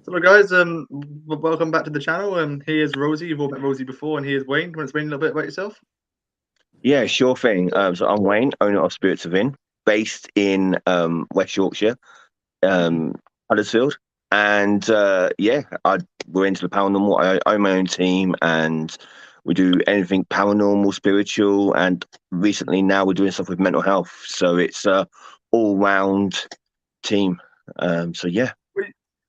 Hello guys, welcome back to the channel. Here's Rosie. You've all met Rosie before, and here's Wayne. Do you want to explain a little bit about yourself? Yeah, sure thing. So I'm Wayne, owner of Spirits Within, based in West Yorkshire, um, Huddersfield. And we're into the paranormal. I own my own team, and we do anything paranormal, spiritual, and recently now we're doing stuff with mental health. So it's a all-round team. So yeah.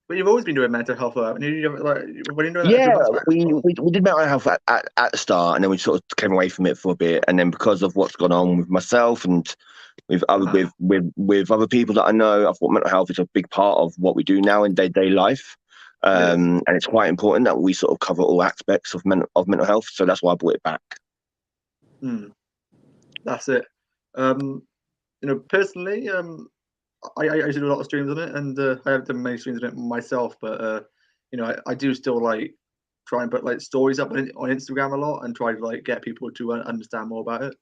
But you've always been doing mental health, haven't you? Like, when you're doing that, Yeah, that's right. we did mental health at the start, and then we sort of came away from it for a bit, and then because of what's gone on with myself and with other people that I know, I thought mental health is a big part of what we do now in day-to-day life, Yes. and it's quite important that we sort of cover all aspects of mental health. So that's why I brought it back. That's it. Personally, I used to do a lot of streams on it, and I haven't done many streams on it myself. But I do still like try and put like stories up on Instagram a lot, and try to like get people to understand more about it.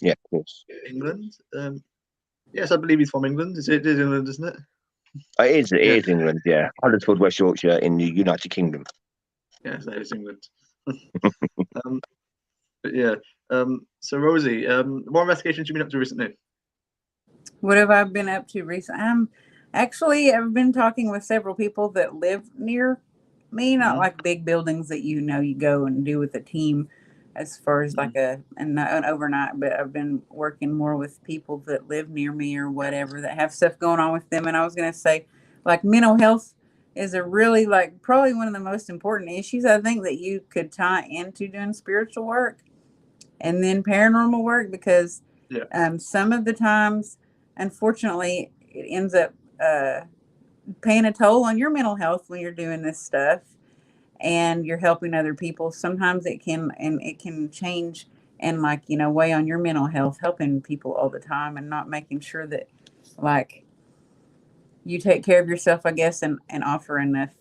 Yeah, of course. England. Yes, I believe he's from England. It is England, isn't it? It Yeah. is England. Yeah, Huddersfield, West Yorkshire, in the United Kingdom. Yes, that is England. um, but yeah. So Rosie, what investigations have you been up to recently? What have I been up to recently? I've been talking with several people that live near me, not like big buildings that you go and do with a team as far as like an overnight, but I've been working more with people that live near me or whatever that have stuff going on with them. And I was going to say, like, mental health is a really, like, probably one of the most important issues I think that you could tie into doing spiritual work and then paranormal work, because some of the times, unfortunately, it ends up paying a toll on your mental health when you're doing this stuff and you're helping other people. Sometimes it can change and, like, weigh on your mental health, helping people all the time and not making sure that, like, you take care of yourself, I guess, and offer enough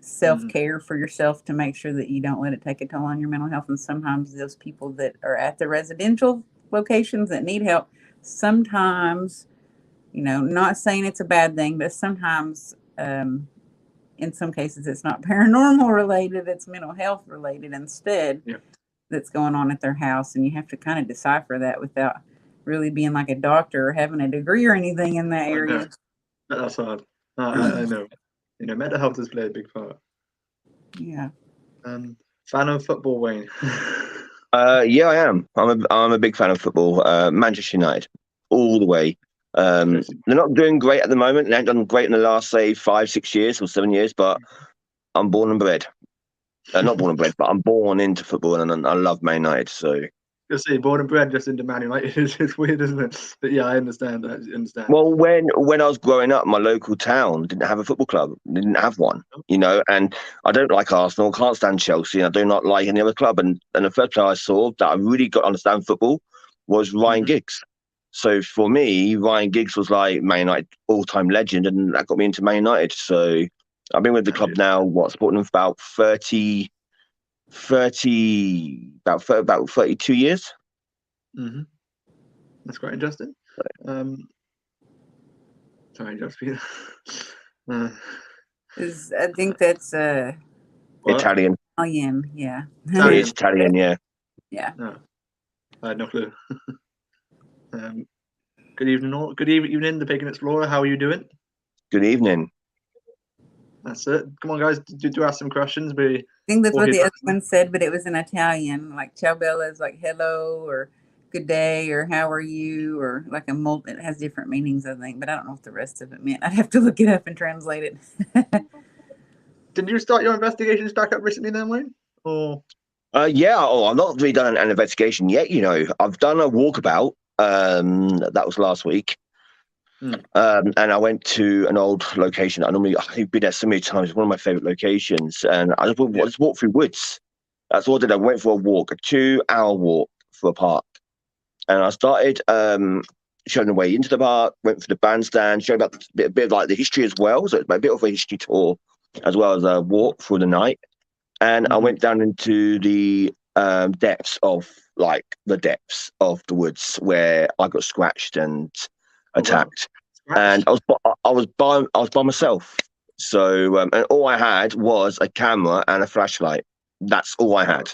self-care for yourself to make sure that you don't let it take a toll on your mental health. And sometimes those people that are at the residential locations that need help, sometimes, not saying it's a bad thing, but sometimes in some cases it's not paranormal related, it's mental health related instead that's going on at their house. And you have to kind of decipher that without really being like a doctor or having a degree or anything in that area. That's hard. I know. Mental health does play a big part. Yeah. Fan of football, Wayne? Yeah, I am. I'm a big fan of football. Manchester United, all the way. They're not doing great at the moment. They haven't done great in the last, say, 5, 6 years or 7 years. But I'm born and bred. Not born and bred, but I'm born into football, and I love Man United. So. You see, born and bred just into Man United. It's weird, isn't it? But yeah, I understand. Well, when I was growing up, my local town didn't have a football club. Didn't have one, and I don't like Arsenal, can't stand Chelsea, and I do not like any other club. And the first player I saw that I really got to understand football was Ryan Giggs. So for me, Ryan Giggs was like Man United all-time legend, and that got me into Man United. So I've been with the club now, supporting them for about 32 years. That's quite interesting. Sorry, Josephine. I think that's Italian. Italian, yeah. It is Italian, yeah. Yeah. No, I had no clue. Good evening, the Pig and Explorer. How are you doing? Good evening. That's it. Come on, guys. Do ask some questions. I think that's what the other one said, but it was in Italian. Like ciao bella is like hello or good day or how are you, or like it has different meanings, I think, but I don't know what the rest of it meant. I'd have to look it up and translate it. Did you start your investigations back up recently then, Wayne? Or yeah, I've not really done an investigation yet. I've done a walkabout. That was last week. And I went to an old location. I've been there so many times. It's one of my favorite locations. And I just walked through woods. That's what I did. I went for a walk, a 2-hour walk for a park. And I started showing the way into the park, went for the bandstand, showing about a bit of like the history as well. So it's a bit of a history tour as well as a walk through the night. And I went down into the depths of the woods where I got scratched and attacked. And I was by myself. So, and all I had was a camera and a flashlight. That's all I had.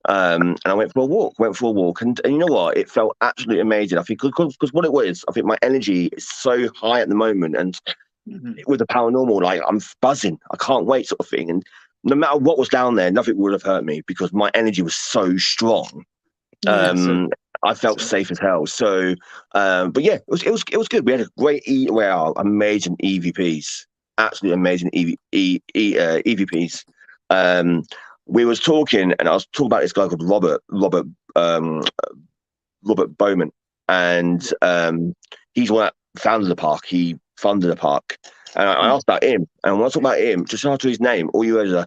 And I went for a walk, and you know what? It felt absolutely amazing. I think because what it was, I think my energy is so high at the moment, and with the paranormal, like I'm buzzing. I can't wait, sort of thing. And no matter what was down there, nothing would have hurt me because my energy was so strong. I felt safe as hell. So, but yeah, it was good. We had a great amazing EVPs, absolutely amazing EVPs. We was talking, and I was talking about this guy called Robert Bowman, and he's one that founded the park. He funded the park, and I asked about him. And when I talk about him, just after his name, all you heard is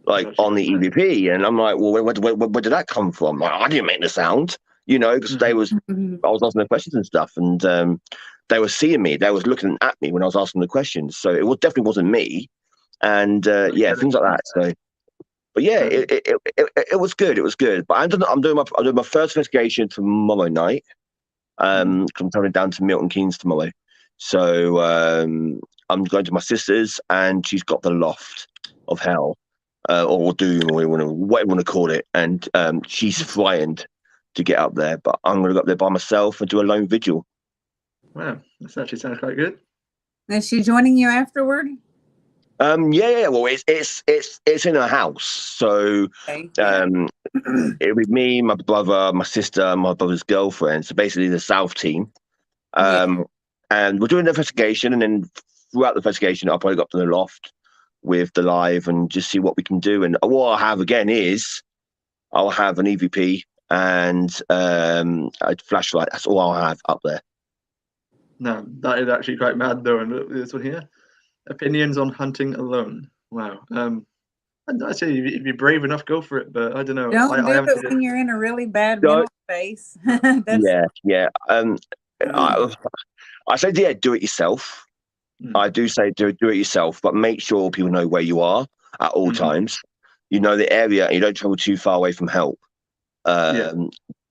like on the EVP, and I'm like, well, where did that come from? Like, I didn't make the sound, because I was asking the questions and stuff, and they were seeing me. They was looking at me when I was asking the questions. So it definitely wasn't me. And things like that. So, but yeah, it was good. It was good. But I'm doing my first investigation tomorrow night. I'm traveling down to Milton Keynes tomorrow. So I'm going to my sister's, and she's got the loft of hell, or doom, or whatever you want to call it. And she's frightened to get up there. But I'm going to go up there by myself and do a lone vigil. Wow, that actually sounds quite good. Is she joining you afterward? Yeah. Well, it's in a house, so it'll be me, my brother, my sister, my brother's girlfriend. So basically, the South team. And we're doing the investigation, and then throughout the investigation, I'll probably go up to the loft with the live and just see what we can do. And what I'll have again is I'll have an EVP and a flashlight. That's all I'll have up there. No, that is actually quite mad, though. And this one here. Opinions on hunting alone. Wow. I say if you're brave enough, go for it. But I don't know. Don't do it when you're in a really bad mental space. Yeah. I say, do it yourself. I do say do it yourself, but make sure people know where you are at all times. You know the area, and you don't travel too far away from help.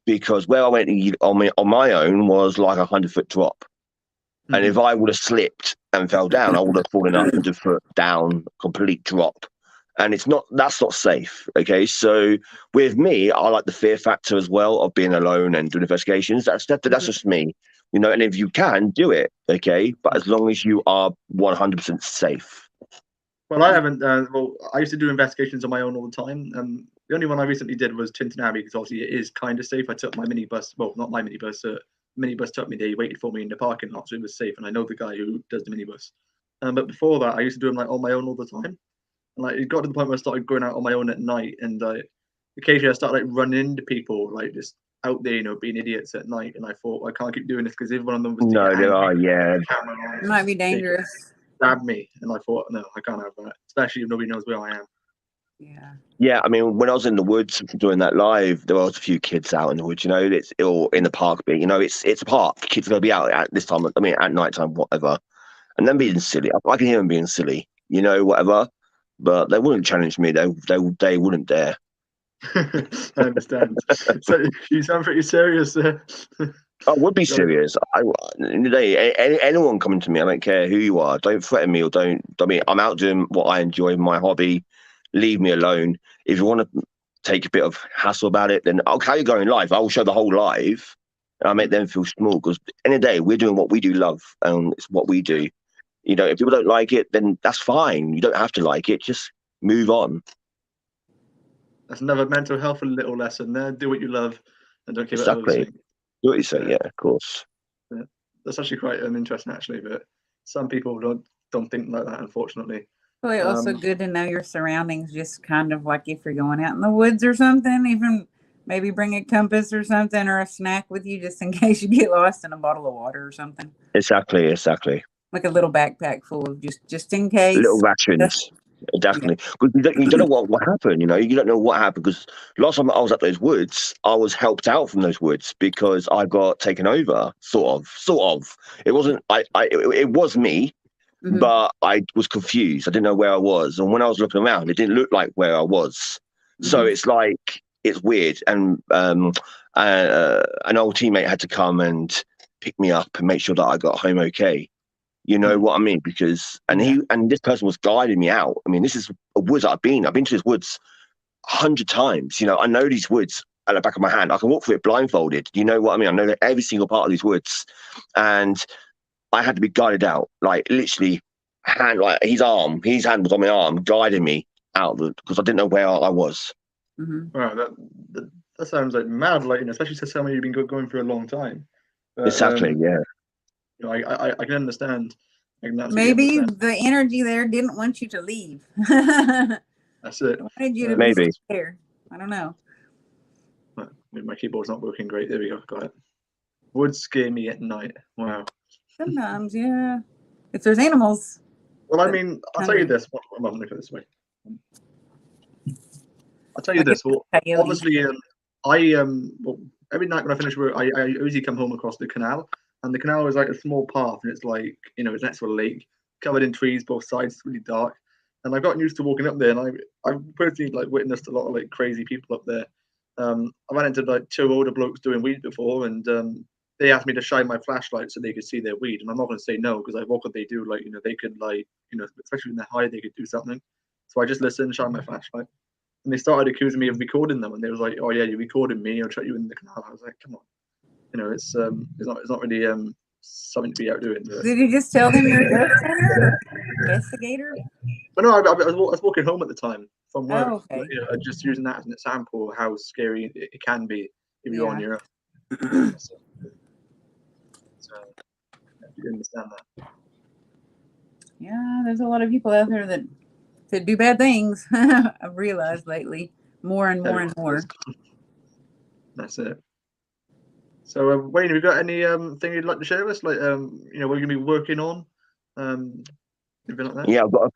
Because where I went on my own was like 100-foot drop. And if I would have slipped and fell down, I would have fallen 100 foot down, complete drop. And that's not safe. Okay. So with me, I like the fear factor as well of being alone and doing investigations. That's just me, and if you can do it. Okay. But as long as you are 100% safe. Well, I haven't, I used to do investigations on my own all the time. The only one I recently did was Tinton Abbey, because obviously it is kind of safe. I took my minibus, well, not my minibus, minibus took me there. He waited for me in the parking lot, so it was safe. And I know the guy who does the minibus. But before that, I used to do them like on my own all the time. And like it got to the point where I started going out on my own at night, and occasionally I started like running into people like just out there, being idiots at night. And I thought, I can't keep doing this, because if one of them was it might be dangerous. Stab me, and I thought, no, I can't have that, especially if nobody knows where I am. Yeah, I mean, when I was in the woods doing that live, there was a few kids out in the woods. It's all in the park. It's a park. Kids are gonna be out at this time. I mean, at night time, whatever. And them being silly, I can hear them being silly. Whatever. But they wouldn't challenge me. They wouldn't dare. I understand. So you sound pretty serious there. I would be serious. Anyone coming to me, I don't care who you are. Don't threaten me, or don't. I mean, I'm out doing what I enjoy, my hobby. Leave me alone. If you want to take a bit of hassle about it, then I'll carry going live. I will show the whole live, and I'll make them feel small, because at the end of the day, we're doing what we do love, and it's what we do. If people don't like it, then that's fine. You don't have to like it. Just move on. That's another mental health little lesson there. Do what you love, and don't care about exactly. others. Do what you say. Yeah, of course. Yeah. That's actually quite interesting, actually. But some people don't think like that, unfortunately. Well, it's also good to know your surroundings, just kind of like if you're going out in the woods or something, even maybe bring a compass or something, or a snack with you, just in case you get lost, in a bottle of water or something. Exactly. Like a little backpack full of just in case. Little rations. Definitely. Because you don't know what happened, you don't know what happened, because last time I was at those woods, I was helped out from those woods because I got taken over, sort of. It wasn't, it was me. But I was confused. I didn't know where I was. And when I was looking around, it didn't look like where I was. So it's like, it's weird. And an old teammate had to come and pick me up and make sure that I got home okay. You know what I mean? Because and this person was guiding me out. I mean, this is a woods I've been to this woods 100 times. You know, I know these woods at the back of my hand. I can walk through it blindfolded. You know what I mean? I know every single part of these woods, and I had to be guided out, like literally his hand was on my arm, guiding me out because I didn't know where I was. Mm-hmm. Wow, that sounds like mad, like, you know, especially to someone you've been going for a long time. But, Exactly, yeah. You know, I can understand. Maybe the energy there didn't want you to leave. That's it. I wanted you to maybe be there. I don't know. My keyboard's not working great. There we go. Got it. Would scare me at night. Wow. Sometimes, yeah. If there's animals. Well, I mean, I'll tell you this. I'm going to go this way. I'll tell you this. Well, obviously, well, every night when I finish work, I usually come home across the canal, and the canal is like a small path, and it's like, you know, it's next to a lake, covered in trees both sides. It's really dark, and I've gotten used to walking up there, and I've personally like witnessed a lot of like crazy people up there. I ran into like 2 older blokes doing weed before, and they asked me to shine my flashlight so they could see their weed, and I'm not going to say no, because like, what could they do? Like, you know, they could, like, you know, especially when they're high, they could do something. So I just listened, shine my flashlight, and they started accusing me of recording them, and they was like, "Oh yeah, you recorded me. I'll shut you in the canal." I was like, "Come on, you know, it's not really something to be out doing." Did you just tell them you're a ghost hunter or investigator? But no, I was walking home at the time from work. Oh, okay. You know, just using that as an example of how scary it can be if you're on your own. So you understand that. Yeah, there's a lot of people out there that could do bad things. I've realized lately, more and more and more. That's it. So, Wayne, have you got any thing you'd like to share with us? Like, you know, what you're gonna be working on? Anything like that? Yeah, I've got a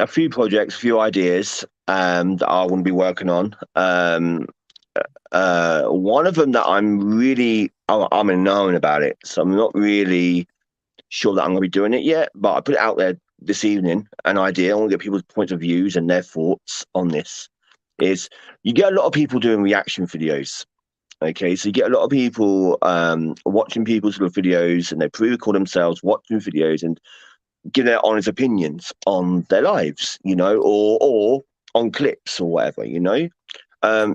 few projects, a few ideas that I want to be working on. One of them that I'm unknown about it, so I'm not really sure that I'm going to be doing it yet. But I put it out there this evening. An idea. I want to get people's points of views and their thoughts on this. Is you get a lot of people doing reaction videos. Okay, so you get a lot of people watching people's little videos, and they pre-record themselves watching videos and give their honest opinions on their lives, you know, or on clips or whatever, you know.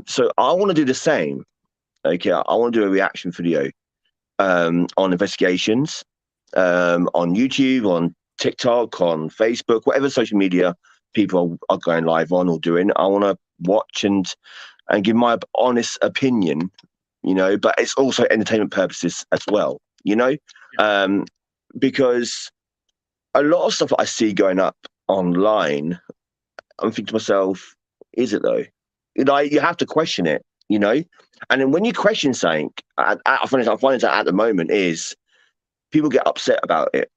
So I want to do the same. Okay, I want to do a reaction video on investigations, on YouTube, on TikTok, on Facebook, whatever social media people are going live on or doing. I want to watch and give my honest opinion, you know, but it's also entertainment purposes as well, you know, because a lot of stuff that I see going up online, I'm thinking to myself, is it though? You know, you have to question it, you know? And then when you question something, I find that at the moment is people get upset about it.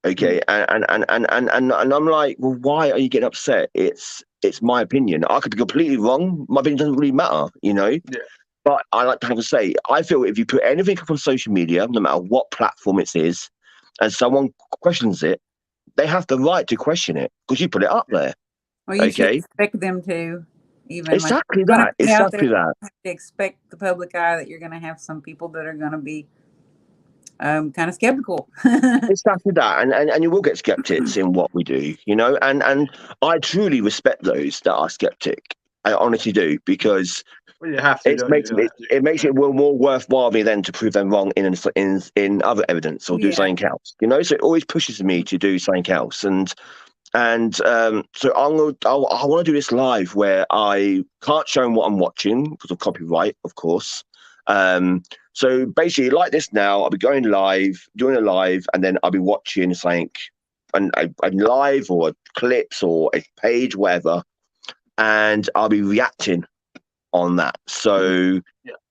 Okay. And I'm like, well, why are you getting upset? It's my opinion. I could be completely wrong. My opinion doesn't really matter, you know? Yeah. But I like to have to say, I feel if you put anything up on social media, no matter what platform it is, and someone questions it, they have the right to question it because you put it up there. Well, you should expect them to. Even exactly that. Exactly that. You have to expect the public eye that you're going to have some people that are going to be kind of skeptical. Exactly that, and you will get skeptics in what we do, you know. And I truly respect those that are skeptic. I honestly do, because well, you have to, it makes it more worthwhile me then to prove them wrong in other evidence or do something else, you know. So it always pushes me to do something else, and so I want to do this live where I can't show them what I'm watching because of copyright, of course. So basically, like this now, I'll be going live, doing a live, and then I'll be watching something, a live or clips or a page, whatever, and I'll be reacting on that. So,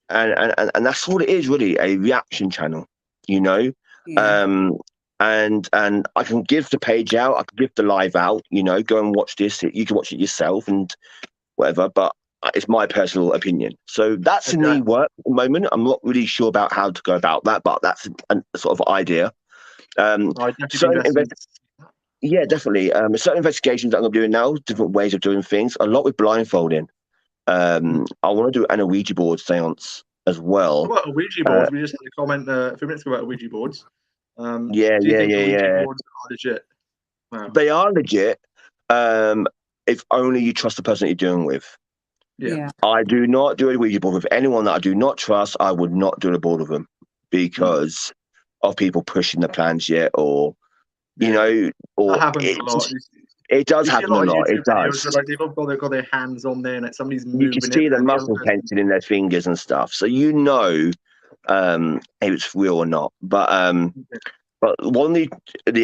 and that's what it is, really, a reaction channel, you know. Yeah. And I can give the page out, I can give the live out, you know, go and watch this. You can watch it yourself and whatever, but it's my personal opinion. So that's in the work at the moment. I'm not really sure about how to go about that, but that's a sort of idea. Yeah, definitely. Certain investigations that I'm doing now, different ways of doing things, a lot with blindfolding. I want to do an Ouija board seance as well. What about Ouija boards? We just had a comment a few minutes ago about Ouija boards. Yeah, Do you think the Ouija yeah. boards are legit? Wow. They are legit. If only you trust the person that you're dealing with. Yeah. I do not do a Ouija board with anyone that I do not trust. I would not do a board with them because of people pushing the plans yet, or you know, or that happens a lot. it does You see a happen a lot of lot. YouTube It videos does. where like they've got their hands on there and like somebody's You can moving it, see the and the other muscle person. tension in their fingers and stuff, so you know if it's real or not. But one of the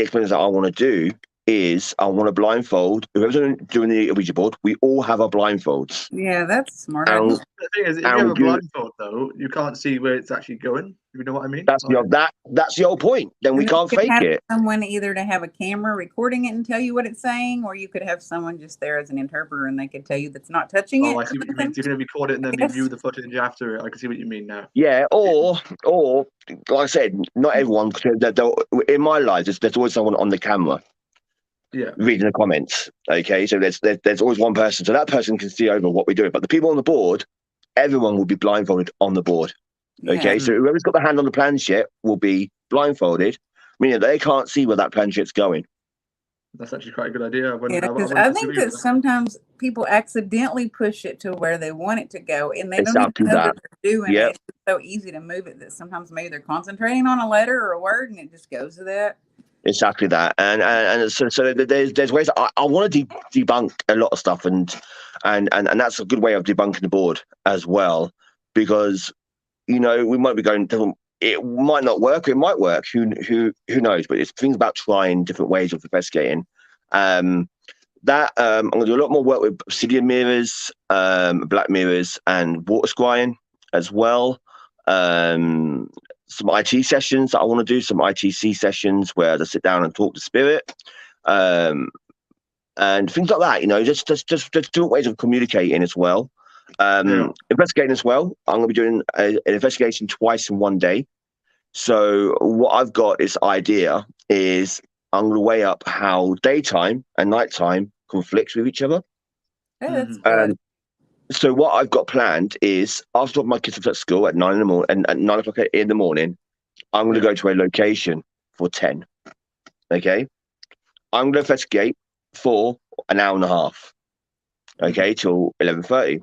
experiments that I want to do is I want to blindfold whoever's doing the Ouija board. We all have our blindfolds. Yeah, that's a smart And idea. The thing is, if you have a blindfold though, you can't see where it's actually going. If you know what I mean? That's that's the whole point. Then we can't fake it. Someone either to have a camera recording it and tell you what it's saying, or you could have someone just there as an interpreter and they could tell you that's not touching it. I see what you mean. So you're going to record it and then review the footage after it. I can see what you mean now. Yeah, or like I said, not everyone. In my life, there's always someone on the camera. Yeah. Reading the comments. Okay, so there's always one person, so that person can see over what we're doing. But the people on the board, everyone will be blindfolded on the board. Okay, so whoever's got the hand on the planchette will be blindfolded, meaning they can't see where that planchette's going. That's actually quite a good idea. I think that sometimes people accidentally push it to where they want it to go, and they don't even know that they're doing it. It's so easy to move it that sometimes maybe they're concentrating on a letter or a word, and it just goes to that. Exactly that, and so there's ways. I want to debunk a lot of stuff, and that's a good way of debunking the board as well, because we might be going. It might not work. It might work. Who knows? But it's things about trying different ways of investigating. I'm going to do a lot more work with obsidian mirrors, black mirrors, and water scrying as well. Some IT sessions that I want to do, some ITC sessions where I sit down and talk to spirit, and things like that. Just different ways of communicating as well. Investigating as well. I'm going to be doing an investigation twice in one day. So what I've got this idea is I'm going to weigh up how daytime and nighttime conflicts with each other. Oh, that's good. So what I've got planned is after my kids are at school at 9 in the morning, and at 9 o'clock in the morning, I'm going to go to a location for 10. Okay, I'm going to investigate for an hour and a half. Okay, till 11:30.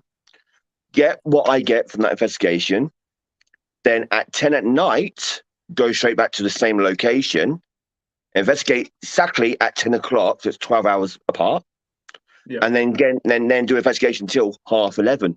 Get what I get from that investigation. Then at 10 at night, go straight back to the same location. Investigate exactly at 10 o'clock. So it's 12 hours apart. Yeah. And then do investigation till 11:30.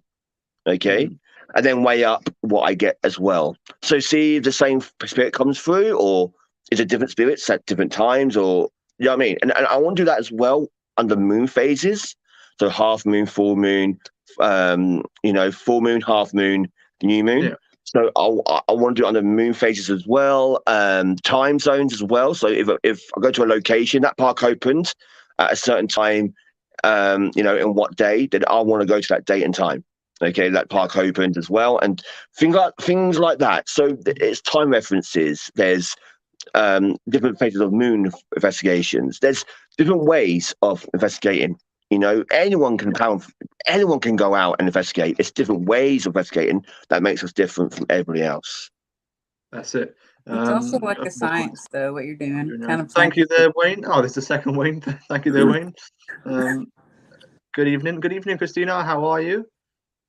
Okay. And then weigh up what I get as well. So see if the same spirit comes through, or is it different spirits at different times, or you know what I mean? And I want to do that as well under moon phases. So half moon, full moon, full moon, half moon, new moon. Yeah. So I want to do it under moon phases as well, time zones as well. So if I go to a location, that park opened at a certain time, in what day, then I want to go to that date and time. Okay, that park opened as well, and things like that. So it's time references. There's different phases of moon investigations. There's different ways of investigating. Anyone can go out and investigate. It's different ways of investigating that makes us different from everybody else. That's it. It's also like a science, though, what you're doing. Kind of. Thank you there, Wayne. Oh, this is the second Wayne. Thank you there, Wayne. Good evening. Good evening, Christina. How are you?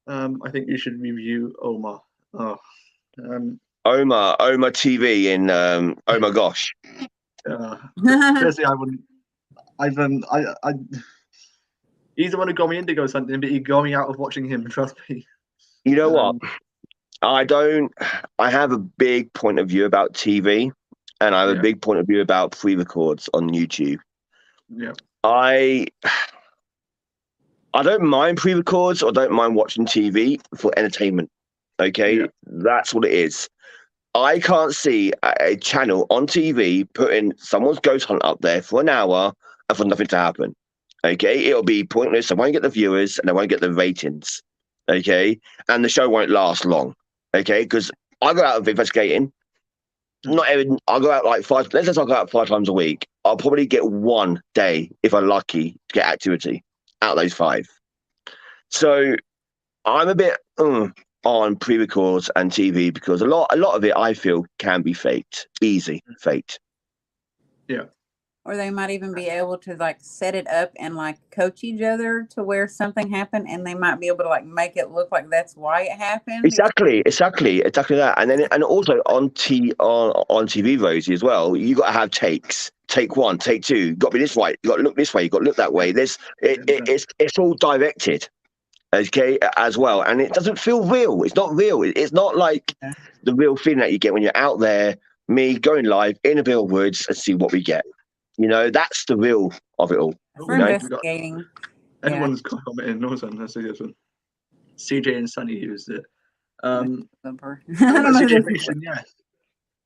I think you should review Omar. Omar TV in oh my gosh. Firstly, I wouldn't. He's the one who got me into ghost hunting, but he got me out of watching him. Trust me. You know what? I have a big point of view about TV, and I have a big point of view about pre-records on YouTube. Yeah. I don't mind pre-records or don't mind watching TV for entertainment. Okay, that's what it is. I can't see a channel on TV putting someone's ghost hunt up there for an hour and for nothing to happen. Okay, it'll be pointless. I won't get the viewers and I won't get the ratings. Okay, and the show won't last long. Okay, because I go out investigating. I'll go out like five. Let's say I'll go out 5 times a week. I'll probably get one day, if I'm lucky, to get activity out of those 5. So I'm a bit on pre-records and TV because a lot of it I feel can be faked, easy faked. Yeah. Or they might even be able to like set it up and like coach each other to where something happened, and they might be able to like make it look like that's why it happened. Exactly that. And then, and also on TV, Rosie, as well, you got to have takes. Take one, take two. You got to be this way. You got to look this way. You got to look that way. It's all directed, okay, as well, and it doesn't feel real. It's not real. It's not like the real feeling that you get when you're out there. Me going live in the real woods and see what we get. You know, that's the real of it all. For investigating. Everyone's commenting. No one. Let's see this one. CJ and Sunny used it. I don't know CJ Fashion, yes.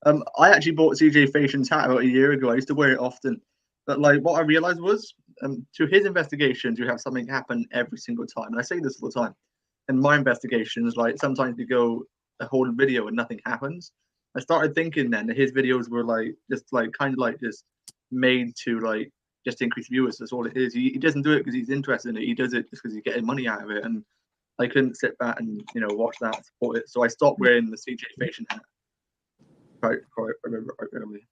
I actually bought CJ Fashion's hat about a year ago. I used to wear it often. But like what I realized was to his investigations, you have something happen every single time. And I say this all the time. In my investigations, like sometimes we go a whole video and nothing happens. I started thinking then that his videos were like just like kind of like just made to like just increase viewers. That's all it is. He doesn't do it because he's interested in it. He does it just because he's getting money out of it. And I couldn't sit back and watch that, support it. So I stopped wearing the CJ Fashion hat. Quite regularly.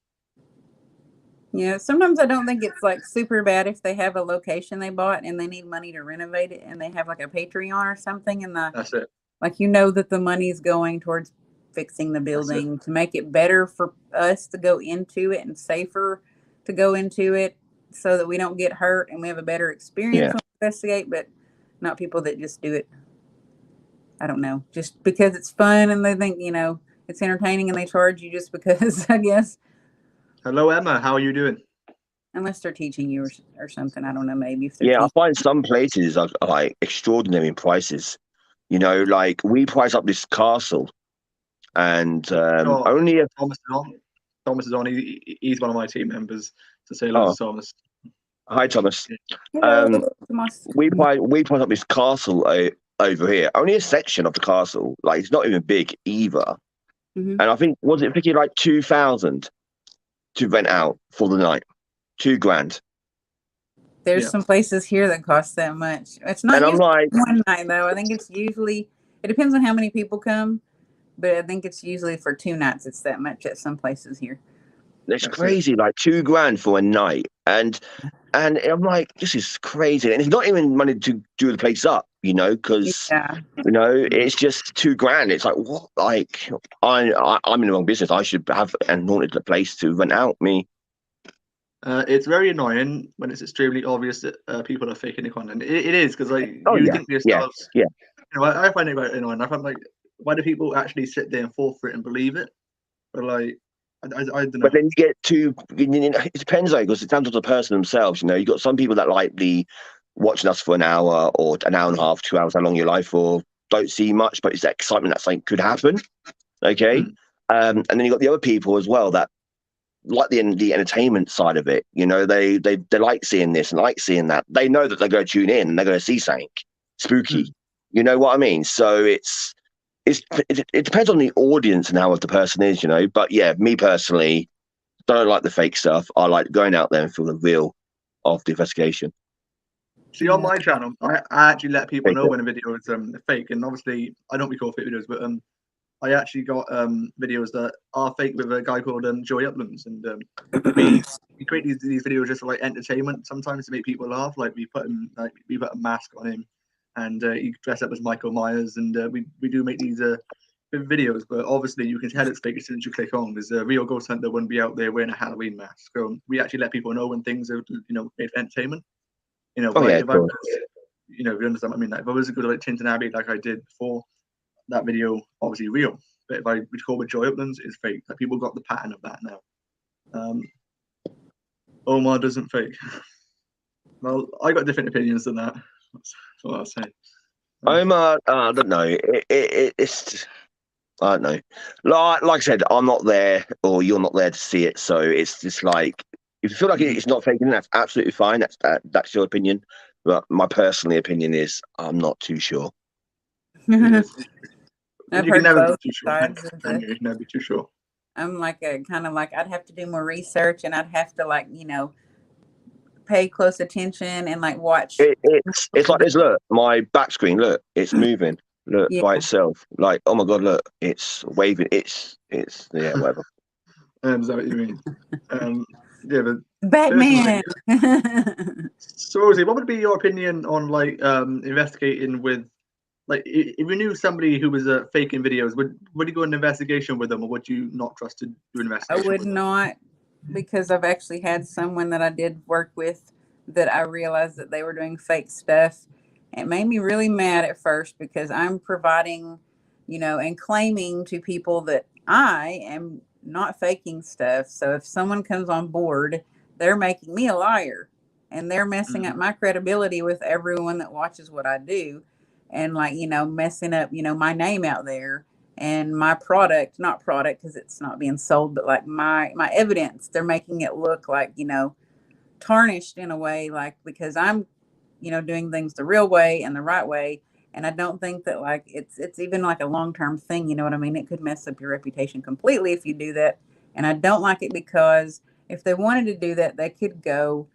Yeah, sometimes I don't think it's like super bad if they have a location they bought and they need money to renovate it, and they have like a Patreon or something, and that's it. Like that the money's going towards fixing the building to make it better for us to go into it and safer to go into it, so that we don't get hurt and we have a better experience when we investigate, but not people that just do it. I don't know, just because it's fun and they think, it's entertaining and they charge you just because, I guess. Hello, Emma. How are you doing? Unless they're teaching you or something. I don't know, maybe. If I find some places are like extraordinary in prices. Like we price up this castle and only if Thomas is on. He's one of my team members, to say hello to Thomas. Hi, Thomas. Hello, Thomas. We price up this castle over here. Only a section of the castle. Like it's not even big either. Mm-hmm. And I think was it thinking like 2,000 to rent out for the night, $2,000. There's some places here that cost that much. It's not usually one night though. I think it's usually it depends on how many people come, but I think it's usually for 2 nights. It's that much at some places here. It's crazy, like $2,000 for a night, and I'm like, this is crazy, and it's not even money to do the place up, because it's just $2,000. It's like what? Like I'm in the wrong business. I should have and wanted the place to rent out me. It's very annoying when it's extremely obvious that people are faking the content. It is because like you think to yourselves, I find it very annoying. I find like, why do people actually sit there and fall for it and believe it? But like, I don't know. But then you get it depends though, because it depends on the person themselves. You got some people that like watching us for an hour or an hour and a half, 2 hours, how long your life for, don't see much, but it's that excitement that something could happen. Okay. And then you got the other people as well that like the entertainment side of it. They like seeing this and like seeing that. They know that they're going to tune in and they're going to see something spooky. You know what I mean? So it depends on the audience and how the person is, But yeah, me personally, don't like the fake stuff. I like going out there and feel the real of the investigation. See, on my channel, I actually let people know when a video is fake, and obviously I don't record fake videos, but I actually got videos that are fake with a guy called Joey Uplands, and we create these videos just for like entertainment, sometimes to make people laugh. Like we put a mask on him, and he dressed up as Michael Myers, and we do make these videos. But obviously, you can tell it's fake as soon as you click on. There's a real ghost hunter wouldn't be out there wearing a Halloween mask. So we actually let people know when things are made for entertainment. If you understand what I mean. Like, if I was to go to like Tintin Abbey like I did before, that video obviously real. But if I record with Joy Uplands, it's fake. Like, people got the pattern of that now. Omar doesn't fake. Well, I got different opinions than that. That's what I'll say. Omar, I don't know. It's I don't know. Like I said, I'm not there, or you're not there to see it. So it's just like, if you feel like it's not faking, that's absolutely fine. That's your opinion. But my personal opinion is I'm not too sure. I've heard both sides of you can never be too sure. I'm like kind of like I'd have to do more research, and I'd have to like pay close attention and like watch. It's like this. Look, my back screen. Look, it's moving. Look by itself. Like, oh my god, look, it's waving. It's whatever. Is that what you mean? Yeah, but Batman. so Rosie, what would be your opinion on like investigating with, like, if you knew somebody who was faking videos, would you go an investigation with them, or would you not trust to do an I investigation? would not, because I've actually had someone that I did work with that I realized that they were doing fake stuff. It made me really mad at first because I'm providing, and claiming to people that I am not faking stuff. So if someone comes on board, they're making me a liar, and they're messing up my credibility with everyone that watches what I do, and messing up, my name out there, and my product, not product because it's not being sold, but like my evidence. They're making it look like, tarnished in a way, like, because I'm, doing things the real way and the right way. And I don't think that like it's even like a long-term thing, you know what I mean? It could mess up your reputation completely if you do that. And I don't like it, because if they wanted to do that, they could go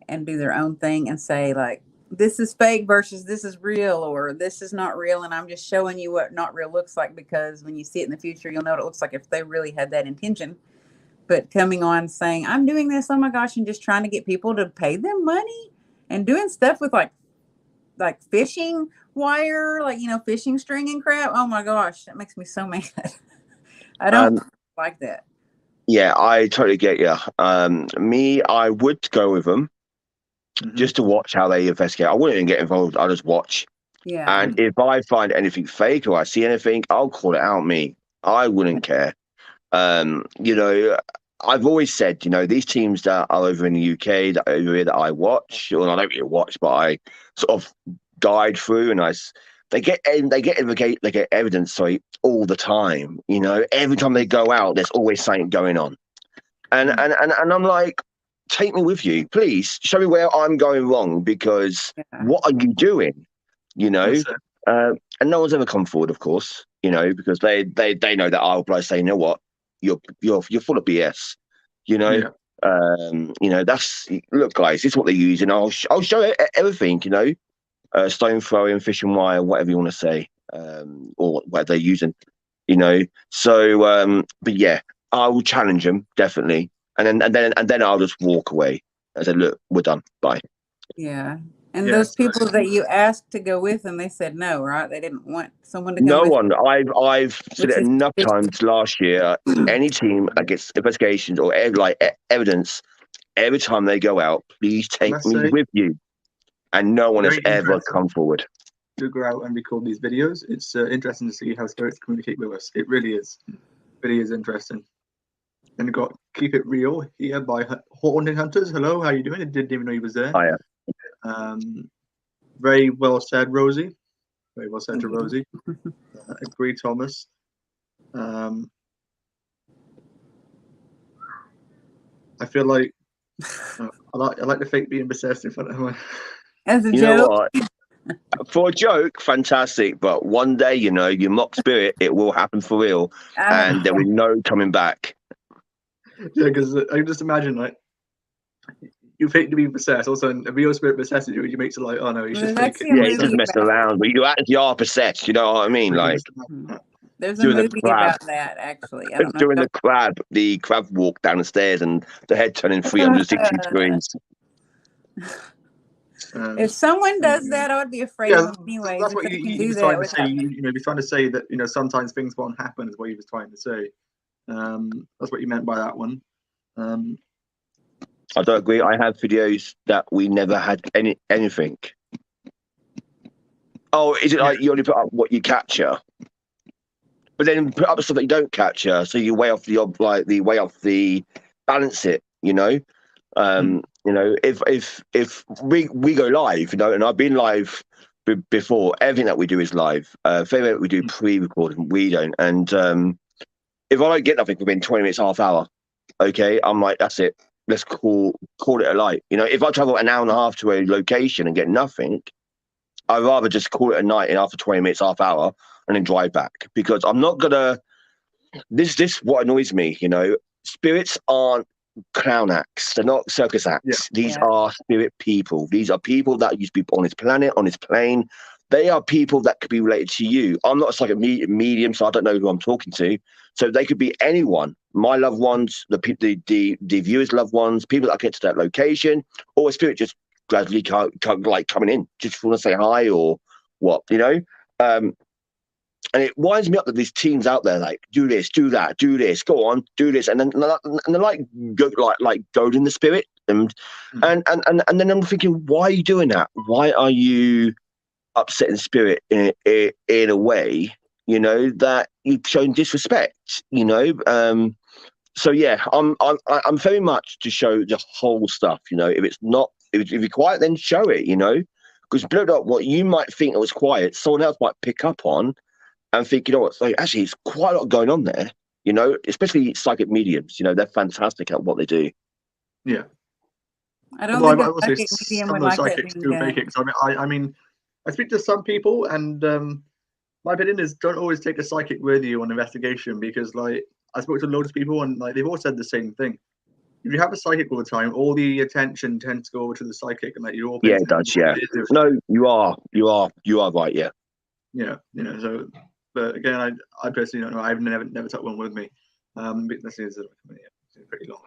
and do their own thing and say like, this is fake versus this is real, or this is not real, and I'm just showing you what not real looks like, because when you see it in the future, you'll know what it looks like if they really had that intention. But coming on saying, I'm doing this, oh my gosh, and just trying to get people to pay them money and doing stuff with like fishing wire, like, fishing string and crap. Oh my gosh, that makes me so mad. I don't like that. Yeah, I totally get you. Me, I would go with them just to watch how they investigate. I wouldn't even get involved. I'll just watch. Yeah. And if I find anything fake or I see anything, I'll call it out. Me, I wouldn't care. I've always said, these teams that are over in the UK, that over here that I watch, or I don't really watch, but I sort of guide through, and they get evidence, all the time. Every time they go out, there's always something going on, and I'm like, take me with you, please. Show me where I'm going wrong, because what are you doing? And no one's ever come forward, of course, because they know that I'll probably say, you know what, you're full of BS, that's, look guys, this is what they're using. I'll show everything, stone throwing, fishing wire, whatever you want to say, or what they're using, so but yeah, I will challenge them definitely, and then I'll just walk away. I said, look, we're done, bye. Yeah. And those people that you asked to go with them, they said no, right? They didn't want someone to go No with one. I've said it enough times last year. Any team that gets investigations or evidence, every time they go out, please take me with you. And no one has ever come forward. To go out and record these videos, it's interesting to see how spirits communicate with us. It really is. Really is interesting. And we've got Keep It Real here by Haunting Hunters. Hello, how you doing? I didn't even know you was there. Oh, yeah. Very well said, Rosie. Very well said to Rosie. Agree, Thomas. I feel like I like the fake being possessed in front of me. As a joke. Know what? For a joke, fantastic. But one day, you mock spirit, it will happen for real, and there will be no coming back. Yeah, because I can just imagine, like, you fake to be possessed, also a real spirit possesses you, and you make it like, oh no, you should fake it. Yeah, you just mess around, but you actually are possessed, you know what I mean? Like, there's a movie about that, actually. I don't know. Doing the crab walk down the stairs and the head turning 360 degrees. If someone does that, I would be afraid of them anyways. That's what he was trying to say. He was trying to say that, sometimes things won't happen, is what he was trying to say. That's what you meant by that one. I don't agree. I have videos that we never had anything. Oh, is it like you only put up what you capture, but then put up stuff that you don't capture, so you weigh off the balance it. If we go live, and I've been live before. Everything that we do is live. Favorite we do pre-recording. We don't. And if I don't get nothing within 20 minutes, half hour, okay, I'm like, that's it. Let's call it a night. If I travel an hour and a half to a location and get nothing, I'd rather just call it a night, and after 20 minutes, half hour, and then drive back, because I'm not gonna. This what annoys me. Spirits aren't clown acts. They're not circus acts. These are spirit people. These are people that used to be on this planet, on this plane. They are people that could be related to you. I'm not a psychic medium, so I don't know who I'm talking to, So they could be anyone, my loved ones, the viewers' loved ones, people that get to that location, or a spirit just gradually like coming in, just want to say hi or what, you know. And it winds me up that these teams out there like do this, do that, do this, go on, do this, and they're like goading the spirit, and then I'm thinking, why are you doing that? Why are you upsetting spirit in a way, you know, that you've shown disrespect, you know? So yeah, I'm very much to show the whole stuff, you know. If you're quiet, then show it, you know, because what you might think it was quiet, someone else might pick up on and think, you know what, like, actually, it's quite a lot going on there, you know, especially psychic mediums. You know, they're fantastic at what they do. Yeah. I don't think a psychic medium some would of like the that psychics being do done. fake it. So I mean, I speak to some people, and my opinion is don't always take a psychic with you on investigation, because like I spoke to loads of people, and like they've all said the same thing. If you have a psychic all the time, all the attention tends to go over to the psychic, and like you're all it does. Yeah. No, you are right. Yeah. Yeah, you know. So, but again, I personally don't know. I've never took one with me. But this is pretty long.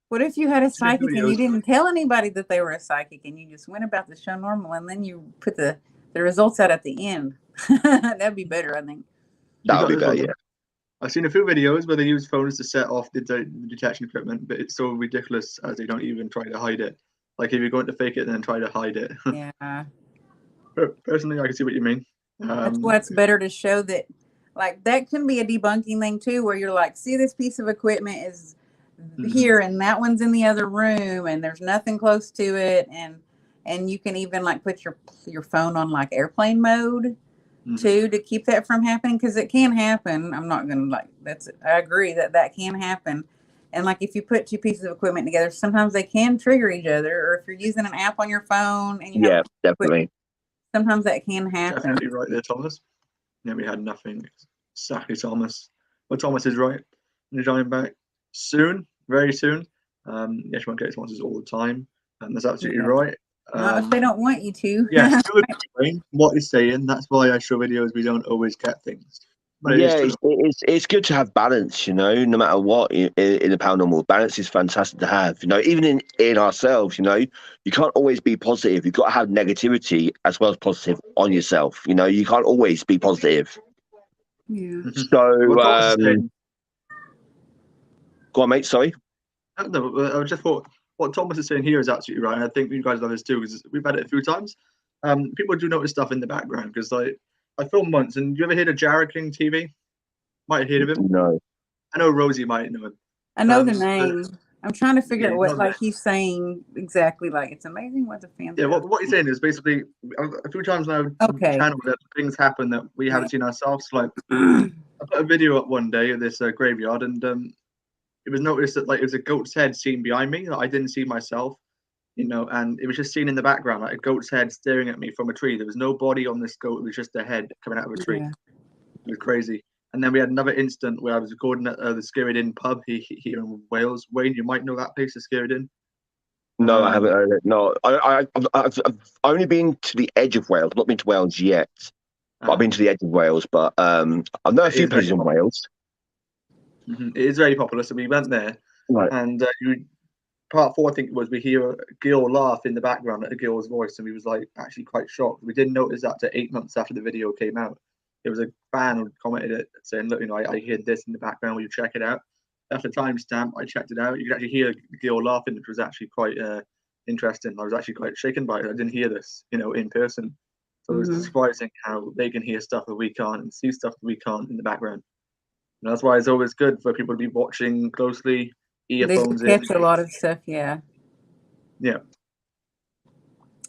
What if you had a psychic and you didn't tell anybody that they were a psychic, and you just went about the show normal, and then you put the results out at the end? That'd be better, I think. That would be better, yeah. I've seen a few videos where they use phones to set off the detection equipment, but it's so ridiculous as they don't even try to hide it. Like if you're going to fake it, then try to hide it. Yeah. Personally, I can see what you mean. That's why it's better to show that, like, that can be a debunking thing too, where you're like, see, this piece of equipment is here and that one's in the other room and there's nothing close to it, and you can even like put your phone on like airplane mode too, to keep that from happening, because it can happen. I'm not gonna I agree that can happen. And like if you put two pieces of equipment together, sometimes they can trigger each other, or if you're using an app on your phone and you have definitely. Sometimes that can happen. Definitely right there, Thomas. Yeah, we had nothing. Exactly, Thomas. Well, Thomas is right. He's joining back soon, very soon. Yes, you won't get sponsors all the time, and that's absolutely right. Not if they don't want you to. Yeah, what he's saying. That's why I show videos. We don't always get things. But it's good to have balance, you know, no matter what in the paranormal. Balance is fantastic to have, you know, even in ourselves, you know. You can't always be positive. You've got to have negativity as well as positive on yourself, you know. You can't always be positive. Yeah. So, go on, mate, sorry. No, I just thought what Thomas is saying here is absolutely right. And I think you guys love this too, because we've had it a few times. People do notice stuff in the background, because like I filmed once, and you ever heard of Jared King TV? Might have heard of him. No. I know Rosie might know him. I know the name. I'm trying to figure out what like he's saying exactly. Like, it's amazing what the fans. Yeah, what he's saying is basically a few times now. Okay. Channel that things happen that we haven't seen ourselves. Like I put a video up one day of this graveyard, and it was noticed that like it was a goat's head seen behind me that I didn't see myself. You know, and it was just seen in the background, like a goat's head staring at me from a tree. There was no body on this goat; it was just a head coming out of a tree. Yeah. It was crazy. And then we had another incident where I was recording at the Scared Inn pub here in Wales. Wayne, you might know that place, the Scared Inn. No, I haven't heard it. No, I've only been to the edge of Wales. I've not been to Wales yet. But I've been to the edge of Wales, but I know a few places in Wales. It is very popular. So we went there, right. And part 4, I think it was, we hear Gil laugh in the background at Gil's voice, and we was like actually quite shocked. We didn't notice that to 8 months after the video came out. It was a fan who commented it saying, "Look, you know, I heard this in the background. Will you check it out?" After timestamp, I checked it out. You could actually hear Gil laughing, which was actually quite interesting. I was actually quite shaken by it. I didn't hear this, you know, in person. So it was surprising how they can hear stuff that we can't and see stuff that we can't in the background. And that's why it's always good for people to be watching closely. Earphones they catch a lot of stuff, yeah.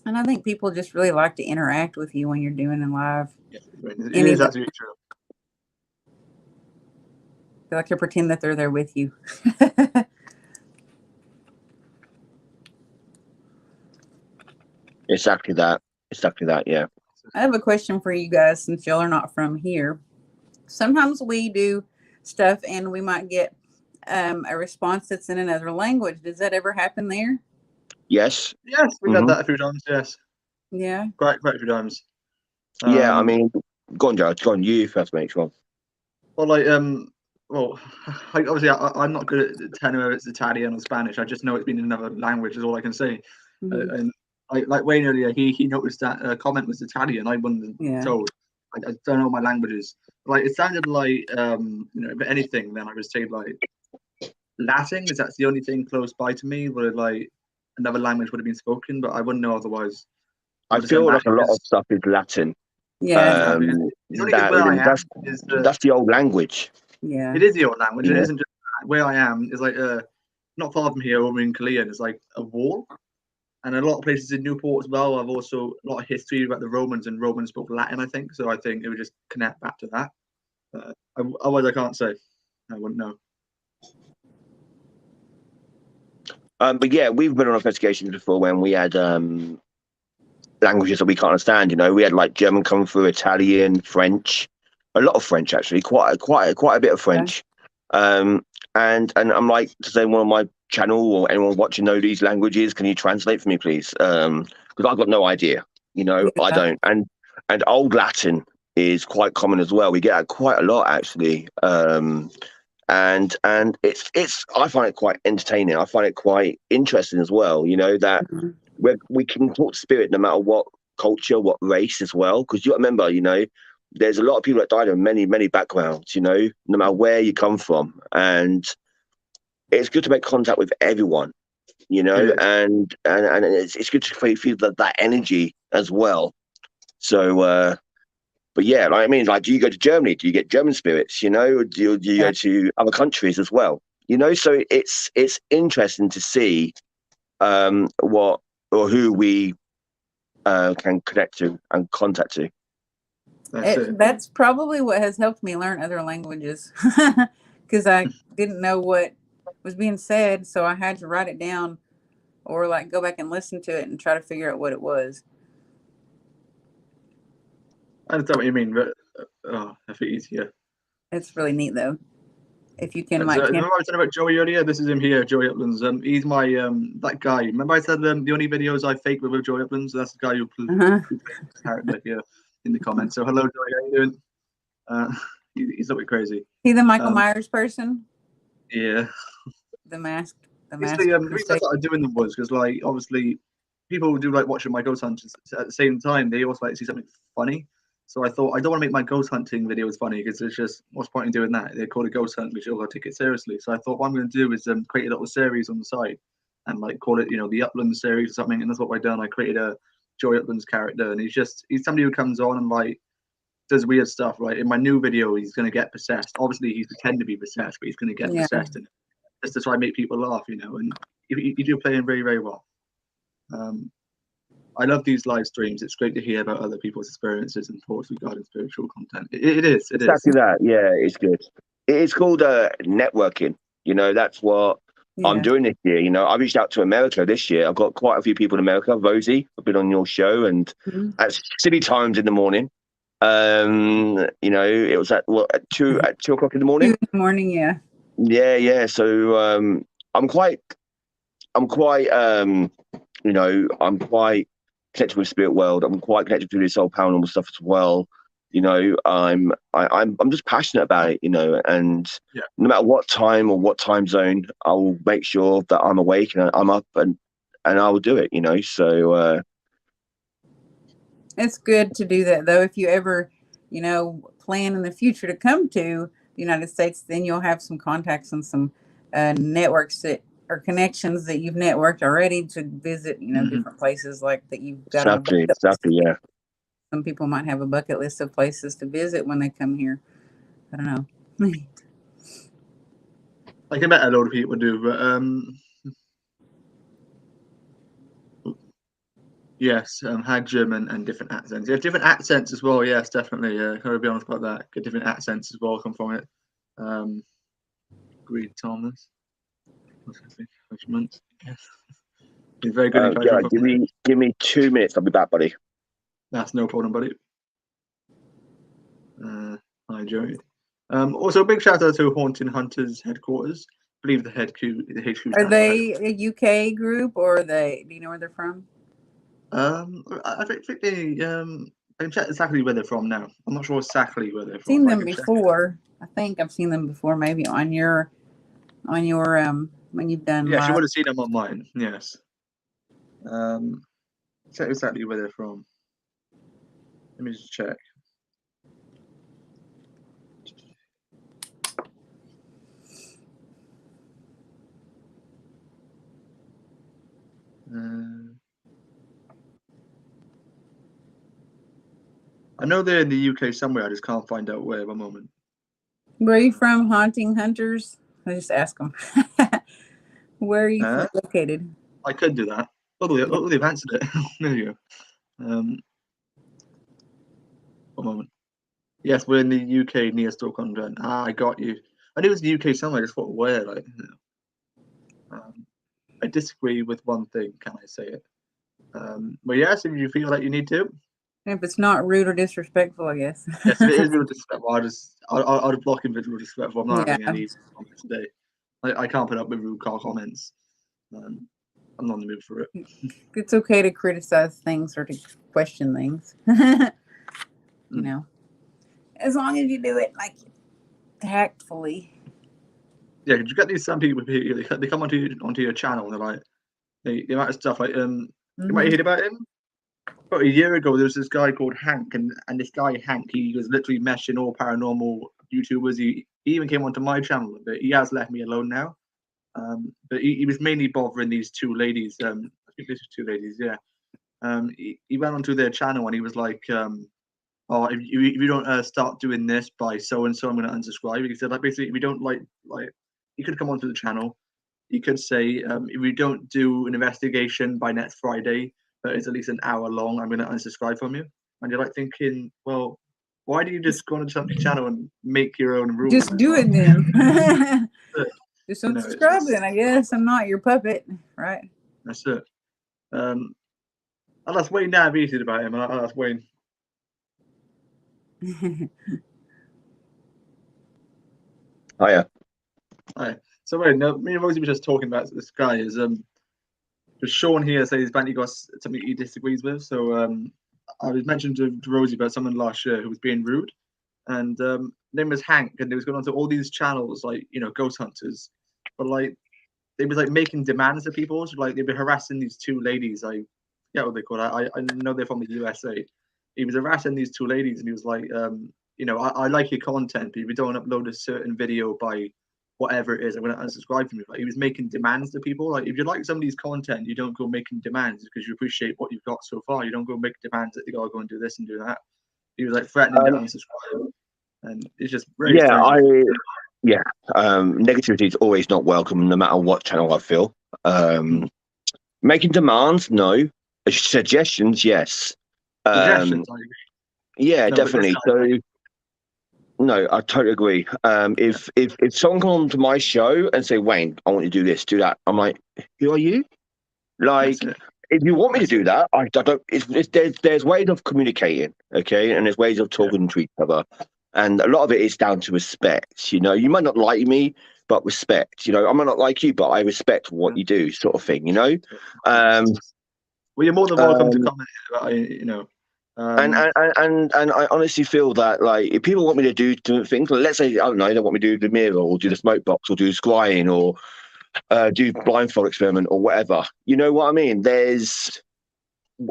And I think people just really like to interact with you when you're doing it live. Yeah, it is absolutely true. They like to pretend that they're there with you. Exactly that. Yeah. I have a question for you guys, since y'all are not from here. Sometimes we do stuff and we might get a response that's in another language. Does that ever happen there? Yes, we've had that a few times. Yes. Yeah. Quite a few times. Yeah, I mean, go on, Jared. Go on, you first, mate. Go on. Well, like well, obviously I'm not good at telling whether it's Italian or Spanish. I just know it's been in another language is all I can say. And like Wayne earlier, he noticed that comment was Italian. I wasn't told. I don't know my languages. Like it sounded like if anything, then I would say like Latin, because that's the only thing close by to me where like another language would have been spoken, but I wouldn't know otherwise. I feel like a lot of stuff is Latin. Yeah. It's only because where I am that's the old language. Yeah. It is the old language. It isn't just where I am. Is like not far from here, over in Kalian, is like a wall, and a lot of places in Newport as well. I've also a lot of history about the Romans, and Romans spoke Latin, I think. So I think it would just connect back to that. Otherwise, I can't say. I wouldn't know. But yeah, we've been on investigations before when we had languages that we can't understand. We had like German come through, Italian, French, a lot of French actually, quite a bit of French. And I'm like, does anyone on my channel or anyone watching know these languages? Can you translate for me, please? Because I've got no idea. I don't. And Old Latin is quite common as well. We get that quite a lot actually. And it's I find it quite entertaining. I find it quite interesting as well. That we can talk spirit no matter what culture, what race as well. Because you remember, there's a lot of people that died in many backgrounds. No matter where you come from, and it's good to make contact with everyone. And it's good to feel that energy as well. So. But yeah, like, I mean, like, do you go to Germany? Do you get German spirits? Or do you go to other countries as well? So it's interesting to see what or who we can connect to and contact to. That's probably what has helped me learn other languages, because I didn't know what was being said, so I had to write it down or like go back and listen to it and try to figure out what it was. I understand what you mean, but I think easier. It's really neat though. If you can, remember I was talking about Joey earlier? This is him here, Joey Uplands. He's my that guy. Remember I said the only videos I fake with Joey Uplands? That's the guy who plays the character here in the comments. So hello, Joey, how you doing? He's a bit crazy. He the Michael Myers person? Yeah. The mask. The reason I started doing them was because, like, obviously, people do like watching my ghost hunters. At the same time, they also like to see something funny. So I thought I don't want to make my ghost hunting videos funny because it's just what's the point in doing that? They're called a ghost hunt, which you'll take it seriously. So I thought what I'm going to do is create a little series on the side and like call it, the Uplands series or something. And that's what I've done. I created a Joey Uplands character, and he's somebody who comes on and like does weird stuff. Right, in my new video, he's going to get possessed. Obviously, he's pretending to be possessed, but he's going to get possessed, and just to try and make people laugh, And you do playing very, very well. I love these live streams. It's great to hear about other people's experiences and thoughts regarding spiritual content. It is. Exactly that. Yeah, it's good. It's called networking. That's what I'm doing this year. I reached out to America this year. I've got quite a few people in America. Rosie, I've been on your show, and at silly times in the morning. It was at 2 o'clock in the morning. 2 in the morning, yeah. Yeah. So I'm quite connected with the spirit world. I'm quite connected to this whole paranormal stuff as well. I'm just passionate about it, and no matter what time or what time zone, I will make sure that I'm awake and I'm up and I will do it, so it's good to do that though. If you ever, plan in the future to come to the United States, then you'll have some contacts and some networks that or connections that you've networked already to visit, different places like that you've got. Exactly, yeah. Some people might have a bucket list of places to visit when they come here. I don't know. I can bet a lot of people do, but yes, had German and different accents. Yeah, different accents as well. Yes, definitely. Yeah, gotta be honest about that. Get different accents as well come from it. Agreed, Thomas. Yes. He's very good. Give me 2 minutes. I'll be back, buddy. That's no problem, buddy. Hi, Joey. Also, big shout out to Haunting Hunters headquarters. I believe the HQ. Are they a UK group or do you know where they're from? I think they I can check exactly where they're from now. I'm not sure exactly where they're from. Seen but I them can check. before. I think I've seen them before. Maybe on your when you've done Yeah, she live. would have seen them on mine. Yes. Check exactly where they're from. Let me just check. I know they're in the UK somewhere. I just can't find out where. One moment. Where are you from, Haunting Hunters? I just ask them. Where are you located? I could do that. Oh, they've answered it. There you go. One moment. Yes, we're in the UK near Stoke-on-Trent. I got you. I knew it was the UK somewhere. I just thought where. Like, I disagree with one thing. Can I say it? But yes, if you feel like you need to. If it's not rude or disrespectful, I guess. Yes, if it is real disrespectful, I'll block him if it's real disrespectful. I'm not having any comments today. I can't put up with rude car comments. I'm not in the mood for it. It's okay to criticize things or to question things. You know, as long as you do it like tactfully. Yeah, you get these some people who they come onto your channel and they're like the amount of stuff like you might hear about him. About a year ago, there was this guy called Hank, and this guy Hank, he was literally meshing all paranormal YouTubers. He even came onto my channel a bit. He has left me alone now, but he was mainly bothering these two ladies. I think these two ladies, yeah. He went onto their channel and he was like, "Oh, if you don't start doing this by so and so, I'm going to unsubscribe." He said, like, basically, if you don't like, you could come onto the channel. You could say, if we don't do an investigation by next Friday, that is at least an hour long, I'm going to unsubscribe from you. And you're like thinking, well, why do you just go onto somebody's channel and make your own rules? Just do it then. Just You know, unsubscribe then, I guess. I'm not your puppet, right? That's it. I'll ask Wayne now easy about him. I'll ask Wayne. Hiya. Hi. So Wayne, me and Rosie were just talking about this guy. Is Sean here says apparently got something he disagrees with. So I was mentioned to Rosie about someone last year who was being rude, and name was Hank, and they was going on to all these channels like ghost hunters, but like they was like making demands of people. So like they were harassing these two ladies. I forget what they call it. I know they're from the USA. He was harassing these two ladies, and he was like, I like your content, but if you don't upload a certain video by whatever it is, I'm going to unsubscribe from you. Like he was making demands to people. Like if you like somebody's content, you don't go making demands because you appreciate what you've got so far. You don't go make demands that you gotta go and do this and do that. He was like threatening to unsubscribe, and it's just very strange. Negativity is always not welcome, no matter what channel I feel. Making demands, no. Suggestions, yes. Suggestions, I agree. Yeah, no, definitely. So. No, I totally agree. If someone comes onto my show and say, Wayne, I want you to do this, do that, I'm like, who are you? Like, if you want me to do that, I don't. There's ways of communicating, okay, and there's ways of talking to each other, and a lot of it is down to respect. You might not like me, but respect. I might not like you, but I respect what you do, sort of thing. Well, you're more than welcome to comment. And I honestly feel that, like, if people want me to do different things, like, let's say, I don't know, they want me to do the mirror or do the smoke box or do scrying or do blindfold experiment or whatever, you know what I mean?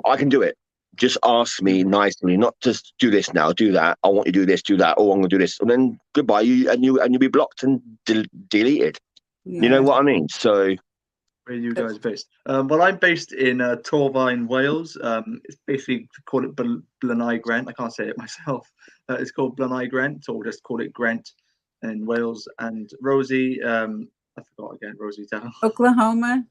I can do it. Just ask me nicely, not just do this now, do that. I want you to do this, do that. Oh, I'm going to do this. And then goodbye, you'll be blocked and deleted. Yeah. You know what I mean? So... Where are you guys based? Well, I'm based in Torfaen, Wales. It's basically called it Blaenau Grant. I can't say it myself. It's called Blaenau Grant, or just call it Grant in Wales. And Rosie, I forgot again. Rosie down. Oklahoma.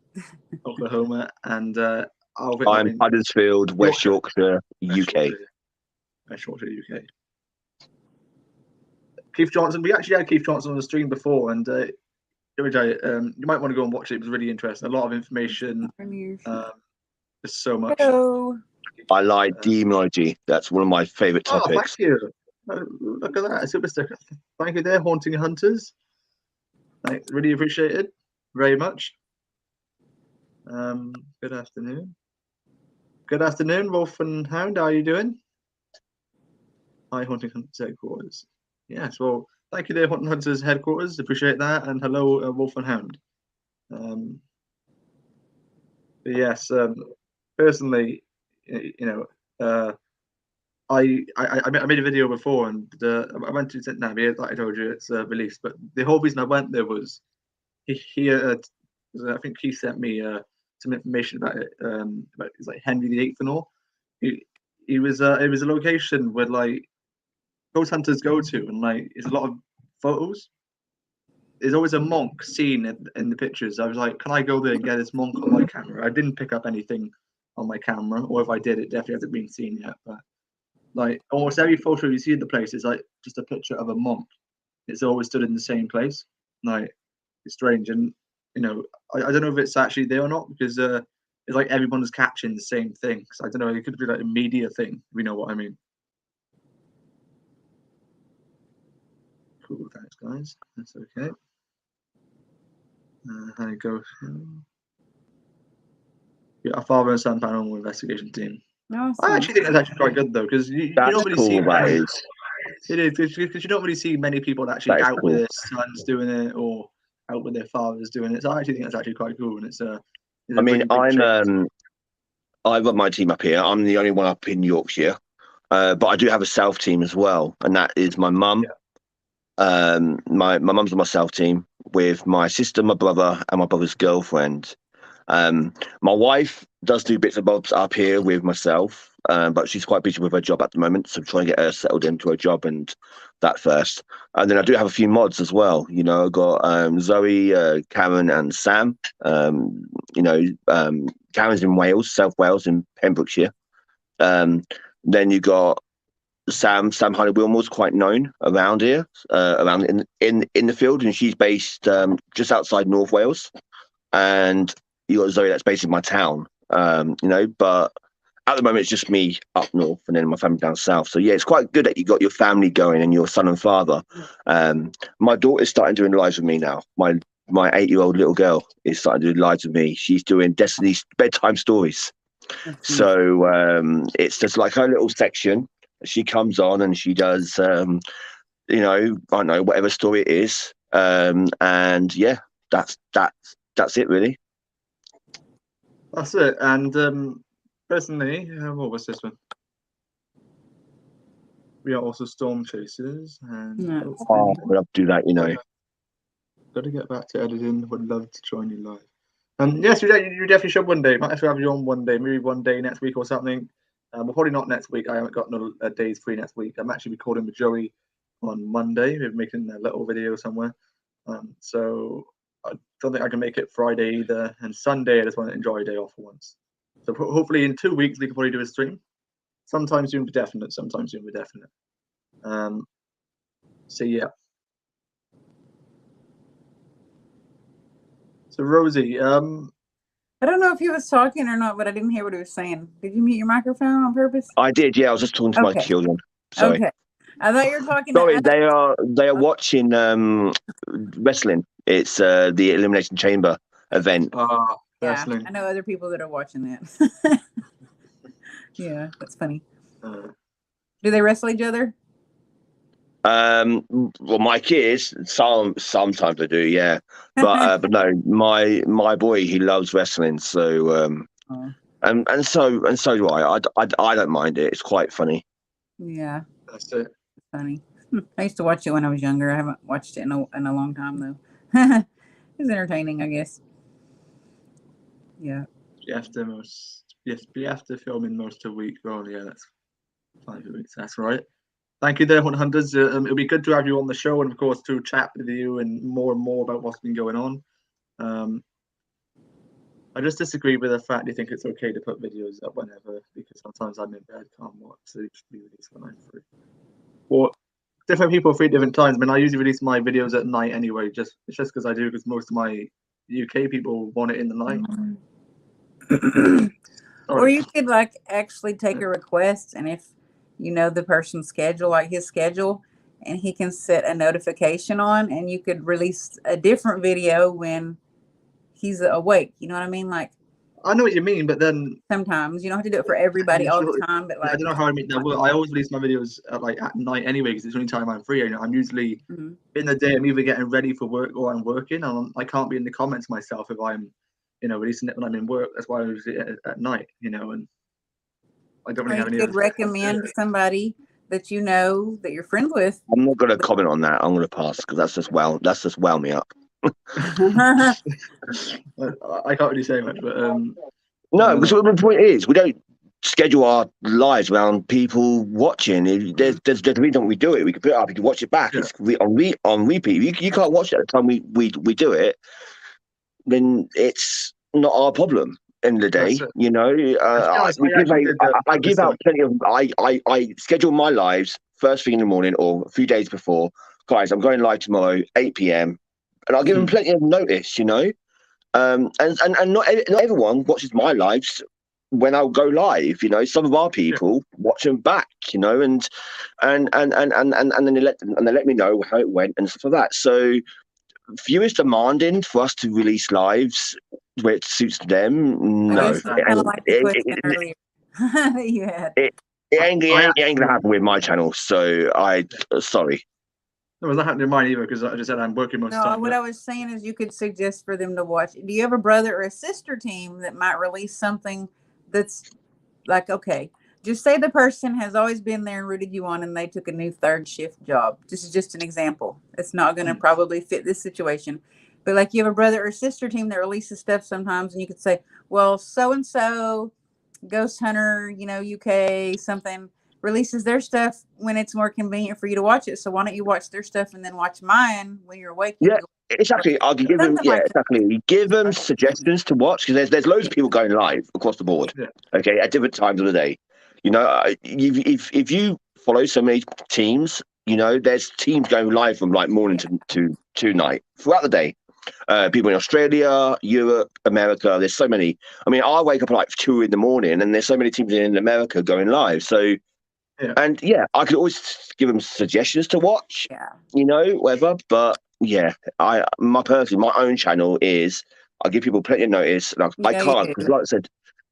Oklahoma, and I'm Huddersfield, West Yorkshire, UK. West Yorkshire, UK. Keith Johnson. We actually had Keith Johnson on the stream before, and. You might want to go and watch it. It was really interesting. A lot of information. There's so much. Hello. I like demonology. That's one of my favourite topics. Thank you. Look at that. Super sticker. Thank you there, Haunting Hunters. Really appreciate it. Very much. Good afternoon. Good afternoon, Wolf and Hound. How are you doing? Hi, Hunting Hunters headquarters. Yes, well, thank you there, Hunting Hunters headquarters. Appreciate that, and hello, Wolf and Hound. Yes, personally, I made a video before, and I went to St. Navy, like I told you, it's released. But the whole reason I went there was I think he sent me some information about it. About it's like Henry VIII and all. It was a location where like ghost hunters go to, and like it's a lot of photos. There's always a monk seen in the pictures. I was like, can I go there and get this monk on my camera? I didn't pick up anything on my camera, or if I did, it definitely hasn't been seen yet. But like almost every photo you see in the place is like just a picture of a monk. It's always stood in the same place. Like it's strange, and I don't know if it's actually there or not, because it's like everyone's catching the same thing. So I don't know. It could be like a media thing. If you know what I mean. Cool, thanks, guys. That's okay. How it goes? Yeah, a father and son paranormal investigation team. Awesome. I actually think that's actually quite good though, because you don't really see. That is. It is, because you don't really see many people actually out with their sons doing it, or out with their fathers doing it. So I actually think that's actually quite cool, and it's a. I mean, I've got my team up here. I'm the only one up in Yorkshire, but I do have a South team as well, and that is my mum. Yeah. My mum's on my South team with my sister, my brother, and my brother's girlfriend. My wife does do bits and bobs up here with myself, but she's quite busy with her job at the moment, so I'm trying to get her settled into her job and that first. And then I do have a few mods as well. I've got Zoe, Karen, and Sam. Karen's in Wales, South Wales, in Pembrokeshire. Then you got Sam Honey Wilmore's quite known around here, around in the field, and she's based just outside North Wales. And you got Zoe that's based in my town, but at the moment it's just me up north and then my family down south. So yeah, it's quite good that you got your family going and your son and father. My daughter's starting doing lives with me now. My 8-year-old little girl is starting to do lives with me. She's doing Destiny's bedtime stories. So it's just like her little section. She comes on and she does, I don't know, whatever story it is. And yeah, that's it really. That's it. And personally, what was this one? We are also storm chasers, and we'll have to do that, Got to get back to editing. Would love to join you live. And yes, you definitely should one day. Might have to have you on one day, maybe one day next week or something. But probably not next week. I haven't got no days free next week. I'm actually recording with Joey on Monday. We're making a little video somewhere. So I don't think I can make it Friday either. And Sunday, I just want to enjoy a day off for once. So hopefully in 2 weeks, we can probably do a stream. Sometime soon, be definite. Sometime soon, be definite. So yeah. So Rosie, I don't know if he was talking or not, but I didn't hear what he was saying. Did you mute your microphone on purpose? I did, yeah. I was just talking to my children. Sorry. Okay. I thought you were talking. Sorry, they are watching wrestling. It's the Elimination Chamber event. Yeah, I know other people that are watching that. Yeah, that's funny. Do they wrestle each other? Well, my kids sometimes they do, yeah. But no, my boy, he loves wrestling, so and so do I. I don't mind it. It's quite funny. Yeah, that's it. Funny. I used to watch it when I was younger. I haven't watched it in a long time though. It's entertaining, I guess. Yeah. You have to film in most of the week. Oh yeah, that's 5 weeks. That's right. Thank you there, Hunters. It'll be good to have you on the show, and of course to chat with you and more about what's been going on. I just disagree with the fact you think it's okay to put videos up whenever, because sometimes I'm in bed, can't watch, so they should be released when I'm free. Well, different people free at different times. I mean, I usually release my videos at night anyway. It's just because I do, because most of my UK people want it in the night. Or you could actually take a request, and if you know the person's schedule, like his schedule, and he can set a notification on, and you could release a different video when he's awake. You know what I mean? I know what you mean, but then sometimes you don't have to do it for everybody all the time. But like, I don't know how I make that work. I always release my videos at night anyway, because it's the only time I'm free. I'm usually in the day. I'm either getting ready for work or I'm working. And I can't be in the comments myself if I'm, releasing it when I'm in work. That's why I release it at night. And I don't really have any. You could recommend somebody that you know that you're friends with. I'm not going to comment on that. I'm going to pass because that's just wound me up. I can't really say much, but no, because the point is we don't schedule our lives around people watching. There's a reason we do it. We can put it up. You can watch it back. It's on repeat. You can't watch it at the time we do it. Then it's not our problem. End of the day, I give out plenty of. I schedule my lives first thing in the morning or a few days before. Guys, I'm going live tomorrow, 8 p.m. and I'll give them plenty of notice. And not everyone watches my lives when I'll go live. Some of our people watch them back. And then they let me know how it went and stuff like that. So viewers demanding for us to release lives where it suits them. No, it ain't gonna happen with my channel. So sorry. No, it's not happening in mine either because I just said I'm working most of the time. What I was saying is you could suggest for them to watch. Do you have a brother or a sister team that might release something that's like, okay, just say the person has always been there and rooted you on and they took a new third shift job. This is just an example. It's not going to probably fit this situation. But like you have a brother or sister team that releases stuff sometimes and you could say, well, so-and-so, Ghost Hunter, UK, something, releases their stuff when it's more convenient for you to watch it. So why don't you watch their stuff and then watch mine when you're awake? Yeah, exactly. I'll give them. Yeah, exactly. Give them suggestions to watch because there's loads of people going live across the board. Yeah. Okay, at different times of the day. If you follow so many teams, there's teams going live from like morning to night throughout the day. People in Australia, Europe, America. There's so many. I mean, I wake up at like 2 a.m, and there's so many teams in America going live. So. Yeah. And I could always give them suggestions to watch, whatever. But my own channel is I give people plenty of notice. Like, I can't, because like I said,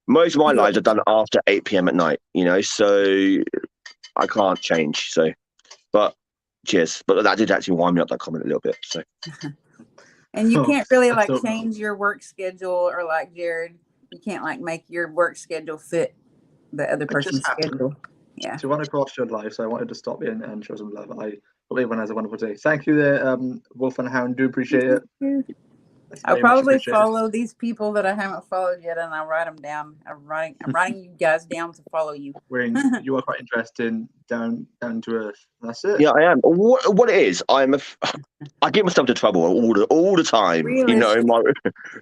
most of my lives are done after 8 p.m. at night, so I can't change. So, but cheers. But that did actually wind me up, that comment a little bit. So, and you can't really change your work schedule or like Jared, you can't make your work schedule fit the other person's schedule. Yeah. So I want to cross your live, so I wanted to stop in and show some love. I hope everyone has a wonderful day. Thank you there, Wolf and Hound. Do appreciate it. I'll probably follow these people that I haven't followed yet, and I'll write them down. I'm writing you guys down to follow you. You are quite interesting, down to earth. That's it. Yeah, I am. What it is, I get myself into trouble all the time. Really?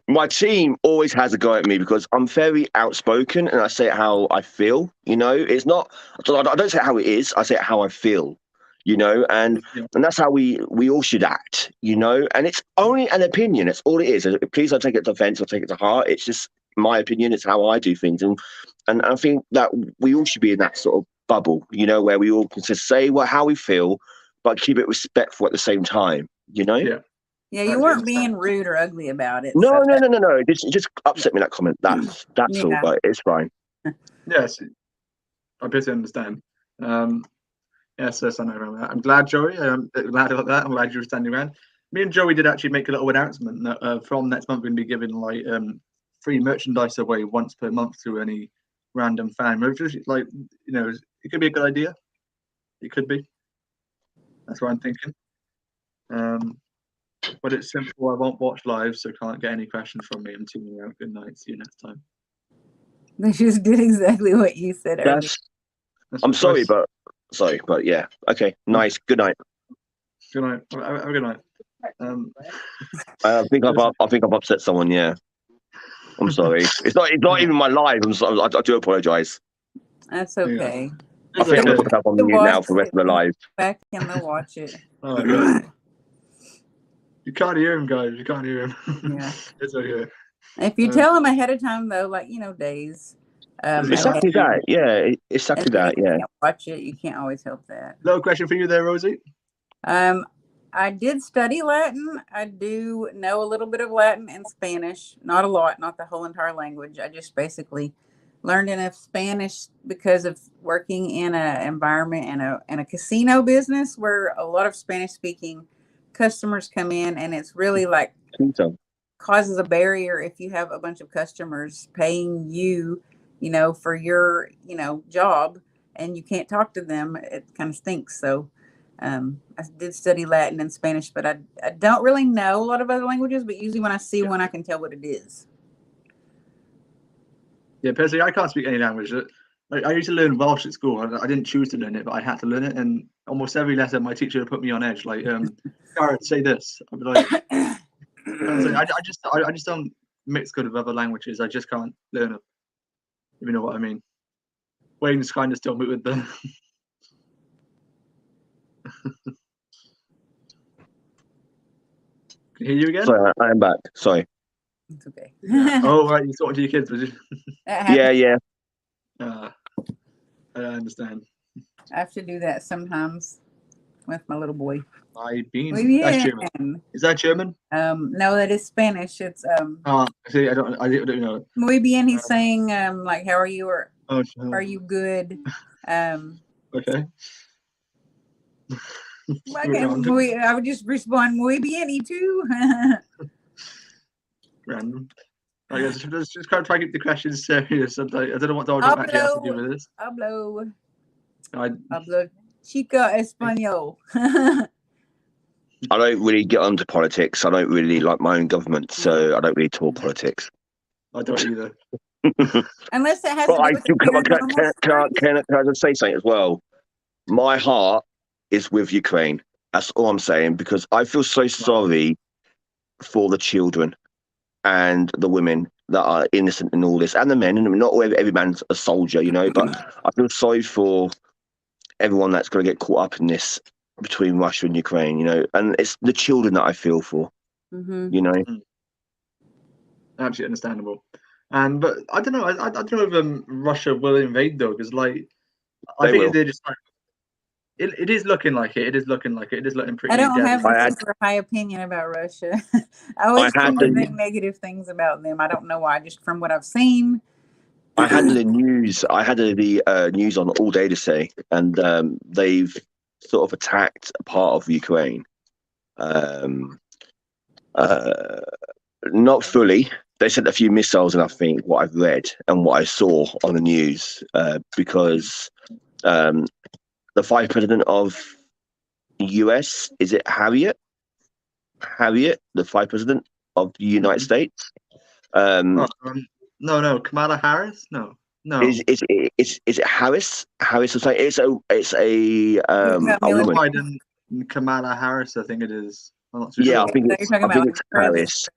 My team always has a go at me because I'm very outspoken and I say it how I feel. It's not. I don't say it how it is. I say it how I feel. And that's how we all should act, and it's only an opinion. It's all it is. Please don't take it to offense or take it to heart. It's just my opinion. It's how I do things. And I think that we all should be in that sort of bubble, where we all can just say how we feel, but keep it respectful at the same time, Yeah, you weren't being rude or ugly about it. No. It just upset me, that comment. That's all, but it's fine. Yes, I basically understand. Yes, I know around that. I'm glad, Joey. I'm glad about that. I'm glad you were standing around. Me and Joey did actually make a little announcement that from next month we're going to be giving free merchandise away once per month to any random fan. Which is it could be a good idea. It could be. That's what I'm thinking. But it's simple. I won't watch live, so can't get any questions from me. I'm tuning out. Good night. See you next time. They just did exactly what you said earlier. I'm sorry, but yeah. Okay, nice. Good night. Good night. Have a good night. I think I've upset someone. Yeah, I'm sorry. It's not even my live. I do apologize. That's okay. I think I'm gonna put that on mute now for the rest of the live. Back and they'll watch it. Oh my God. You can't hear him, guys. You can't hear him. Yeah. It's okay. If you tell them ahead of time, though, days. Exactly that. Yeah. Exactly that. Yeah. You can't watch it. You can't always help that. Little question for you there, Rosie. I did study Latin. I do know a little bit of Latin and Spanish. Not a lot, not the whole entire language. I just basically learned enough Spanish because of working in an environment in a casino business where a lot of Spanish speaking customers come in, and it's really like causes a barrier if you have a bunch of customers paying you, for your, job, and you can't talk to them. It kind of stinks. So I did study Latin and Spanish, but I don't really know a lot of other languages, but usually when I see one, I can tell what it is. Yeah, personally, I can't speak any language. I used to learn Welsh at school. I didn't choose to learn it, but I had to learn it. And almost every lesson, my teacher would put me on edge. Like, Garrett, say this. I'd be like, I just don't mix good with other languages. I just can't learn them. If you know what I mean. Wayne's kind of still with the. Can I hear you again? Sorry, I am back. Sorry. It's okay. Oh, right. You're talking to your kids, was you? Yeah. I understand. I have to do that sometimes with my little boy. I've been. Muy That's German. Is that German? No, that is Spanish. It's see, I don't know. Muy bien. He's saying like, how are you, or sure. are you good? Okay. I would just respond muy bien, too. Random. I guess just kind of try to keep the questions serious. I don't know what dog actually has to do with this. Hablo chica español. I don't really get onto politics. I don't really like my own government, so I don't really talk politics. I don't either. Unless it has But to do with can I just say something as well? My heart is with Ukraine. That's all I'm saying, because I feel so sorry for the children and the women that are innocent in all this, and the men. And not every man's a soldier, but I feel sorry for everyone that's going to get caught up in this between Russia and Ukraine, and it's the children that I feel for, Absolutely understandable. But I don't know. I don't know if Russia will invade though, because I think they're just like. It is looking like it. It is looking like it. It is looking pretty. I don't have a super high opinion about Russia. I always tend to think negative things about them. I don't know why. Just from what I've seen. I had the news. I had the news on all day today, and they've sort of attacked a part of Ukraine. Not fully. They sent a few missiles, and I think what I've read and what I saw on the news, because. The vice president of the US, is it Harriet, the vice president of the United States? No, Kamala Harris. No. Is it Harris? Harris or something? It's a woman. Biden, Kamala Harris, I think it is. I'm not too sure. I think it's Harris.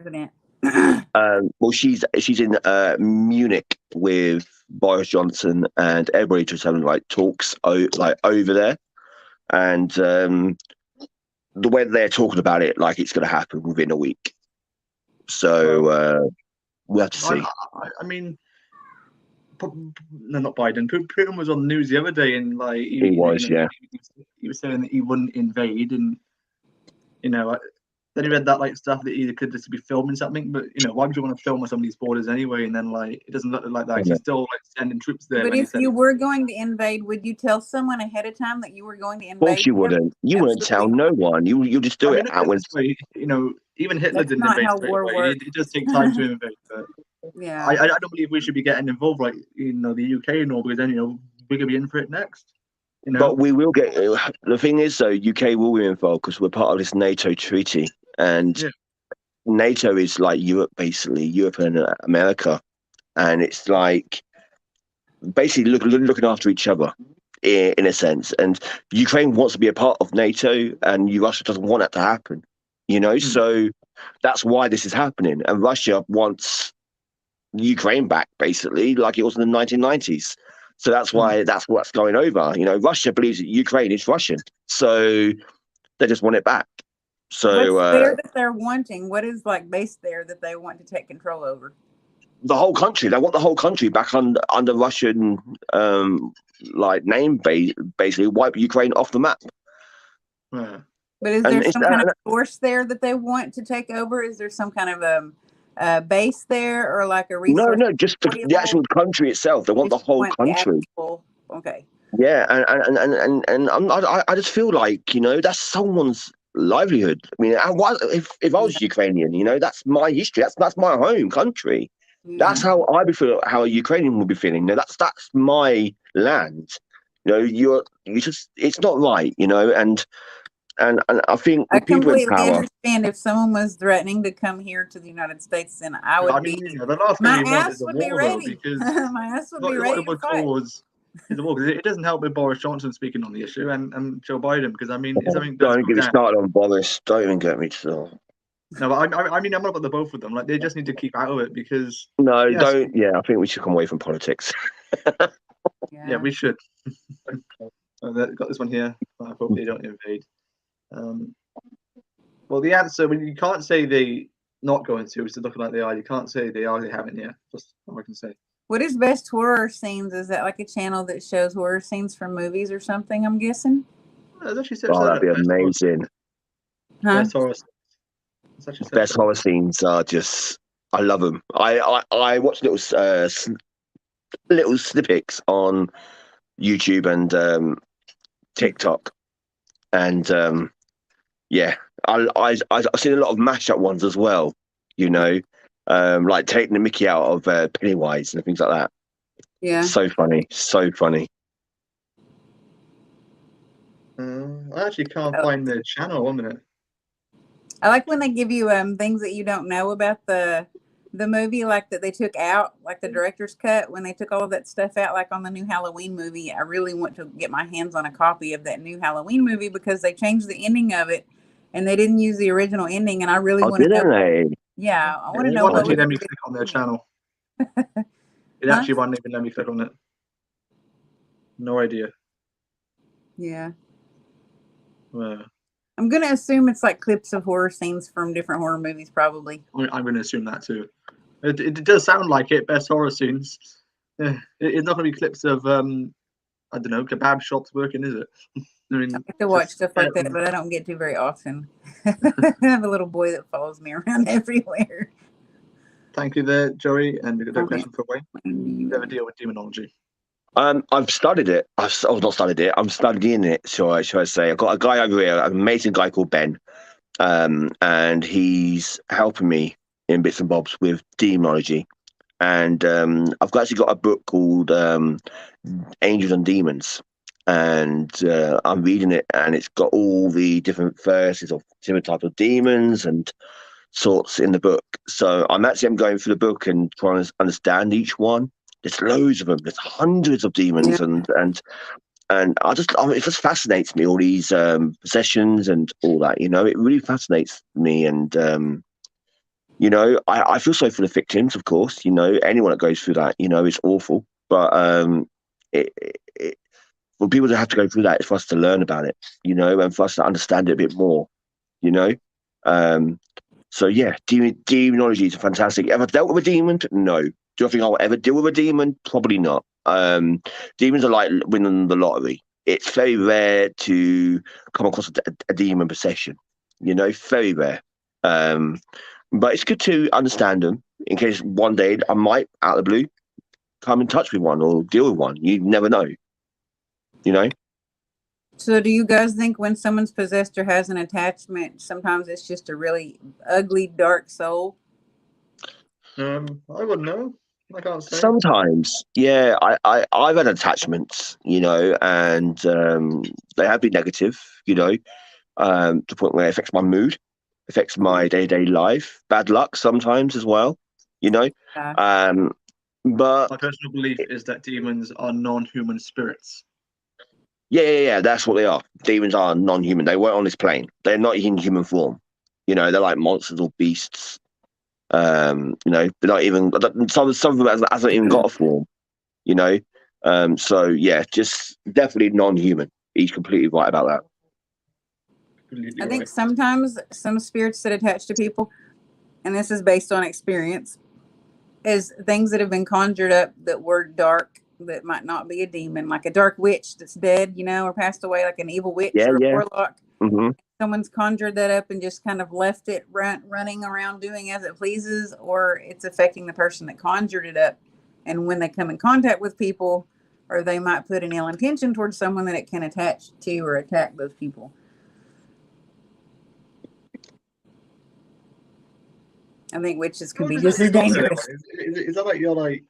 Well, she's in Munich with Boris Johnson, and everybody just having talks over there, and the way they're talking about it, it's going to happen within a week. So we have to see. I mean, no, not Biden. Putin was on the news the other day, and he was saying that he wouldn't invade, and then he read that stuff that he could just be filming something, but why would you want to film on some of these borders anyway? And then it doesn't look like that. He's still sending troops there. But if you were going to invade, would you tell someone ahead of time that you were going to invade? Of course you wouldn't. You wouldn't tell no one. You just do it. Even Hitler didn't invade straight away. It does take time to invade. But yeah, I don't believe we should be getting involved the UK and all, because then we're gonna be in for it next. But we will get. The thing is, though, UK will be involved because we're part of this NATO treaty. And NATO is like Europe, basically, Europe and America. And it's basically looking after each other in a sense. And Ukraine wants to be a part of NATO, and Russia doesn't want that to happen, So that's why this is happening. And Russia wants Ukraine back, basically, like it was in the 1990s. So that's why that's what's going over. Russia believes that Ukraine is Russian. So they just want it back. So what's there that they're wanting? What is based there that they want to take control over? The whole country. They want the whole country back under Russian name, basically wipe Ukraine off the map. Yeah. But is there some kind of force there that they want to take over? Is there some kind of a base there, or like a resource? No, just the actual country itself. They want the whole country. Okay. Yeah, and I just feel like, that's someone's livelihood. I mean, if I was Ukrainian, that's my history. That's my home country. Yeah. That's how I would feel. How a Ukrainian would be feeling. That's my land. You just, it's not right. And I think I people in completely power understand if someone was threatening to come here to the United States, then I would be. The last thing you want is a war, though, because my ass would be ready to fight. Is a war, because it doesn't help with Boris Johnson speaking on the issue and Joe Biden, because I mean, if something does don't get me started on Boris. Don't even get me started. No, but I mean, I'm not about the both of them. Like, they just need to keep out of it, because don't. Yeah, I think we should come away from politics. Yeah, we should. Got this one here. I hope they don't invade. Well, the answer, when you can't say they not going to, is looking like they are. You can't say they are. They haven't yet. That's all I can say. What is Best Horror Scenes? Is that like a channel that shows horror scenes from movies or something? I'm guessing. That'd be amazing. Huh? Best horror scenes are just, I love them. I watch little snippets on YouTube and TikTok, and I've seen a lot of mashup ones as well. Like taking the Mickey out of Pennywise and things like that. Yeah. So funny. I actually can't find the channel. 1 minute. I like when they give you things that you don't know about the movie, like that they took out, like the director's cut, when they took all of that stuff out, like on the new Halloween movie. I really want to get my hands on a copy of that new Halloween movie, because they changed the ending of it and they didn't use the original ending, and I really want to know. Yeah, I want to know what. Let me click on their channel. It actually won't even let me click on it. No idea. Yeah. Well, I'm gonna assume it's like clips of horror scenes from different horror movies, probably. I'm gonna assume that too. It does sound like it. Best horror scenes. It's not gonna be clips of I don't know, kebab shops working, is it? I mean, I like to watch stuff like that, but I don't get to very often. I have a little boy that follows me around everywhere. Thank you there, Joey, and a good question for Wayne. You ever deal with demonology? I've studied it. Not studied it. I'm studying it. Shall I say? I've got a guy over here, an amazing guy called Ben, and he's helping me in bits and bobs with demonology. And I've actually got a book called Angels and Demons, and I'm reading it, and it's got all the different verses of different types of demons and sorts in the book. So I'm going through the book and trying to understand each one. There's loads of them. There's hundreds of demons, and it just fascinates me, all these possessions and all that. It really fascinates me, and I feel sorry for the victims, of course. Anyone that goes through that, it's awful. But for people to have to go through that, it's for us to learn about it, and for us to understand it a bit more, So yeah, demonology is fantastic. Have I dealt with a demon? No. Do I think I'll ever deal with a demon? Probably not. Demons are like winning the lottery. It's very rare to come across a demon possession. Very rare. But it's good to understand them in case one day I might, out of the blue, come in touch with one or deal with one. You never know. So do you guys think when someone's possessed or has an attachment, sometimes it's just a really ugly, dark soul? I wouldn't know. I can't say. Sometimes, yeah. I've had attachments, and they have been negative, to the point where it affects my mood, affects my day-to-day life. Bad luck sometimes as well, But my personal belief is that demons are non-human spirits. Yeah. That's what they are. Demons are non-human. They weren't on this plane. They're not in human form. They're like monsters or beasts. They're not even. Some of them hasn't even got a form. So yeah, just definitely non-human. He's completely right about that. I think sometimes some spirits that attach to people, and this is based on experience, is things that have been conjured up that were dark, that might not be a demon, like a dark witch that's dead, or passed away, like an evil witch or a warlock. Mm-hmm. someone's conjured that up and just kind of left it running around doing as it pleases, or it's affecting the person that conjured it up. And when they come in contact with people, or they might put an ill intention towards someone, that it can attach to or attack those people. I think witches can be just as dangerous. Is that like your like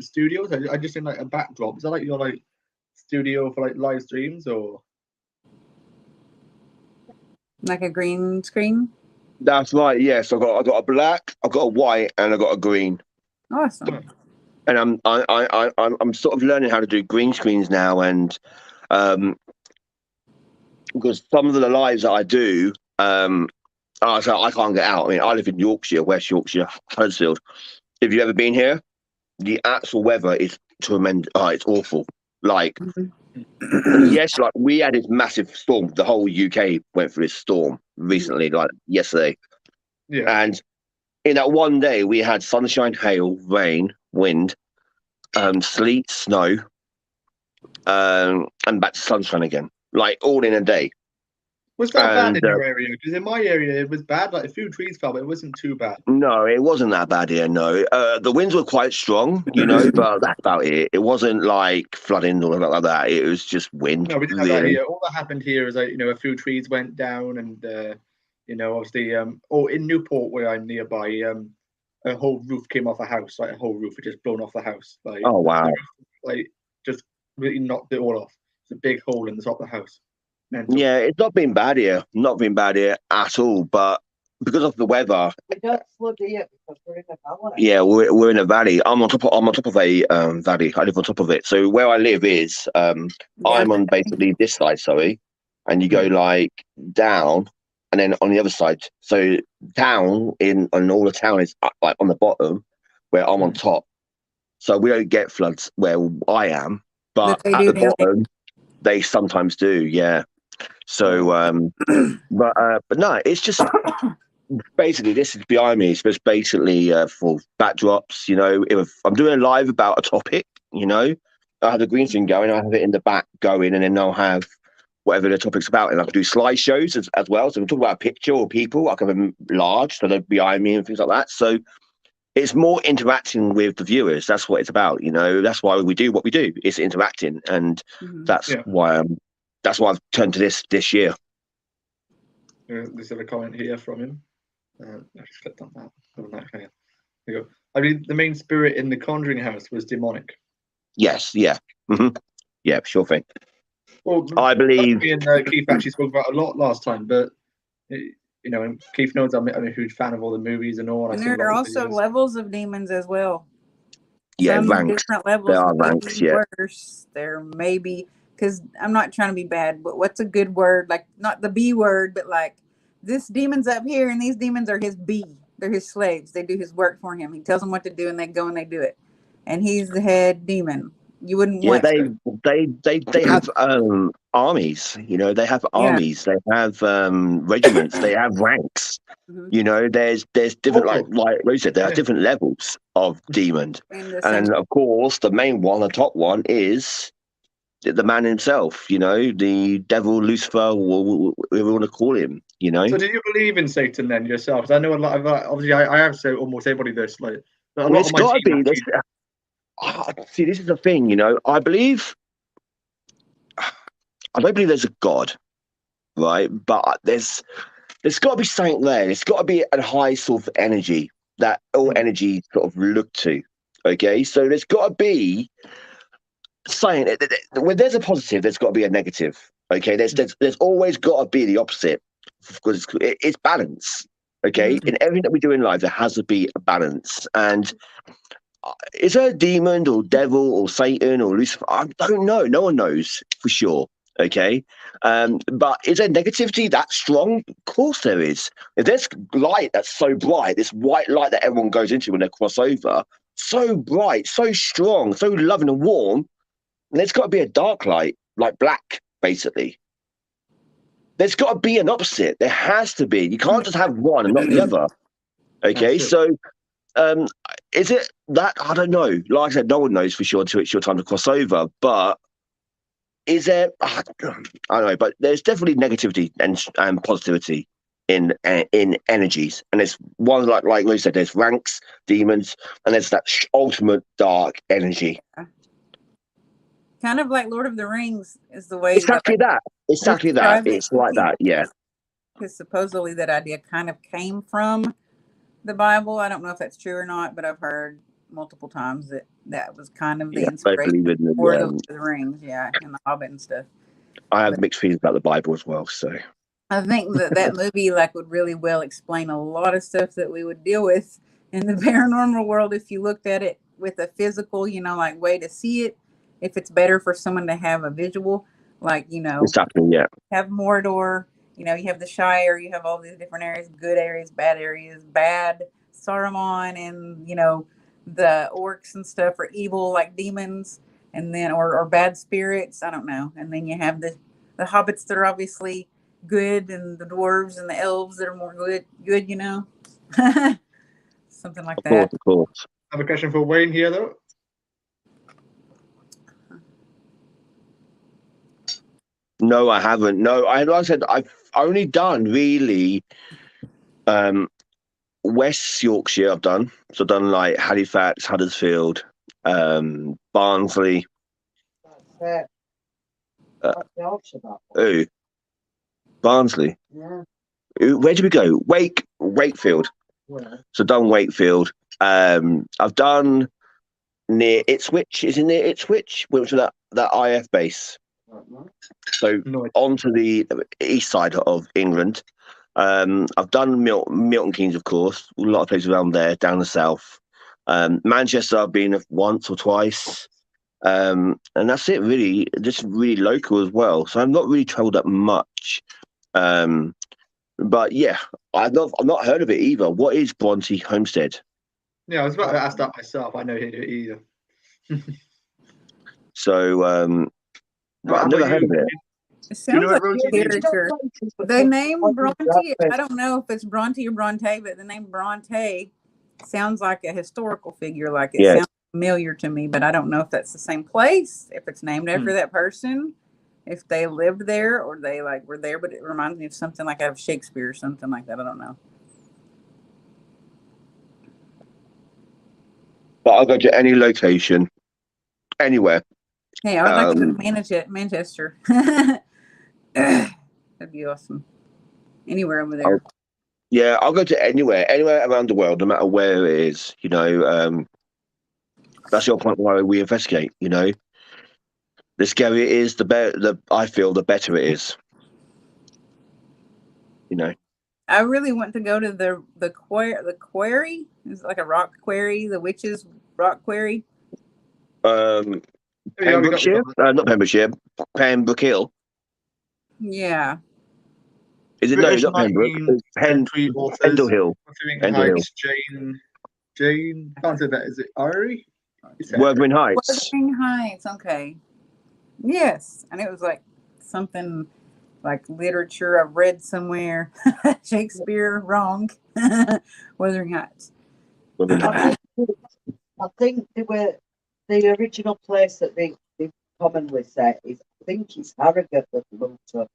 studios? I just in like a backdrop. Is that like your like studio for like live streams or like a green screen? That's right. Yes, I got a black, I got a white, and I got a green. Awesome. And I'm sort of learning how to do green screens now, and because some of the lives that I do, so I can't get out. I mean, I live in Yorkshire, West Yorkshire, Huddersfield. If you've ever been here, the actual weather is tremendous. Oh, it's awful. Like, yes, like we had this massive storm. The whole UK went through this storm recently, like yesterday. yeah. And in that one day, we had sunshine, hail, rain, wind, sleet, snow, and back to sunshine again, like all in a day. Was that bad in your area? Because in my area, it was bad. Like a few trees fell, but it wasn't too bad. No, it wasn't that bad here. No, the winds were quite strong, you know, but that's about it. It wasn't like flooding or anything like that. It was just wind. No, we didn't have that here. All that happened here is like, you know, a few trees went down, and you know, obviously, in Newport where I'm nearby, a whole roof came off a house. Like a whole roof had just blown off the house. Like, oh wow! Like just really knocked it all off. It's a big hole in the top of the house. Mental. Yeah, it's not been bad here. Not been bad here at all. But because of the weather, yeah, we're in a valley. I'm on top of a valley. I live on top of it. So where I live is I'm on basically this side, sorry, and you go like down, and then on the other side. So down on all the town is like on the bottom, where I'm on top. So we don't get floods where I am, but at the bottom they sometimes do. Yeah. So, but no, it's just basically this is behind me. It's just basically for backdrops. You know, if I'm doing a live about a topic, you know, I have the green screen going, I have it in the back going, and then I'll have whatever the topic's about, and I can do slideshows as well. So we talk about a picture or people, I can have them large, so they're behind me and things like that. So it's more interacting with the viewers. That's what it's about. You know, that's why we do what we do. It's interacting, and that's why I've turned to this year. There's a comment here from him. I just clicked on that. There you go. I mean, the main spirit in the Conjuring house was demonic. Yes, yeah. Mm-hmm. Yeah, sure thing. Well, I believe. Me and Keith actually spoke about a lot last time, but you know, and Keith knows I'm a huge fan of all the movies and all. And there are also levels of demons as well. Yeah, some ranks. Different levels. There are ranks. Yeah. Worse. There may be. Because I'm not trying to be bad, but what's a good word? Like, not the B word, but like, this demon's up here, and these demons are his B. They're his slaves. They do his work for him. He tells them what to do, and they go and they do it. And he's the head demon. You wouldn't want. They have armies. You know, they have armies. They have regiments. They have ranks. You know, there's different like Rosie said, there are different levels of demons, and of course, the main one, the top one, is the man himself, you know, the devil, Lucifer, whatever we want to call him, you know. So do you believe in Satan then yourself? Because I know a lot of, obviously I have said almost everybody this, like, a lot of my team see, this is the thing, you know, I don't believe there's a God, right? But there's got to be something there. There's got to be a high sort of energy that all energy sort of look to, okay? So there's got to be saying when there's a positive, there's got to be a negative. Okay, there's always got to be the opposite, because it's balance. Okay, in everything that we do in life, there has to be a balance. And is there a demon or devil or Satan or Lucifer? I don't know. No one knows for sure. Okay, but is there negativity that strong? Of course there is. If there's light that's so bright, this white light that everyone goes into when they cross over, so bright, so strong, so loving and warm. And there's got to be a dark light, like black, basically. There's got to be an opposite. There has to be. You can't just have one and not the other. Okay, so is it that? I don't know. Like I said, no one knows for sure until it's your time to cross over. But is there? I don't know, but there's definitely negativity and positivity in energies, and there's one like we said. There's ranks, demons, and there's that ultimate dark energy. Kind of like Lord of the Rings is the way. Exactly that. Exactly that. It's like that. Yeah. Because supposedly that idea kind of came from the Bible. I don't know if that's true or not, but I've heard multiple times that was kind of the inspiration for the Lord of the Rings, and the Hobbit and stuff. I have mixed feelings about the Bible as well, so I think that movie would really well explain a lot of stuff that we would deal with in the paranormal world if you looked at it with a physical, way to see it. If it's better for someone to have a visual, exactly, yeah. Have Mordor. You have the Shire, you have all these different areas, good areas, bad Saruman, and the orcs and stuff are evil like demons, and then or bad spirits, I don't know. And then you have the hobbits that are obviously good, and the dwarves and the elves that are more good, something like that. Of course. I have a question for Wayne here though. No, I haven't. No, like I said, I've only done really West Yorkshire. I've done like Halifax, Huddersfield, Barnsley. Barnsley. Yeah. Where did we go? Wakefield. Yeah. So done Wakefield. I've done near Ipswich. Is it near Ipswich? Went to that IF base. So onto the east side of England. I've done Milton Keynes, of course. A lot of places around there, down the south. Manchester, I've been once or twice. And that's it, really. Just really local as well. So I've not really travelled that much. But yeah, I've not heard of it either. What is Bronte Homestead? Yeah, I was about to ask that myself. I know he did either. So, but I've never heard of it. It sounds like literature. The name Bronte, I don't know if it's Bronte or Bronte, but the name Bronte sounds like a historical figure. Like it sounds familiar to me, but I don't know if that's the same place, if it's named after that person, if they lived there or they were there, but it reminds me of something like out of Shakespeare or something like that. I don't know. But I'll go to any location, anywhere. Hey, I would like to go to Manchester. That'd be awesome. Anywhere over there. I'll go to anywhere around the world, no matter where it is. That's your point why we investigate. The scarier it is, the better. I feel the better it is. I really want to go to the quarry. It's like a rock quarry, the witches' rock quarry. Pembrokeshire? Not Pembrokeshire. Pembroke Hill. Yeah. Is it? No, not Pembroke. It's Pendle Hill. Jane. Can't say that. Is it Ari? Wuthering Heights. Wuthering Heights. Okay. Yes, and it was like something like literature I read somewhere. Shakespeare, wrong. Wuthering Heights. I think they were the original place that they commonly say is, I think it's Harrogate that moved to,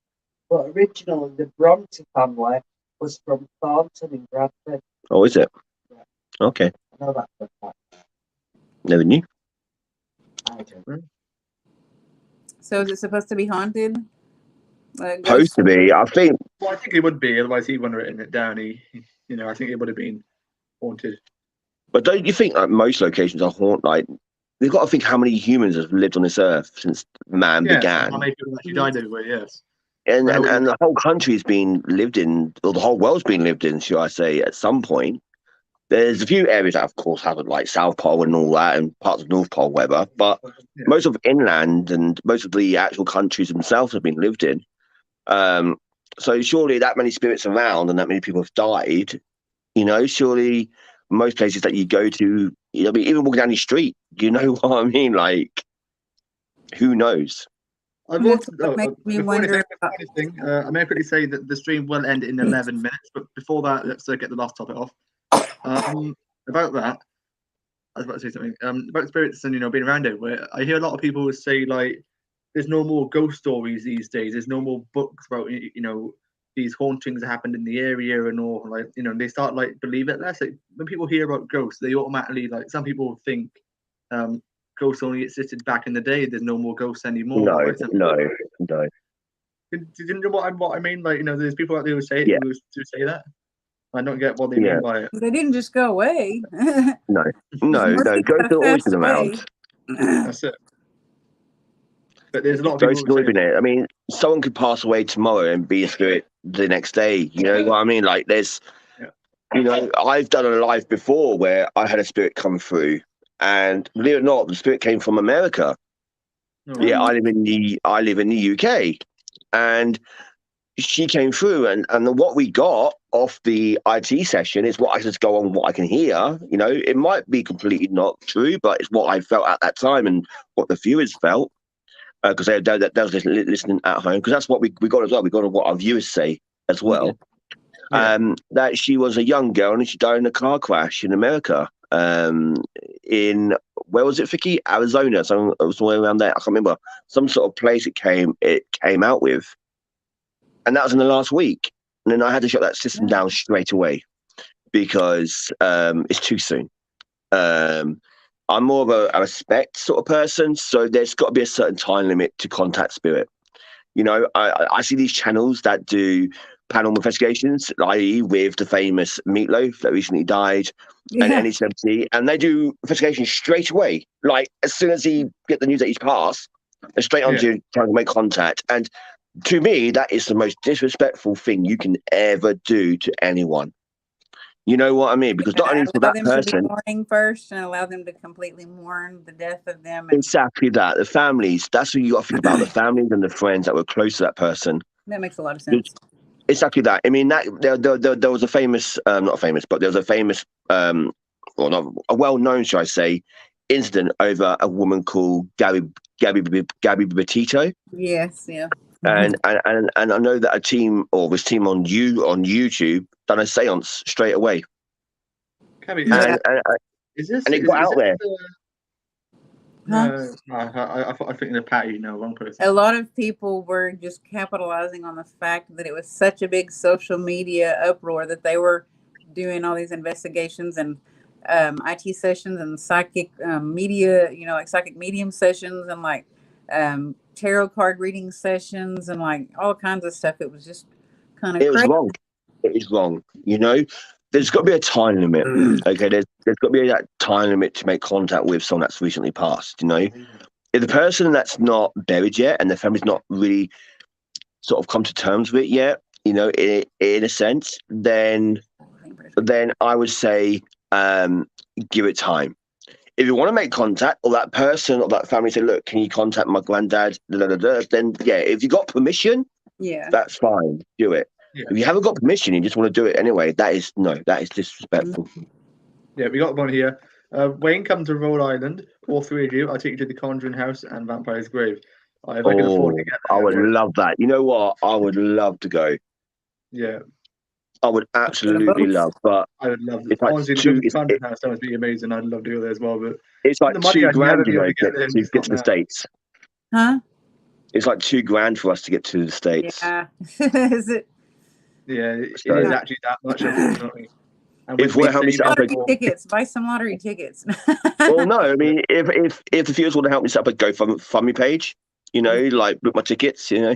but originally the Bronte family was from Thornton in Bradford. Oh, is it? Yeah. Okay. I know that for a fact. Never knew. I do. So is it supposed to be haunted? Supposed to be, I think. Well, I think it would be. Otherwise, he wouldn't have written it down. I think it would have been haunted. But don't you think most locations are haunted? We've got to think how many humans have lived on this earth since man began. How many people actually died over it? Yes. And the whole country's been lived in, or the whole world's been lived in, should I say, at some point. There's a few areas that, of course, have like South Pole and all that, and parts of North Pole, whatever. But most of inland and most of the actual countries themselves have been lived in. So surely that many spirits around and that many people have died. Surely most places that you go to, even walking down the street, you know what I mean? Like, who knows? I've also me wonder. I may quickly say that the stream will end in 11 minutes, but before that, let's get the last topic off. About that, I was about to say something about spirits and being around it. Where I hear a lot of people say like there's no more ghost stories these days. There's no more books about these hauntings that happened in the area and all. Like they start like believe it less. Like, when people hear about ghosts, they automatically like some people think ghosts only existed back in the day. There's no more ghosts anymore. No, like, no. Do you know what I mean? Like there's people out there who say Yeah. who say that. I don't get what they Yeah. mean by it. They didn't just go away. No. More people Ghosts have always passed been away. around. That's it. But there's a lot of people Ghosts who have always say been there. I mean, someone could pass away tomorrow and be a spirit the next day. You know what I mean? Like there's, I've done a live before where I had a spirit come through, and believe it or not, the spirit came from America. Oh, Yeah, I live in the UK, and she came through, and what we got off the IT session is what I just go on what I can hear. It might be completely not true, but it's what I felt at that time and what the viewers felt, because they was listening at home, because that's what we got as well. We got what our viewers say as well. Yeah. That she was a young girl and she died in a car crash in America. In where was it, Vicky? Arizona, somewhere around there. I can't remember. Some sort of place it came out with, and that was in the last week. And then I had to shut that system down straight away because it's too soon. I'm more of a respect sort of person, so there's got to be a certain time limit to contact spirit. I see these channels that do paranormal investigations, i.e. with the famous Meatloaf that recently died, and any celebrity, and they do investigations straight away. Like as soon as he get the news that he's passed, they're straight on to trying to make contact. And to me, that is the most disrespectful thing you can ever do to anyone. You know what I mean? Because not only for that person, to be mourning first and allow them to completely mourn the death of them. And exactly that. The families. That's what you got to think about. The families and the friends that were close to that person. That makes a lot of sense. Exactly that. I mean, that there was a famous, not famous, but there was a famous, well, not a well-known, shall I say, incident over a woman called Gabby Petito. Yes, yeah. And I know that this team on YouTube done a seance straight away. Cabby, Is it got out there? No, I thought I was thinking of Patty. No, wrong person. A lot of people were just capitalizing on the fact that it was such a big social media uproar that they were doing all these investigations and IT sessions and psychic media, like psychic medium sessions and like tarot card reading sessions and like all kinds of stuff. It was just kind of was wrong. It is wrong. There's got to be a time limit. Okay, there's got to be that time limit to make contact with someone that's recently passed. If the person that's not buried yet and the family's not really sort of come to terms with it yet, in a sense, then I would say give it time. If you want to make contact, or that person or that family say, look, can you contact my granddad? Then if you got permission, that's fine. Do it. Yeah. If you haven't got permission, you just want to do it anyway. That is disrespectful. Yeah, we got one here. Wayne, come to Rhode Island. All three of you. I'll take you to the Conjuring House and Vampire's Grave. If I can afford to get there, I would love that. You know what? I would love to go. Yeah. I would absolutely love, but I would love it. Honestly, the Conjuring House, that would be amazing. I'd love to go there as well. But it's like $2,000 to get to the States. Huh? It's like $2,000 for us to get to the States. Yeah. Is it? Yeah, it is actually that much, unfortunately. If we're helping set up tickets, buy some lottery tickets. Well, no, I mean, if the viewers want to help me set up a GoFundMe page, like book my tickets, Yeah.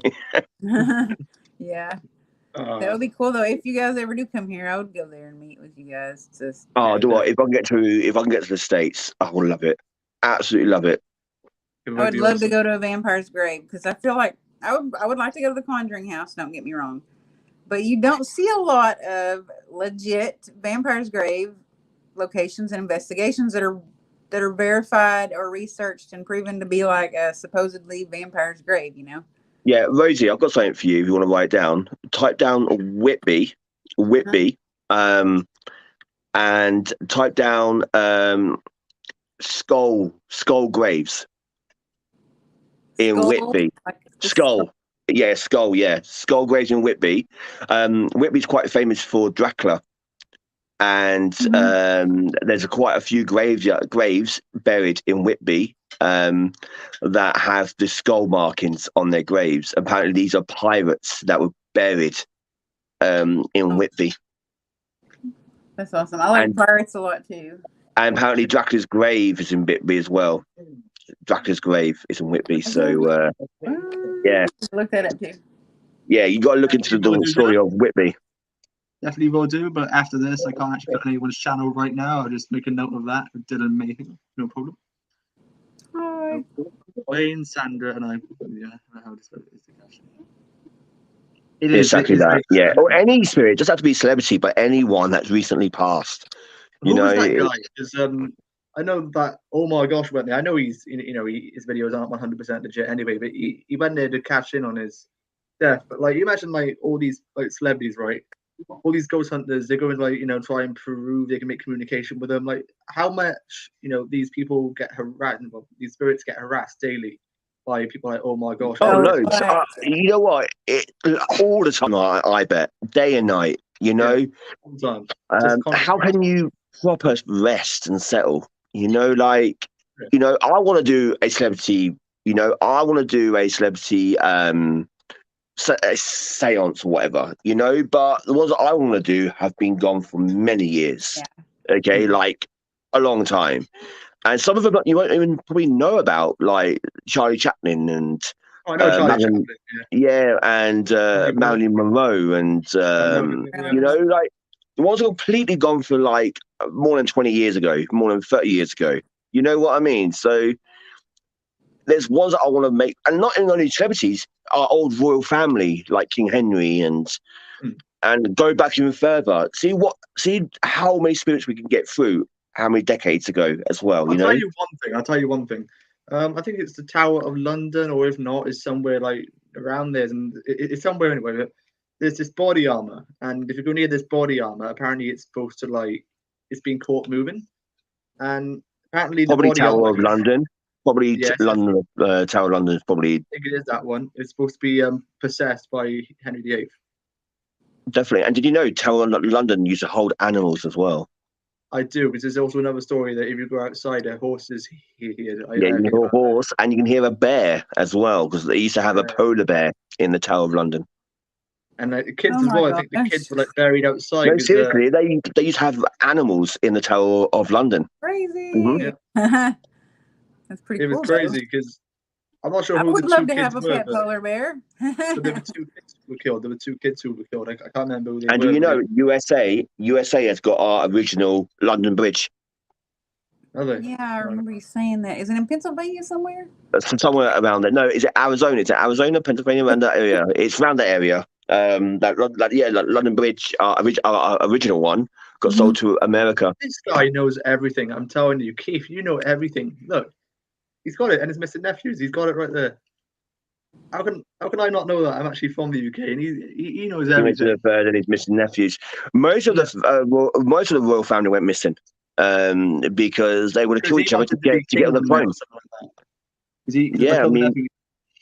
That would be cool though. If you guys ever do come here, I would go there and meet with you guys. If I can get to the States, I will love it. Absolutely love it. I would love to go to a Vampire's Grave because I feel like I would like to go to the Conjuring House. Don't get me wrong, but you don't see a lot of legit Vampire's Grave locations and investigations that are verified or researched and proven to be like a supposedly Vampire's Grave. Yeah, Rosie, I've got something for you if you want to write it down. Type down Whitby, and type down skull graves in Whitby. Like skull graves in Whitby. Whitby's quite famous for Dracula, and there's quite a few graves buried in Whitby that have the skull markings on their graves. Apparently, these are pirates that were buried in Whitby. That's awesome. I like pirates a lot too. And apparently, Dracula's grave is in Whitby as well. Dracula's grave is in Whitby, so yeah. Look that up too. Yeah, you got to look into the story of Whitby. Definitely will do, but after this, I can't actually put anyone's channel right now. I'll just make a note of that. Dylan may, no problem. Hi. Wayne, Sandra, and I. Yeah, how to spell it is the caption. It is exactly that. Yeah, or any spirit. It doesn't have to be a celebrity, but anyone that's recently passed. You know, that guy? Because I know that. Oh my gosh, went there. I know he's, his videos aren't 100% legit anyway, but he went there to cash in on his death. But like, you imagine like all these like celebrities, right? All these ghost hunters, they go and like, try and prove they can make communication with them. Like, how much, these people get harassed, well, these spirits get harassed daily by people like, oh my gosh. Oh, loads. You know what? All the time, I bet, day and night, all the time. How can you proper rest and settle? I want to do a celebrity, a seance or whatever, but the ones that I want to do have been gone for many years. Okay, like a long time, and some of them you won't even probably know about, like Charlie Chaplin and Marilyn Monroe, and like the ones that are completely gone for like more than 20 years ago, more than 30 years ago. You know what I mean? So there's ones that I want to make, and not only celebrities, our old royal family like King Henry, and go back even further. See how many spirits we can get through, how many decades ago as well. I'll tell you one thing. I think it's the Tower of London, or if not, it's somewhere like around there, and it's somewhere anyway. But there's this body armor, and if you go near this body armor, apparently it's supposed to like it's being caught moving, and apparently the body Tower armor of London. Probably yes, London, Tower of London is probably. I think it is that one. It's supposed to be possessed by Henry VIII. Definitely. And did you know Tower of London used to hold animals as well? I do, because there's also another story that if you go outside, there are horses here. You can hear a horse, and you can hear a bear as well, because they used to have a polar bear in the Tower of London. And the kids as well. I think the kids were like buried outside. No, seriously, they used to have animals in the Tower of London. Crazy. Mm-hmm. That's pretty cool. It was crazy because I'm not sure I who would the love two to kids have a were, pet polar bear. but there were 2 kids who were killed. There were 2 kids who were killed. I can't remember who they were. And do you know, USA has got our original London Bridge. Are they? Yeah, I remember you saying that. Is it in Pennsylvania somewhere? Somewhere around there. No, is it Arizona? Is it Arizona, Pennsylvania, around that area? It's around that area. London Bridge, our original one, got sold to America. This guy knows everything. I'm telling you, Keith, you know everything. Look, he's got it, and his missing nephews. He's got it right there. How can I not know that? I'm actually from the UK, and he knows everything. He went and his missing nephews. Most of the royal family went missing because they would have killed each other to get on the throne.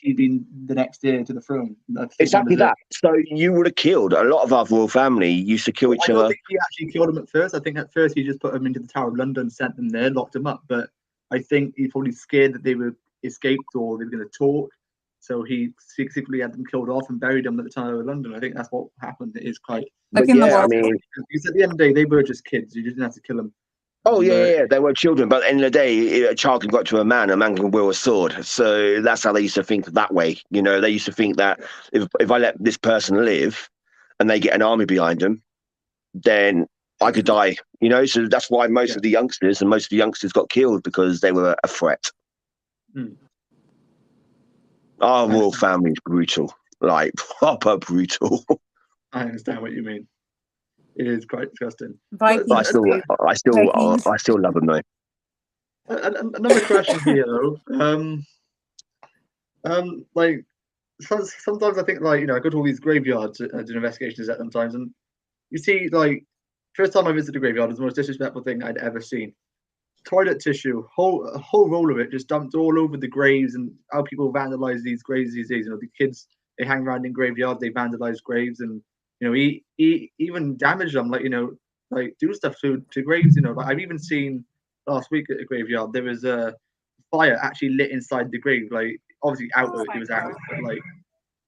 He'd been the next heir to the throne. Exactly that. So you would have killed a lot of our royal family. Used to kill each other. I don't think he actually killed them at first. I think at first he just put them into the Tower of London, sent them there, locked them up. But I think he probably scared that they were escaped or they were going to talk. So he secretly had them killed off and buried them at the Tower of London. I think that's what happened. It is quite. Like in the world. Because at the end of the day, they were just kids. You didn't have to kill them. Oh yeah, they were children. But at the end of the day, a child can go up to a man can wield a sword. So that's how they used to think that way. They used to think that if I let this person live, and they get an army behind them, then I could die. So that's why most of the youngsters got killed, because they were a threat. Our royal family is brutal, like proper brutal. I understand what you mean. It is quite disgusting. I still love them though. Another question here though. Like sometimes I think I go to all these graveyards and do investigations at them times, and you see like first time I visited a graveyard was the most disrespectful thing I'd ever seen. Toilet tissue, a whole roll of it just dumped all over the graves, and how people vandalize these graves these days. The kids, they hang around in graveyards, they vandalize graves, and he even damage them. Like like do stuff to graves. You know, like I've even seen last week at a graveyard there was a fire actually lit inside the grave. Like obviously outdoors, it was out, but like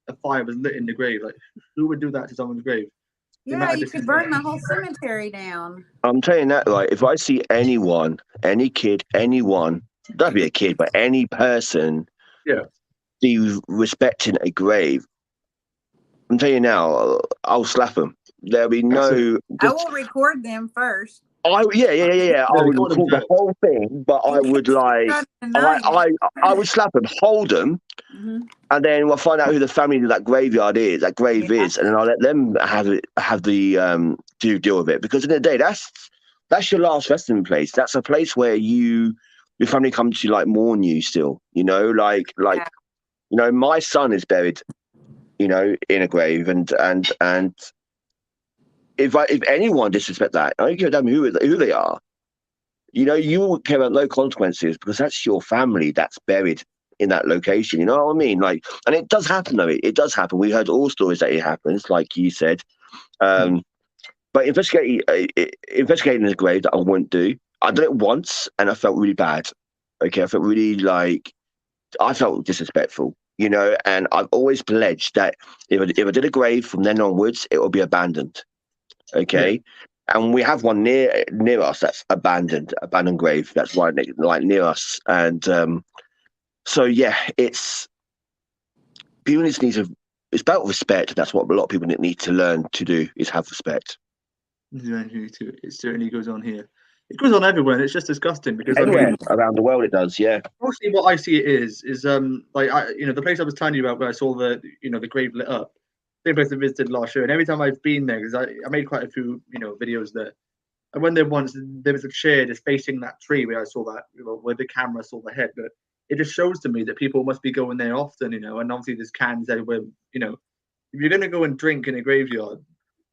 a fire was lit in the grave. Like who would do that to someone's grave? Yeah, you could burn the whole cemetery down. I'm telling you that, like, if I see anyone, any kid, anyone, don't be a kid, but any person, respecting a grave, I'm telling you now, I'll slap them. There'll be no. I will record them first. I would record the whole thing, but I would I would slap them, hold them, and then we'll find out who the family of that graveyard is, that grave is, and then I'll let them have the deal with it. Because in the day, that's your last resting place. That's a place where your family comes to like mourn you still. You know, like you know, my son is buried, you know, in a grave, and if anyone disrespect that, I don't care damn who they are. You know, you will care about no consequences because that's your family that's buried in that location. You know what I mean? Like, and it does happen though. It does happen. We heard all stories that it happens, like you said. But investigating the grave that I wouldn't do. I did it once and I felt really bad. Okay, I felt really I felt disrespectful. You know, and I've always pledged that if I did a grave from then onwards, it will be abandoned. Okay, and we have one near us that's abandoned grave that's right near us, and so yeah, it's people need to. It's about respect. That's what a lot of people need to learn to do is have respect. It certainly goes on here. It goes on everywhere, and it's just disgusting because everywhere around the world it does. Yeah. Mostly, what I see it is like the place I was telling you about where I saw the grave lit up. Same place I visited last year, and every time I've been there, because I made quite a few videos there. I went there once. There was a chair just facing that tree where I saw that where the camera saw the head. But it just shows to me that people must be going there often, and obviously there's cans everywhere. If you're gonna go and drink in a graveyard,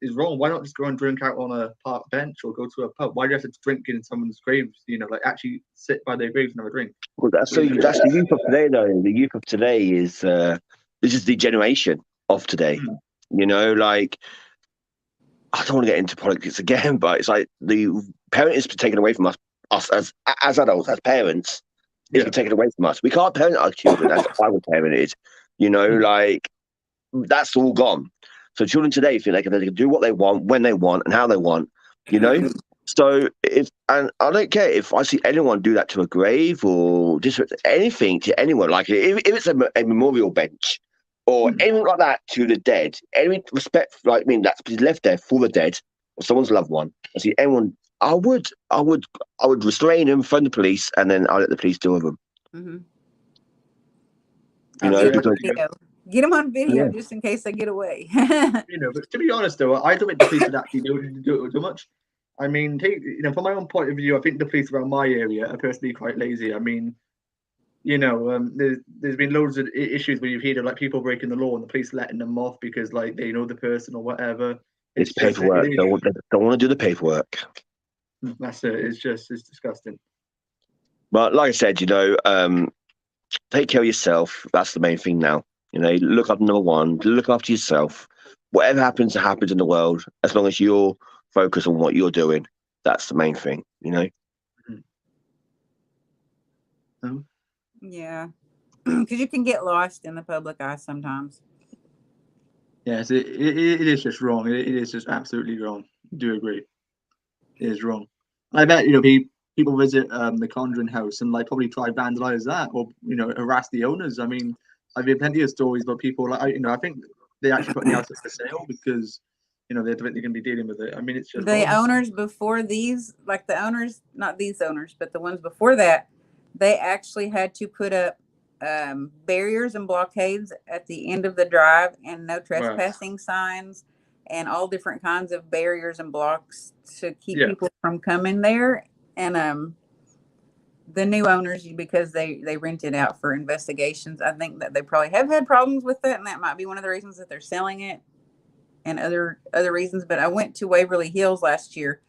is wrong. Why not just go and drink out on a park bench or go to a pub? Why do you have to drink in someone's graves? Like actually sit by their graves and have a drink. Well, that's the youth of today, though. The youth of today is this is the generation of today. Like I don't want to get into politics again, but it's like the parent is taken away from us as adults, as parents. It's been taken away from us. We can't parent our children as I would parent it. Like that's all gone. So children today feel like they can do what they want, when they want, and how they want. So and I don't care if I see anyone do that to a grave or disrespect anything to anyone. Like if it's a memorial bench. Or anything like that to the dead. Any respect, that's left there for the dead or someone's loved one. I see anyone. I would restrain them, phone the police, and then I'll let the police deal with them. Get them on video just in case they get away. But to be honest, though, I don't think the police would actually do it too much. I mean, from my own point of view, I think the police around my area are personally quite lazy. I mean. There's been loads of issues where you've heard of like people breaking the law and the police letting them off because like they know the person or whatever. It's paperwork. They don't want to do the paperwork. That's it. It's disgusting. But like I said, take care of yourself. That's the main thing now. Look up number one. Look after yourself. Whatever happens in the world, as long as you're focused on what you're doing, that's the main thing. Yeah, because you can get lost in the public eye sometimes. Yes, it is just wrong. It is just absolutely wrong. I do agree. It is wrong. I bet people visit the Conjuring house and probably try to vandalize that or harass the owners. I mean, I've heard plenty of stories about people I think they actually put the house up for sale because they're going to be dealing with it. I mean, it's just the owners before these, like the owners, not these owners, but the ones before that. They actually had to put up barriers and blockades at the end of the drive and no trespassing signs and all different kinds of barriers and blocks to keep people from coming there. And the new owners, because they rent it out for investigations, I think that they probably have had problems with that, and that might be one of the reasons that they're selling it and other reasons. But I went to Waverly Hills last year.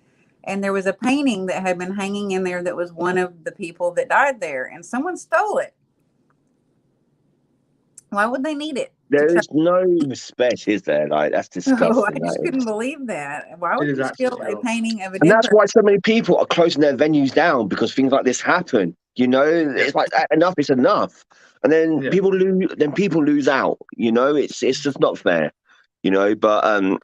And there was a painting that had been hanging in there that was one of the people that died there. And someone stole it. Why would they need it? There is no respect, is there? Like, that's Oh, I disgusting. just That couldn't is. believe that. Why It would is you steal absolutely a awful. painting of a And dead that's person? why so many people are closing their venues down, because things like this happen. You know, it's like enough is enough, and then Yeah. people lose. Then people lose out. You know, it's just not fair. You know, but I'm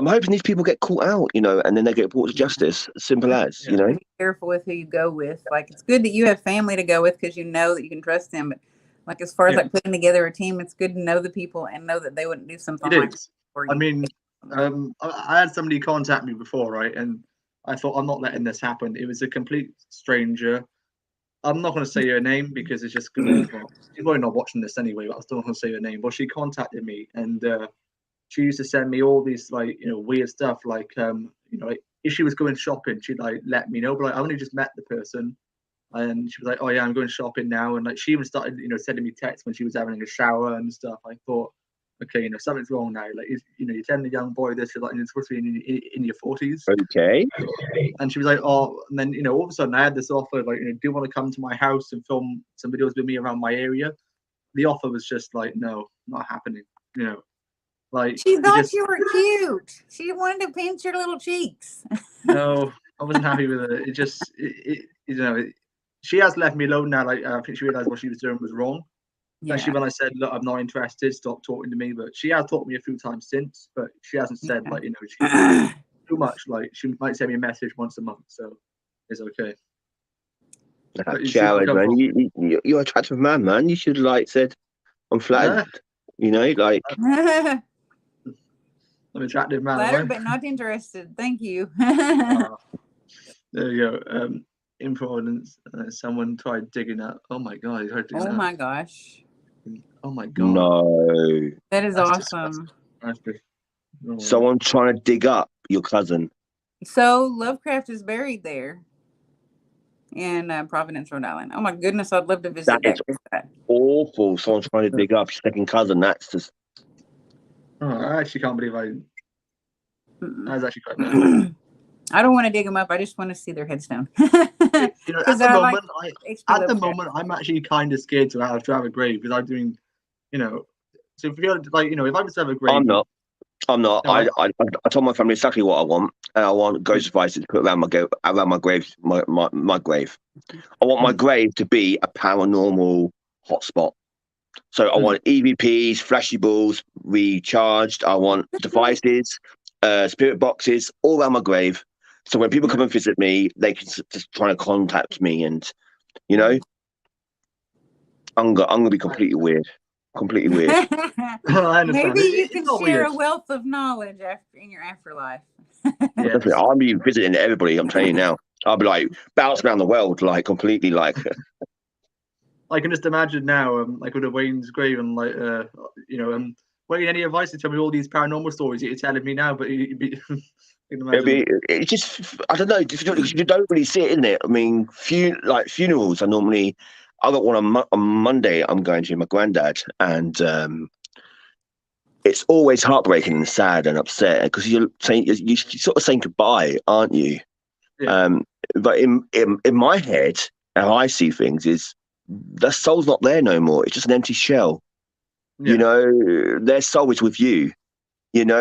hoping these people get caught out. You know, and then they get brought to justice. Simple as. Yeah. You know. Be careful with who you go with. Like, it's good that you have family to go with because you know that you can trust them. But like, as far as Yeah. like putting together a team, it's good to know the people and know that they wouldn't do something It like that is. for you. I mean, I had somebody contact me before, right? And I thought, I'm not letting this happen. It was a complete stranger. I'm not going to say her name because it's just going to. Well, she's probably not watching this anyway, but I'm still not going to say her name. But she contacted me, and she used to send me all these like weird stuff, like like, if she was going shopping, she'd like let me know. But like, I only just met the person, and she was like, "Oh yeah, I'm going shopping now." And like, she even started sending me texts when she was having a shower and stuff. I thought, okay, something's wrong now. Like, you're telling a young boy this, you're like, you're supposed to be in your 40s. Okay. And she was like, oh, and then all of a sudden I had this offer, like, do you want to come to my house and film some videos with me around my area? The offer was just like, no, not happening. Like, She thought you were cute. She wanted to pinch your little cheeks. no, I wasn't happy with it. It just, she has left me alone now. Like, I think she realized what she was doing was wrong. Especially when I said, look, I'm not interested, stop talking to me. But she has talked to me a few times since, but she hasn't said, like, she's too much. Like, she might send me a message once a month, so it's okay. Jared, man, you're an attractive man. You should like said, I'm flattered. Like. I'm an attractive man. Flattered but not interested. Thank you. There you go. In Providence, someone tried digging up. Oh my god! He tried digging up. Oh my gosh! Oh my god! No, that is awesome. Someone trying to dig up your cousin. So Lovecraft is buried there in Providence, Rhode Island. Oh my goodness, I'd love to visit that. Is awful. Someone trying to dig up your second cousin. That's just. Oh, I actually can't believe That's actually quite bad. I don't want to dig them up. I just want to see their headstone. At the moment, I'm actually kind of scared to have a grave because I'm doing, so if you're like, if I was to have a grave, I'm not. I told my family exactly what I want, and I want ghost advices to put around my grave, my grave. I want my grave to be a paranormal hotspot. So I want EVPs, flashy balls, recharged. I want devices, spirit boxes all around my grave. So when people come and visit me, they can just try to contact me, and I'm gonna be completely weird. Completely weird. I understand. Maybe you can share a wealth of knowledge in your afterlife. Yes. I'll be visiting everybody. I'm telling you now. I'll be like bouncing around the world, like completely, like. I can just imagine now, like with Wayne's grave, and like, Wayne, any advice to tell me all these paranormal stories that you're telling me now? But it's just, I don't know, you don't really see it, isn't it? I mean, funerals are normally. I got one on Monday. I'm going to my granddad, and it's always heartbreaking and sad and upset because you're sort of saying goodbye, aren't you? Yeah. But in my head, how I see things is their soul's not there no more. It's just an empty shell. Yeah. Their soul is with you. At the end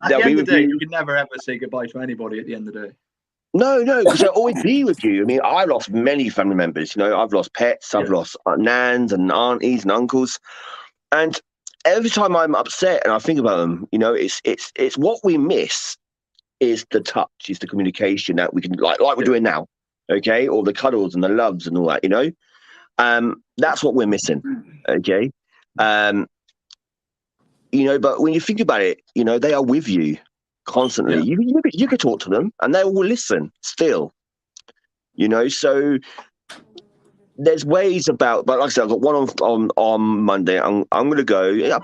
of the day, you. You can never ever say goodbye to anybody at the end of the day. No, because they'll always be with you. I mean, I lost many family members. I've lost pets. I've lost nans and aunties and uncles, and every time I'm upset and I think about them, it's what we miss is the touch, is the communication that we can like we're doing now, okay, or the cuddles and the loves and all that. That's what we're missing, okay. But when you think about it, they are with you constantly. You could talk to them and they will listen still. So there's ways about, but like I said, I've got one on Monday. I'm going to go. I'll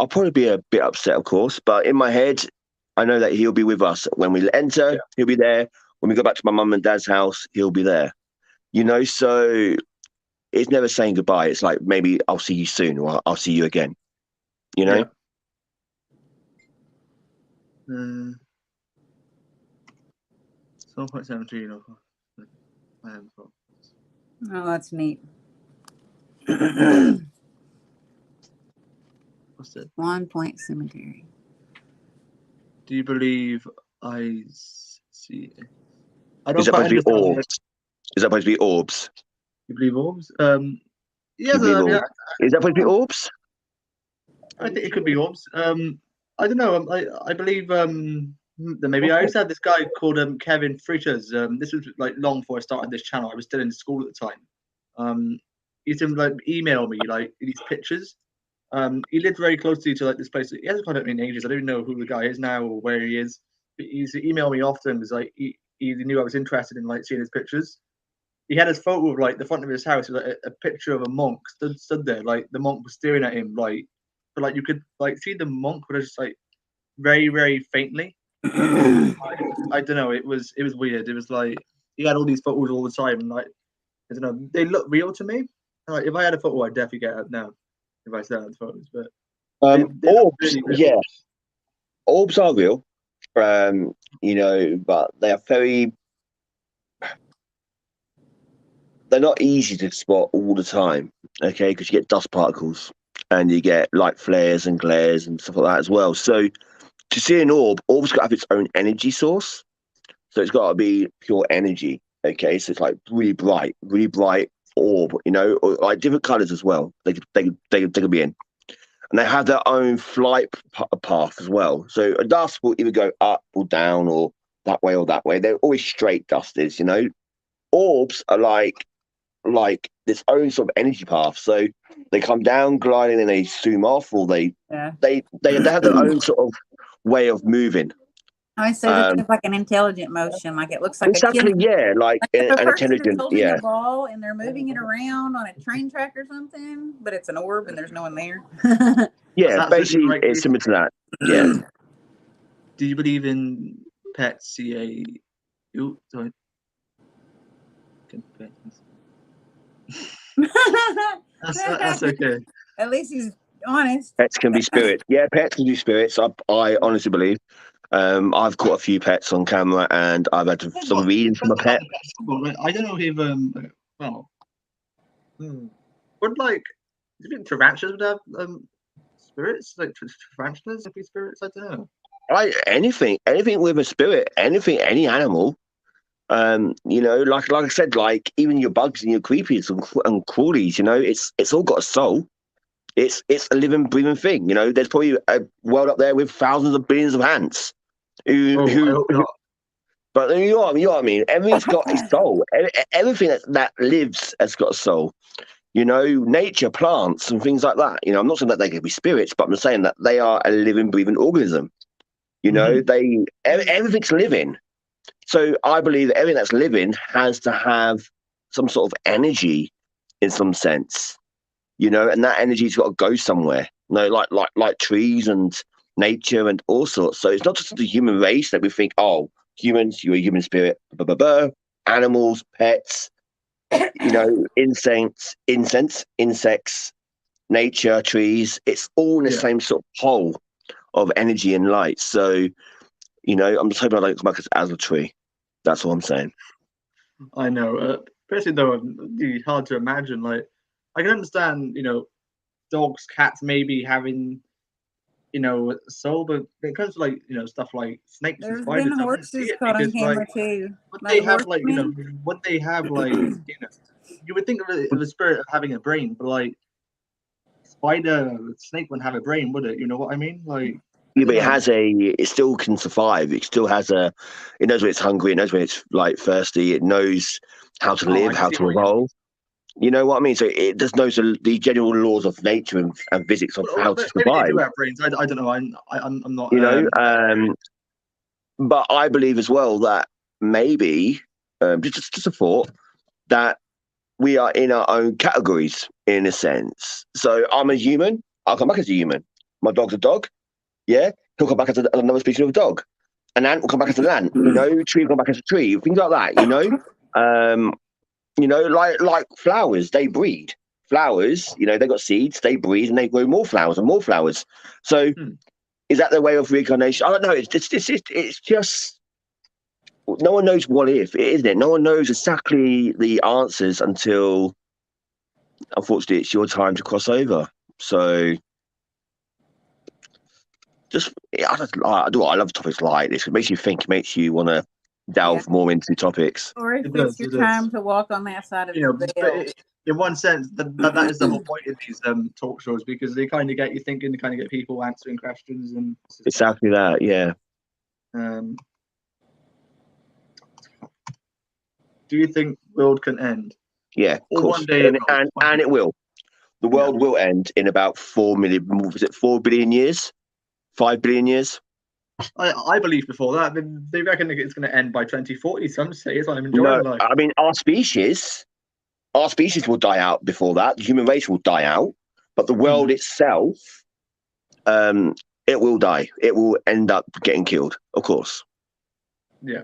probably be a bit upset, of course, but in my head, I know that he'll be with us when we enter. He'll be there when we go back to my mum and dad's house. He'll be there. So it's never saying goodbye. It's like maybe I'll see you soon, or I'll see you again. 12.17. Oh, that's neat. said. Swan Point Cemetery. Do you believe I see? I Is don't that quite supposed to be understand. orbs? Is that supposed to be orbs? You believe orbs? Do Yes, you believe I mean, orbs? Is that supposed to be orbs? I think it could be orbs. I don't know. I believe maybe I used to have this guy called Kevin Fritters. This was like long before I started this channel. I was still in school at the time. He used to like email me like these pictures. He lived very closely to like this place. He hasn't contacted me in ages. I don't even know who the guy is now or where he is. But he used to email me often because like he knew I was interested in like seeing his pictures. He had his photo of like the front of his house, like a picture of a monk stood there, like the monk was staring at him, like, but like you could like see the monk, but just like very very faintly. I don't know. It was weird. It was like he had all these photos all the time, and like I don't know, they look real to me. Like if I had a photo, I'd definitely get it now if I still had the photos. But they look Orbs, really real. yeah, orbs are real. You know, but they are very. They're not easy to spot all the time, okay? Because you get dust particles and you get light flares and glares and stuff like that as well. So to see an orb's got to have its own energy source. So it's got to be pure energy, okay? So it's like really bright orb, you know, or like different colors as well. They could be in. And they have their own flight path as well. So a dust will either go up or down or that way or that way. They're always straight dusters, you know. Orbs are like this own sort of energy path. So they come down gliding and they zoom off, or they have their own sort of way of moving. I always say that it's like an intelligent motion, like it looks like Exactly, a kid. yeah, like If a an person is intelligent, holding yeah. a ball and they're moving it around on a train track or something, but it's an orb and there's no one there. Yeah, That's basically right, it's similar to that. Yeah. Do you believe in pet CA? Sorry. That's okay. At least he's honest. Pets can be spirits. Yeah, pets can be spirits. I honestly believe. I've caught a few pets on camera, and I've had to some reading from a pet. I don't know if well, would like do you think tarantulas would have spirits, like tarantulas would be spirits? I don't know. Anything with a spirit, any animal. You know, like I said, like even your bugs and your creepies and crawlies, you know, it's all got a soul. It's a living, breathing thing. You know, there's probably a world up there with thousands of billions of ants. I hope not. But you know what I mean. Everything's got a soul. Everything that lives has got a soul. You know, nature, plants, and things like that. You know, I'm not saying that they can be spirits, but I'm saying that they are a living, breathing organism. You know, everything's living. So I believe that everything that's living has to have some sort of energy in some sense, you know, and that energy's got to go somewhere. You know, like trees and nature and all sorts. So it's not just the human race that we think, oh, humans, you're a human spirit, blah, blah, blah. Animals, pets, you know, insects, nature, trees. It's all in the same sort of whole of energy and light. So, you know, I'm just hoping I don't come back as a tree. That's what I'm saying. I know. Personally, though, it's hard to imagine. Like, I can understand, you know, dogs, cats maybe having, you know, soul, but when it comes to like, you know, stuff like snakes and There's spiders, been I wouldn't see horses it caught on because, camera like, too. would Like they have like, you know, horsemen. would they have like, you know, you would think of a spirit of having a brain, but like, spider, snake wouldn't have a brain, would it? You know what I mean? Like. Yeah, but it still can survive. It still has it knows when it's hungry. It knows when it's like thirsty. It knows how to live, how to evolve. You know what I mean? So it just knows the general laws of nature and physics of how to survive. Maybe they do have brains. I don't know. I'm not. You know, but I believe as well that maybe just a thought that we are in our own categories in a sense. So I'm a human. I'll come back as a human. My dog's a dog. Yeah, he'll come back as another species of dog. An ant will come back as an ant. You know, tree will come back as a tree. Things like that. You know, like flowers, they breed. Flowers, you know, they got seeds, they breed, and they grow more flowers and more flowers. So, is that the way of reincarnation? I don't know. It's just no one knows what if, isn't it? No one knows exactly the answers until, unfortunately, it's your time to cross over. So. just I love topics like this. It makes you think. It makes you want to delve more into topics. Or if It it's does, your it does. time to walk on that side of You know, the but veil. in one sense, that is the whole point of these talk shows, because they kind of get you thinking, they kind of get people answering questions and Exactly that. Yeah. Do you think world can end? Yeah, of Or course. one day it will. And it will. The world will end in about 4 million. Was it 4 billion years? 5 billion years? I believe before that. They reckon it's going to end by 2040. Some say it's like I'm enjoying life. I mean, our species will die out before that. The human race will die out, but the world itself, it will die. It will end up getting killed, of course. Yeah.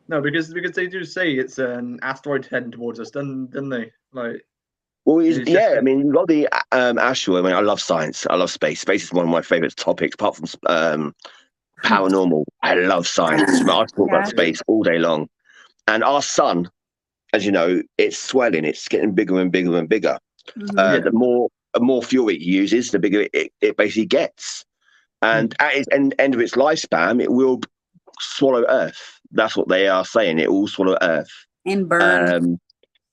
No, because they do say it's an asteroid heading towards us, didn't they? Like, well, I mean, you've got the asteroid. I mean, I love science. I love space. Space is one of my favorite topics, apart from paranormal. I love science. I talk about space all day long. And our sun, as you know, it's swelling. It's getting bigger and bigger and bigger. The more fuel it uses, the bigger it basically gets. And at its end of its lifespan, it will swallow Earth. That's what they are saying. It will swallow Earth and burn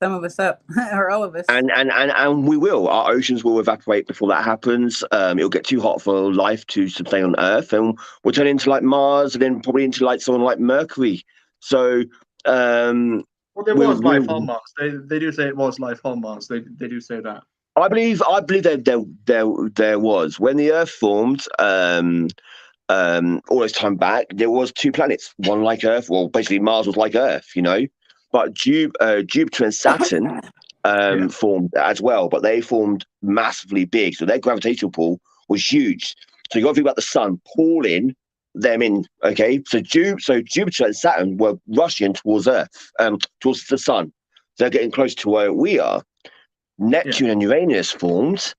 some of us up, or all of us. And we will. Our oceans will evaporate before that happens. It'll get too hot for life to sustain on Earth, and we'll turn into like Mars, and then probably into like someone like Mercury. So, well, there was life on Mars. They do say it was life on Mars. They do say that. I believe there was, when the Earth formed. All this time back, there was 2 planets, one like Earth. Well, basically Mars was like Earth, you know, but Jupiter and Saturn formed as well, but they formed massively big, so their gravitational pull was huge. So you got to think about the sun pulling them in. Okay, so Jupiter and Saturn were rushing towards Earth, towards the sun. They're getting close to where we are. Neptune and Uranus formed.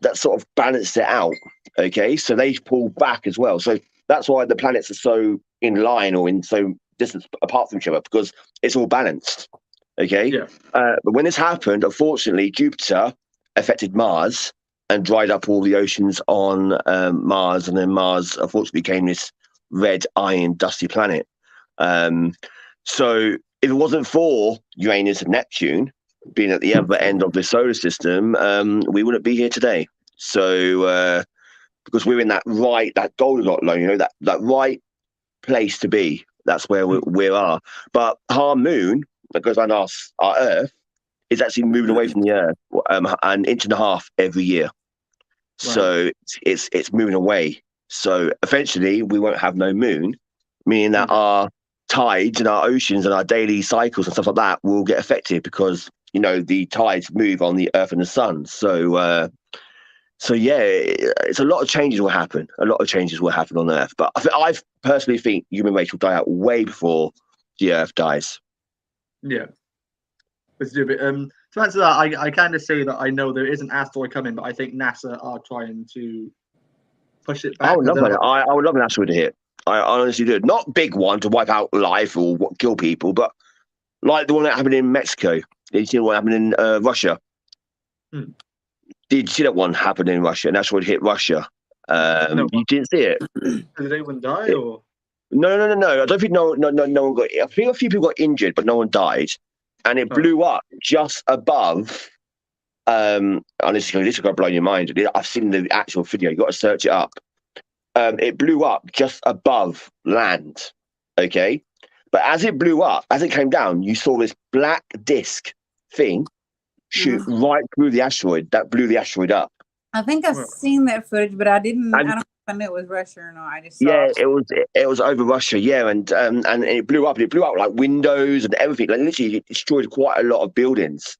That sort of balanced it out. Okay, so they pull back as well. So that's why the planets are so in line or in so distance apart from each other, because it's all balanced. Okay, but when this happened, unfortunately, Jupiter affected Mars and dried up all the oceans on Mars, and then Mars unfortunately became this red iron dusty planet. So if it wasn't for Uranus and Neptune being at the other end of the solar system, we wouldn't be here today. So because we're in that Goldilocks line, you know, that right place to be. That's where we are. But our moon, that goes around our Earth, is actually moving away from the Earth an inch and a half every year. Wow. So it's moving away. So eventually we won't have no moon, meaning that our tides and our oceans and our daily cycles and stuff like that will get affected, because, you know, the tides move on the Earth and the sun. So yeah, it's a lot of changes will happen. A lot of changes will happen on Earth. But I personally think human race will die out way before the Earth dies. Yeah. Let's do a bit. To answer that, I kind of say that I know there is an asteroid coming, but I think NASA are trying to push it back. I would love an asteroid to hit. I honestly do. Not big one to wipe out life or kill people, but like the one that happened in Mexico. Did you see what happened in Russia? Did you see that one happen in Russia? An asteroid hit Russia. No. You didn't see it. Did anyone die or? No. I don't think no one got. I think a few people got injured, but no one died. And it blew up just above. And this is going to blow your mind. I've seen the actual video. You got to search it up. It blew up just above land. Okay, but as it blew up, as it came down, you saw this black disc thing shoot right through the asteroid. That blew the asteroid up. I think I've seen that footage, but I don't know if I knew it was Russia or not. I just saw it was over Russia, and it blew up. It blew up like windows and everything. Like literally, it destroyed quite a lot of buildings.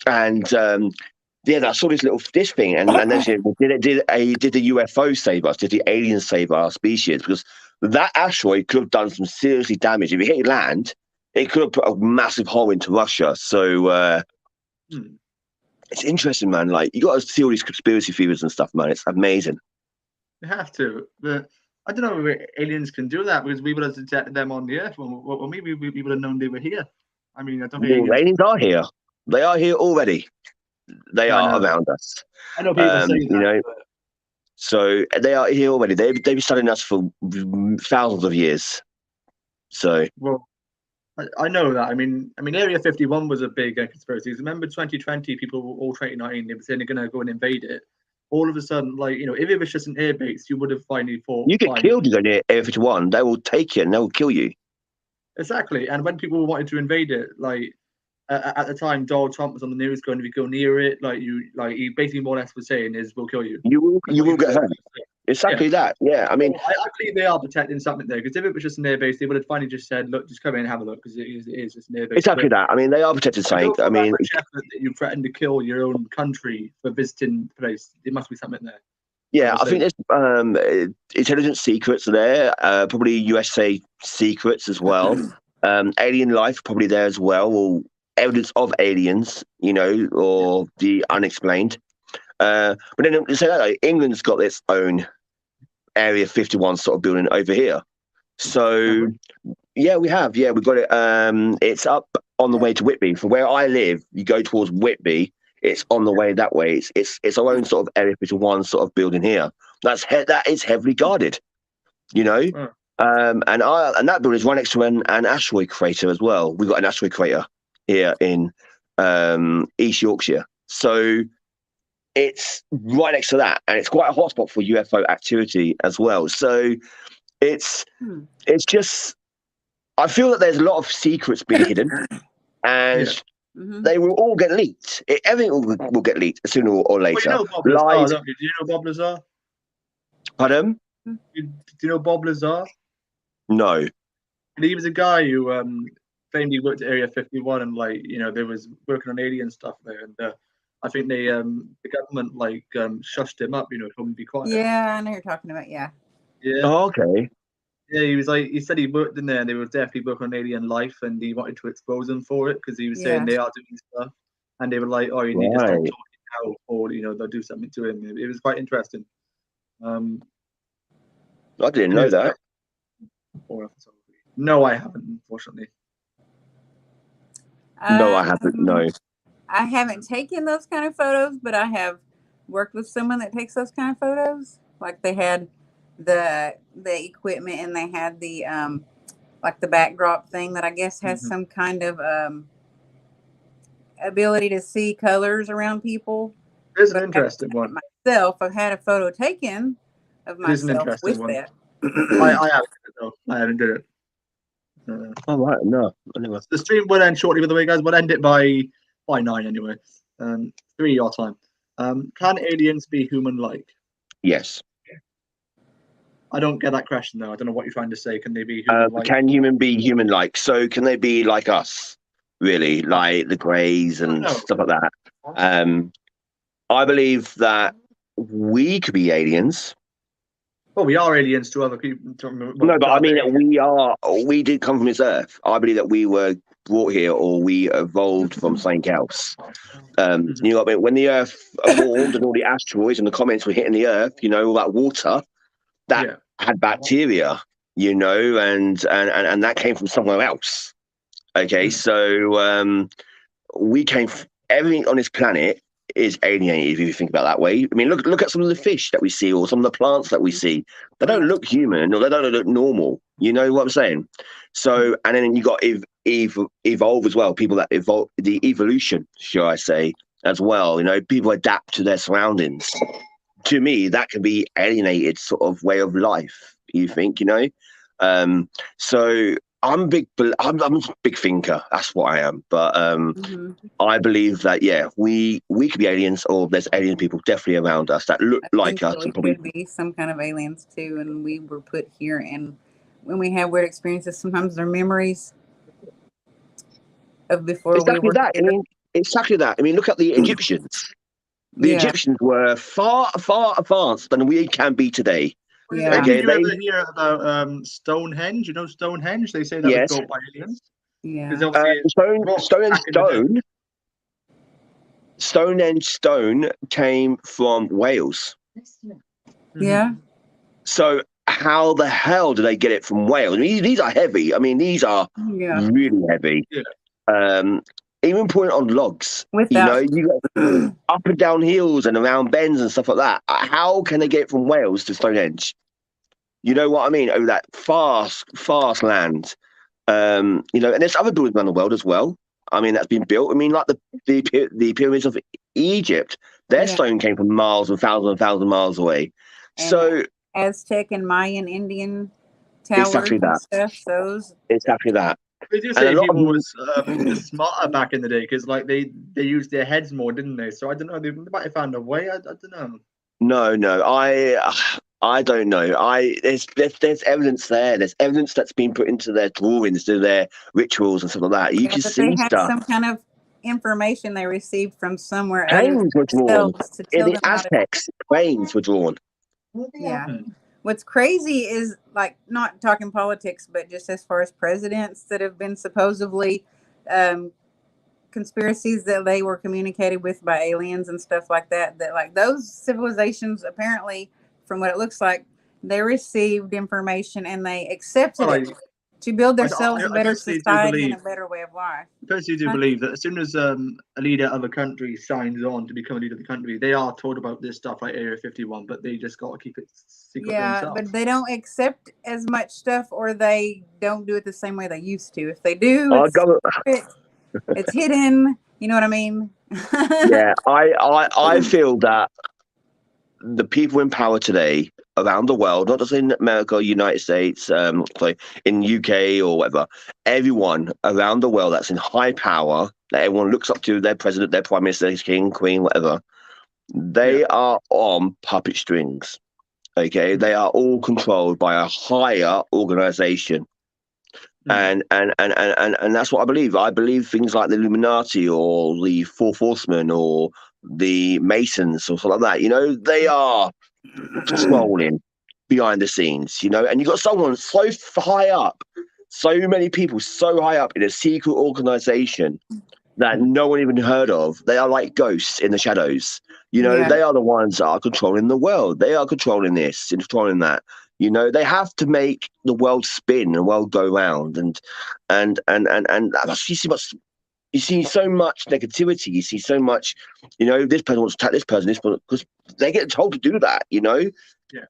And I saw this little dish thing, and then did the UFO save us? Did the aliens save our species? Because that asteroid could have done some seriously damage. If it hit land, it could have put a massive hole into Russia. So it's interesting, man. Like, you got to see all these conspiracy theories and stuff, man. It's amazing. You have to. But I don't know if aliens can do that, because we would have detected them on the Earth. Well, maybe we would have known they were here. I mean, I don't think aliens are here. They are here already. They are around us. I know people say that. So they are here already. They've been studying us for thousands of years. So well, I know that. I mean, Area 51 was a big conspiracy. Remember 2020, people, all 2019, they were saying they're going to go and invade it. All of a sudden, like, you know, if it was just an air base, you would have finally thought. you get killed in Area 51. They will take you and they will kill you. Exactly. And when people wanted to invade it, like, at the time, Donald Trump was on the news going, if you go near it, he basically more or less was saying is, we'll kill you. You will get hurt. Exactly that. Yeah. I mean, I believe they are protecting something there, because if it was just an air base, they would have finally just said, look, just come in and have a look, because it is just an air base. Exactly that. I mean, they are protecting something. I mean, that you threatened to kill your own country for visiting the place. There must be something there. Yeah, I think there's intelligence secrets there, probably USA secrets as well. Alien life probably there as well, or evidence of aliens, you know, or the unexplained. But then to say that, like, England's got its own Area 51 sort of building over here. So yeah, we have. Yeah, we've got it. It's up on the way to Whitby. From where I live, you go towards Whitby. It's on the way that way. It's our own sort of Area 51 sort of building here. That is heavily guarded, you know. And that building is right next to an asteroid crater as well. We've got an asteroid crater here in East Yorkshire. So it's right next to that, and it's quite a hotspot for UFO activity as well. So it's just, I feel that there's a lot of secrets being hidden, and they will all get leaked. Everything will get leaked sooner or later. Well, you know Bob Lazar, don't you? Do you know Bob Lazar? Pardon? Do you know Bob Lazar? No. He was a guy who claimed he worked at Area 51, and, like, you know, they was working on alien stuff there, and I think they the government shushed him up, you know, told him to be quiet. Yeah, I know you're talking about. Yeah. Oh, okay. Yeah, he said he worked in there, and they were definitely working on alien life, and he wanted to expose them for it, because he was saying they are doing stuff, and they were like, "Oh, you need to stop talking now, or, you know, they'll do something to him." It was quite interesting. I didn't know that. No, I haven't, unfortunately. No, I haven't. No. I haven't taken those kind of photos, but I have worked with someone that takes those kind of photos. Like, they had the equipment, and they had the like the backdrop thing that I guess has some kind of ability to see colors around people. It's an interesting one. Myself, I've had a photo taken of myself with that. I haven't did it. All right, no. Anyway. The stream will end shortly, by the way, guys. We'll end it by 9 anyway. 3 your time. Can aliens be human-like? Yes. I don't get that question though. I don't know what you're trying to say. Can they be human-like? Can human be human-like? So can they be like us? Really, like the Greys and stuff like that. I believe that we could be aliens. Well, we are aliens to other people. No, but I mean we did come from this earth. I believe that we were brought here, or we evolved from something else. You know what I mean? When the earth evolved and all the asteroids and the comets were hitting the earth, you know, all that water that had bacteria, you know, and that came from somewhere else. Okay, so we came. Everything on this planet is alienated, if you think about it that way. I mean, look at some of the fish that we see, or some of the plants that we see. They don't look human, or they don't look normal. You know what I'm saying? So, and then you got evolve as well. People that evolve, the evolution, shall I say, as well. You know, people adapt to their surroundings. To me, that can be alienated sort of way of life. You think, you know? So I'm a big thinker. That's what I am. But I believe that we could be aliens, or there's alien people definitely around us that look like us. We could be some kind of aliens too, and we were put here. And when we have weird experiences, sometimes they're memories of before exactly we were. That. I mean, exactly that. I mean, look at the Egyptians. The Egyptians were far advanced than we can be today. Yeah. Okay, did you ever hear about Stonehenge? You know Stonehenge? They say that was built by aliens. Yeah. Stonehenge stone came from Wales. Yeah. So how the hell do they get it from Wales? I mean, these are heavy. I mean, these are really heavy. Yeah. even putting it on logs. Without You got up and down hills and around bends and stuff like that. How can they get from Wales to Stonehenge? You know what I mean? Over that fast land. And there's other buildings around the world as well. I mean, that's been built. I mean, like the pyramids of Egypt, their stone came from miles and thousands miles away. And so Aztec and Mayan Indian towers exactly that. And stuff. Those exactly that. They do say people was smarter back in the day because like they used their heads more, didn't they? So I don't know. They might have found a way. I don't know. No, I don't know. There's evidence there. There's evidence that's been put into their drawings, to their rituals and stuff like that. You can see they had stuff. Some kind of information they received from somewhere. Planes were drawn. In the Aztecs, planes were drawn. Yeah. What's crazy is, like, not talking politics, but just as far as presidents that have been supposedly conspiracies that they were communicated with by aliens and stuff like that, that like those civilizations apparently, from what it looks like, they received information and they accepted it to build themselves a better society and a better way of life. I personally do believe that as soon as a leader of a country signs on to become a leader of the country, they are told about this stuff like Area 51, but they just got to keep it secret themselves. But they don't accept as much stuff, or they don't do it the same way they used to. If they do, it's hidden. You know what I mean? Yeah, I feel that the people in power today around the world, not just in America, United States, in UK or whatever, everyone around the world that's in high power, that everyone looks up to, their president, their prime minister, his king, queen, whatever, they are on puppet strings. Okay, they are all controlled by a higher organization. And that's what I believe. I believe things like the Illuminati or the Fourth Horsemen or the Masons or something like that. They are controlling behind the scenes. And you got someone so high up, so many people so high up in a secret organization that no one even heard of. They are like ghosts in the shadows. They are the ones that are controlling the world. They are controlling this and controlling that. They have to make the world spin and the world go round, and you see so much negativity. You see so much, this person wants to attack this person, because they get told to do that, Yeah.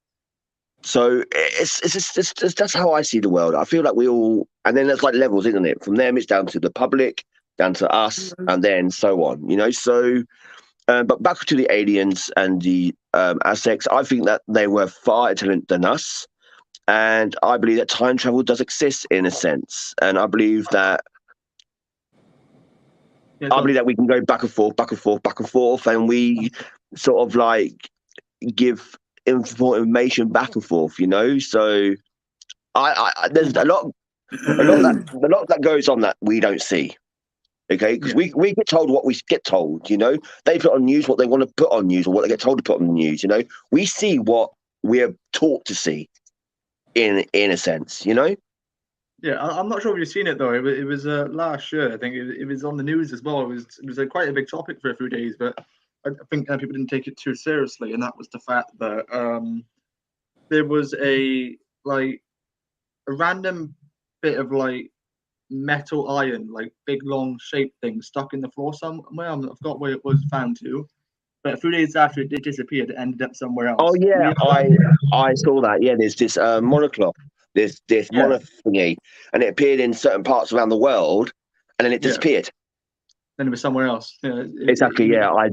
So it's that's how I see the world. I feel like we all, and then there's like levels, isn't it? From them, it's down to the public, down to us, and then so on. So. But back to the aliens and the Aztecs, I think that they were far intelligent than us. And I believe that time travel does exist in a sense. And I believe that we can go back and forth, and we sort of like give information back and forth, So there's a lot that goes on that we don't see. Okay, because we get told what we get told, They put on news what they want to put on news, or what they get told to put on the news, We see what we're taught to see, in a sense, Yeah, I'm not sure if you've seen it though. It was last year. I think it was on the news as well. It was quite a big topic for a few days, but I think people didn't take it too seriously, and that was the fact that there was a random bit of metal iron, big long shaped thing stuck in the floor somewhere. I forgot where it was found to, but a few days after it disappeared, it ended up somewhere else. Oh yeah, I saw that. Yeah, there's this monoclop, this mono thingy, and it appeared in certain parts around the world, and then it disappeared. Then it was somewhere else. Exactly. I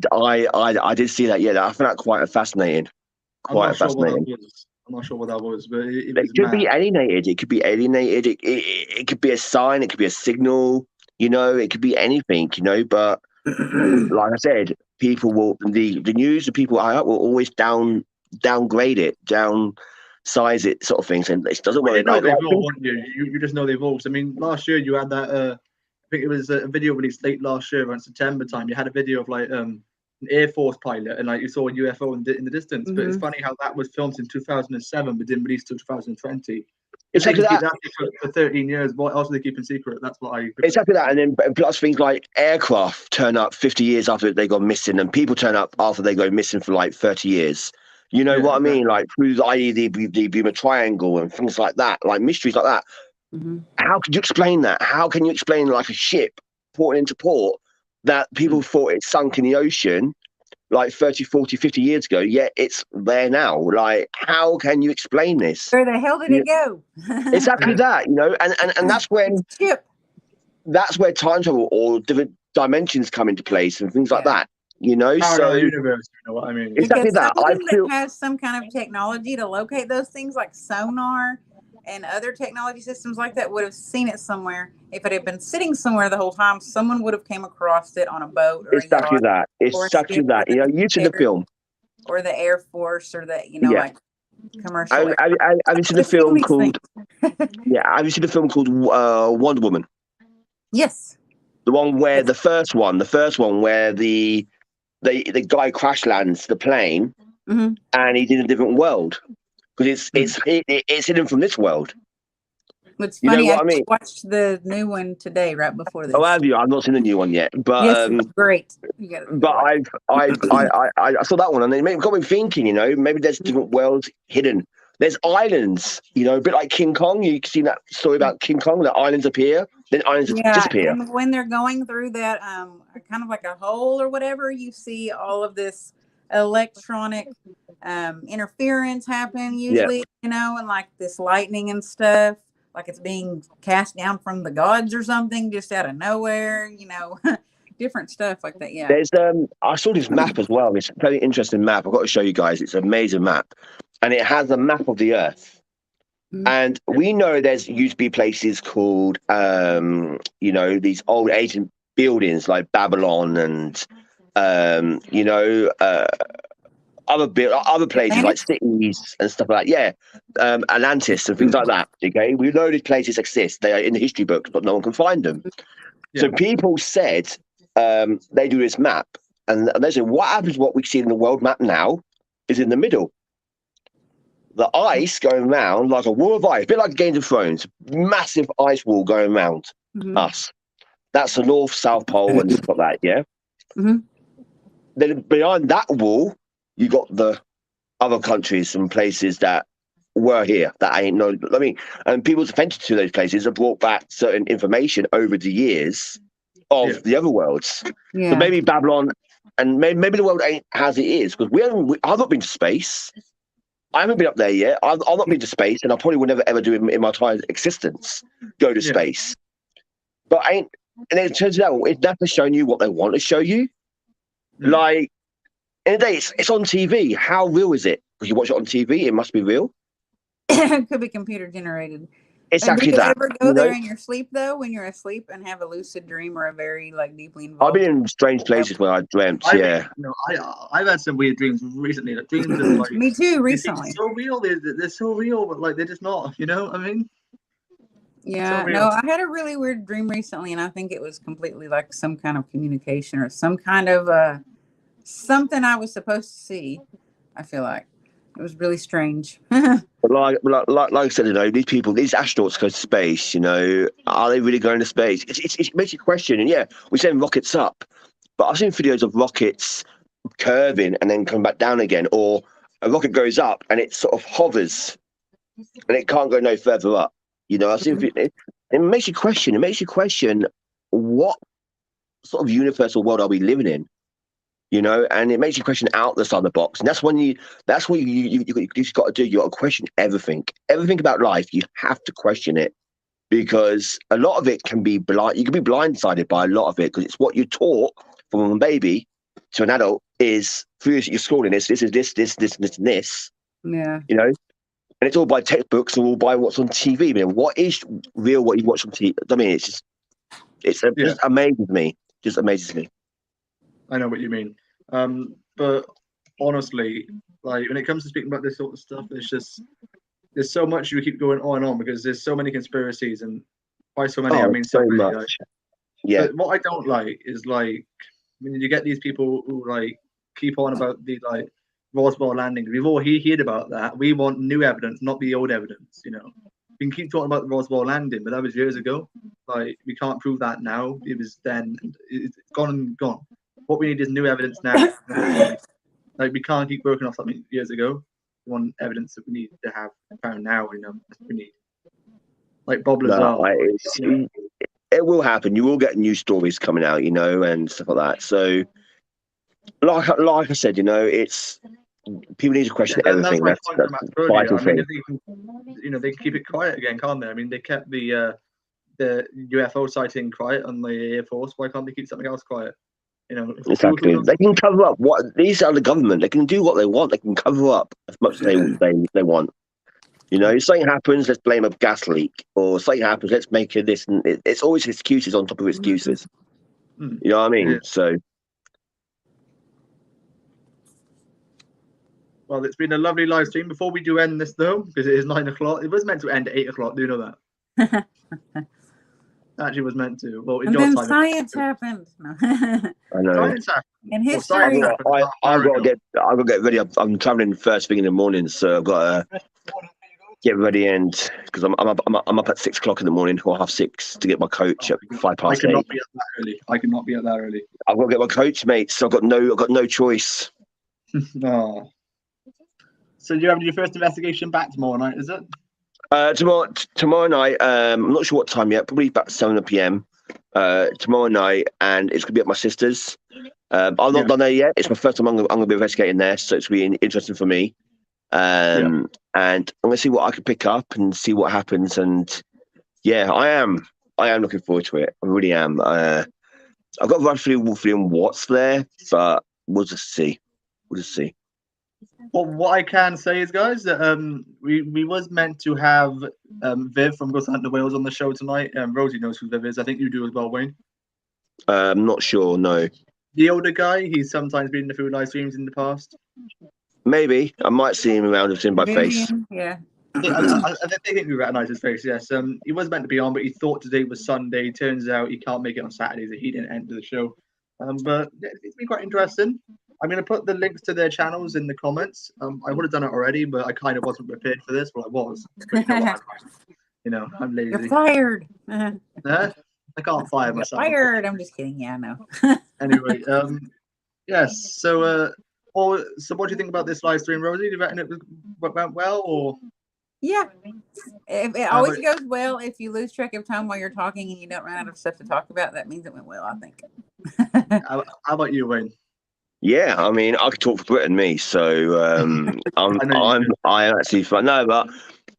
did see that. Yeah, I found that quite fascinating. I'm not sure what that was, but it could be alienated. It could be alienated. It could be a sign. It could be a signal. It could be anything. But like I said, people will the news. The people high up will always downgrade it, downsize it, sort of things, and it doesn't work. You just know they've all. I mean, last year you had that. I think it was a video released late last year around September time. You had a video of an Air Force pilot, and you saw a UFO in the distance. But it's funny how that was filmed in 2007 but didn't release till 2020. If they keep that for 13 years, what else are they keeping secret? That's what I... Exactly that. And then plus things like aircraft turn up 50 years after they go missing, and people turn up after they go missing for 30 years. What I mean? Through the Bermuda Triangle and things like that, mysteries like that. How could you explain that? How can you explain a ship porting into port that people thought it sunk in the ocean like 30, 40, 50 years ago, yet it's there now. Like, how can you explain this? Where the hell did it go? Exactly that, and that's when that's where time travel or different dimensions come into place and things like that. Parallel universe, you know what I mean? Exactly because that. something that has some kind of technology to locate those things, like sonar and other technology systems like that, would have seen it somewhere. If it had been sitting somewhere the whole time, someone would have came across it on a boat or exactly a yacht. That. Exactly that. You see the film. Or the Air Force or the, like commercial. Have you seen the film called have you seen the film called Wonder Woman? Yes. The one where the first one where the guy crash lands the plane and he's in a different world because it's hidden from this world. It's funny. I watched the new one today, right before this. Oh, have you? I've not seen the new one yet, but yes, it's great. But I saw that one, and it got me thinking. Maybe there's different worlds hidden. There's islands. A bit like King Kong. You've seen that story about King Kong. The islands appear, then islands disappear. And when they're going through that, kind of like a hole or whatever, you see all of this electronic interference happen usually. And like this lightning and stuff. Like it's being cast down from the gods or something, just out of nowhere, different stuff like that. Yeah. There's I saw this map as well. It's a very interesting map. I've got to show you guys. It's an amazing map, and it has a map of the Earth. And we know there's used to be places called, these old ancient buildings like Babylon and, other places like cities and stuff like that. Yeah, Atlantis and things like that. Okay, we know these places exist. They are in the history books, but no one can find them. Yeah. So people said they do this map, and they said what happens? What we see in the world map now is in the middle. The ice going around like a wall of ice, a bit like Game of Thrones, massive ice wall going around us. That's the North, South Pole, and stuff like that. Yeah. Then behind that wall, you got the other countries and places that were here that I ain't know. I mean, and people's attention to those places have brought back certain information over the years of the other worlds. Yeah. So maybe Babylon, and maybe the world ain't as it is because I've not been to space. I haven't been up there yet. I've not been to space, and I probably will never ever do it in my entire existence. Go to space, but and it turns out if NASA's showing you what they want to show you, like. In the day, it's on TV. How real is it? Because you watch it on TV, it must be real. It could be computer generated. It's actually that. Do you ever go there in your sleep though, when you're asleep and have a lucid dream or a very deeply involved? I've been in strange places where I dreamt. I've had some weird dreams recently. Like dreams of me too. Recently, so real. They're so real, but they're just not. You know what I mean? Yeah. So no, I had a really weird dream recently, and I think it was completely like some kind of communication or some kind of something I was supposed to see. I feel like it was really strange. But like I said, these people, these astronauts go to space. Are they really going to space? It makes you question. And we send rockets up, but I've seen videos of rockets curving and then coming back down again, or a rocket goes up and it sort of hovers and it can't go no further up. I've seen it makes you question. It makes you question what sort of universal world are we living in? And it makes you question out the side of the box. And that's what you just got to do. You got to question everything about life. You have to question it because a lot of it can be blind. You can be blindsided by a lot of it because it's what you're taught from a baby to an adult is through your schooling. This is this. Yeah. And it's all by textbooks and all by what's on TV. I mean, what is real? What you watch on TV? I mean, just amazes me. Just amazes me. I know what you mean. But honestly, like when it comes to speaking about this sort of stuff, there's so much you keep going on and on because there's so many conspiracies, and by so many I mean so many. Much. But what I don't like is when you get these people who keep on about the Roswell landing. We've all heard about that. We want new evidence, not the old evidence. We can keep talking about the Roswell landing, but that was years ago. We can't prove that now. It was then. It's gone and gone. What we need is new evidence now. We can't keep working off something years ago. We want evidence that we need to have found now. That's what we need. Bob Lazar. it will happen. You will get new stories coming out, and stuff like that. So, like I said, it's people need to question everything. That's my point That's from the earlier. vital I mean, thing. if they can, they can keep it quiet again, can't they? I mean, they kept the UFO sighting quiet on the Air Force. Why can't they keep something else quiet? Exactly. They can cover up what these are the government. They can do what they want. They can cover up as much as they want. If something happens, let's blame a gas leak, or something happens, let's make it this. And it's always excuses on top of excuses. You know what I mean? So. Well, it's been a lovely live stream. Before we do end this, though, because it is 9 o'clock, it was meant to end at 8 o'clock. Do you know that? Actually, was meant to. Well, in And your then time, science happened. No. I know. Science happened. In history. I've got to get ready. I'm traveling first thing in the morning, so I've got to get ready and because I'm up at 6 o'clock in the morning or 6:30 to get my coach at 8:05. I cannot be up that early. I've got to get my coach, mate. So I've got no choice. Oh. So do you have your first investigation back tomorrow night? Is it? Tomorrow night. I'm not sure what time yet. Probably about 7 p.m. Tomorrow night, and it's gonna be at my sister's. I've not done there yet. It's my first time I'm gonna be investigating there, so it's really interesting for me. And I'm gonna see what I can pick up and see what happens. And I am looking forward to it. I really am. I've got roughly feeling what's there, but we'll just see. Well, what I can say is, guys, that we was meant to have Viv from Ghost Hunter Wales on the show tonight. Rosie knows who Viv is. I think you do as well, Wayne. I'm not sure. No. The older guy. He's sometimes been in a few live streams in the past. Maybe I might see him around. I've seen by face. Yeah. I think we recognise his face. Yes. He was meant to be on, but he thought today was Sunday. Turns out he can't make it on Saturday, so he didn't enter the show. But it's been quite interesting. I'm going to put the links to their channels in the comments. I would have done it already, but I kind of wasn't prepared for this. Well, I was. But I'm lazy. You're fired. I can't fire myself. You're fired. I'm just kidding. Yeah, no. Anyway, yes. So, so what do you think about this live stream, Rosie? Do you reckon it went well, or? Yeah. It always goes well. If you lose track of time while you're talking and you don't run out of stuff to talk about, that means it went well, I think. How about you, Wayne? Yeah, I mean, I could talk for Britain, me. So I'm actually fun. No, but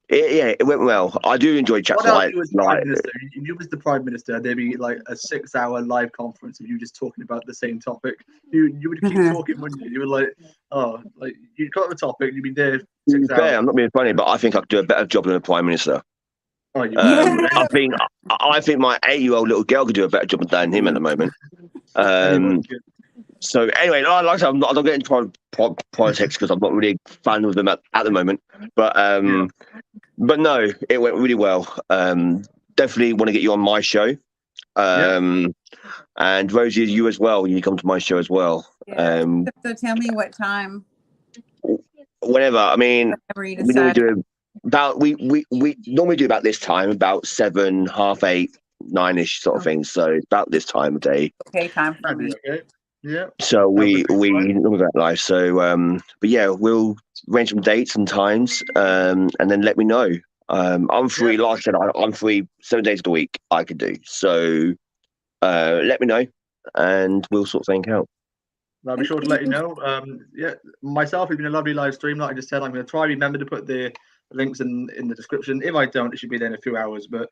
it went well. I do enjoy chats like. You was the Prime Minister. There'd be like a 6-hour live conference of you just talking about the same topic. You would keep talking, wouldn't you? You were like, you'd got the topic. You'd be there 6 hours. I'm not being funny, but I think I could do a better job than the Prime Minister. Oh, you I think my 8-year-old little girl could do a better job than him at the moment. So anyway, like I said, I'm not getting into politics because I'm not really a fan of them at the moment. But no, it went really well. Definitely want to get you on my show. And Rosie, you as well. You come to my show as well. Yeah. So tell me what time. Whenever. I mean, whenever you we normally decide. do about we normally do about this time, about 7, 8:30, 9ish sort of thing. So it's about this time of day. Okay, time for me. Okay. Yeah. So we normally go live. So but yeah, we'll arrange some dates and times, and then let me know. I'm free. Like I said, I'm free 7 days of the week. I could do so. Let me know, and we'll sort something out. I'll be sure to let you know. Myself, it's been a lovely live stream. Like I just said, I'm going to try to remember to put the links in the description. If I don't, it should be there in a few hours. But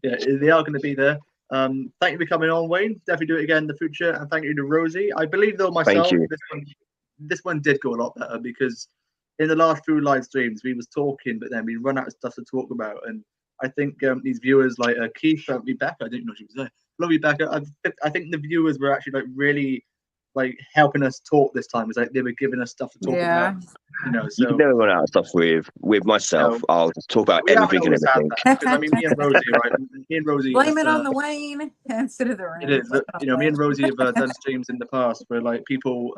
yeah, they are going to be there. Thank you for coming on, Wayne. Definitely do it again in the future. And thank you to Rosie. I believe, though, myself, this one did go a lot better because in the last few live streams, we was talking, but then we run out of stuff to talk about. And I think these viewers like Keith, Rebecca, I didn't know she was there. Love Rebecca. I think the viewers were actually really helping us talk this time. It's like they were giving us stuff to talk about. So you can never run out of stuff with myself. I'll talk about everything and everything. Because I mean, me and Rosie, right? Me and Rosie. Blame it on the Wayne instead of the rain. It is. Me and Rosie have done streams in the past where people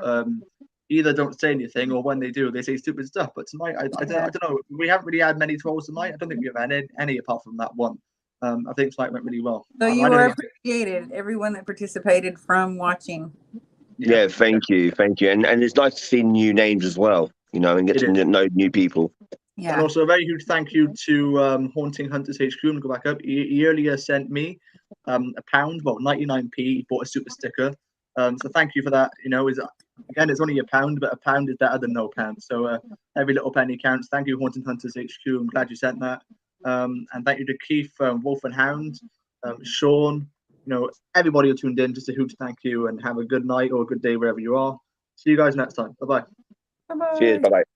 either don't say anything or when they do, they say stupid stuff. But tonight, I don't know. We haven't really had many trolls tonight. I don't think we have had any apart from that one. I think tonight went really well. So you are appreciated, everyone that participated from watching. Yeah, thank you, and it's nice to see new names as well, and get to know new people. Yeah. And also a very huge thank you to Haunting Hunters HQ. I'm gonna go back up. He earlier sent me a pound, well, 99p. He bought a super sticker. So thank you for that. You know, again, it's only a pound, but a pound is better than no pound. So every little penny counts. Thank you, Haunted Hunters HQ. I'm glad you sent that. And thank you to Keith, Wolf and Hound, Sean, you know, everybody who tuned in. Just a huge thank you, and have a good night or a good day wherever you are. See you guys next time. Bye bye. Bye-bye. Cheers. Bye bye.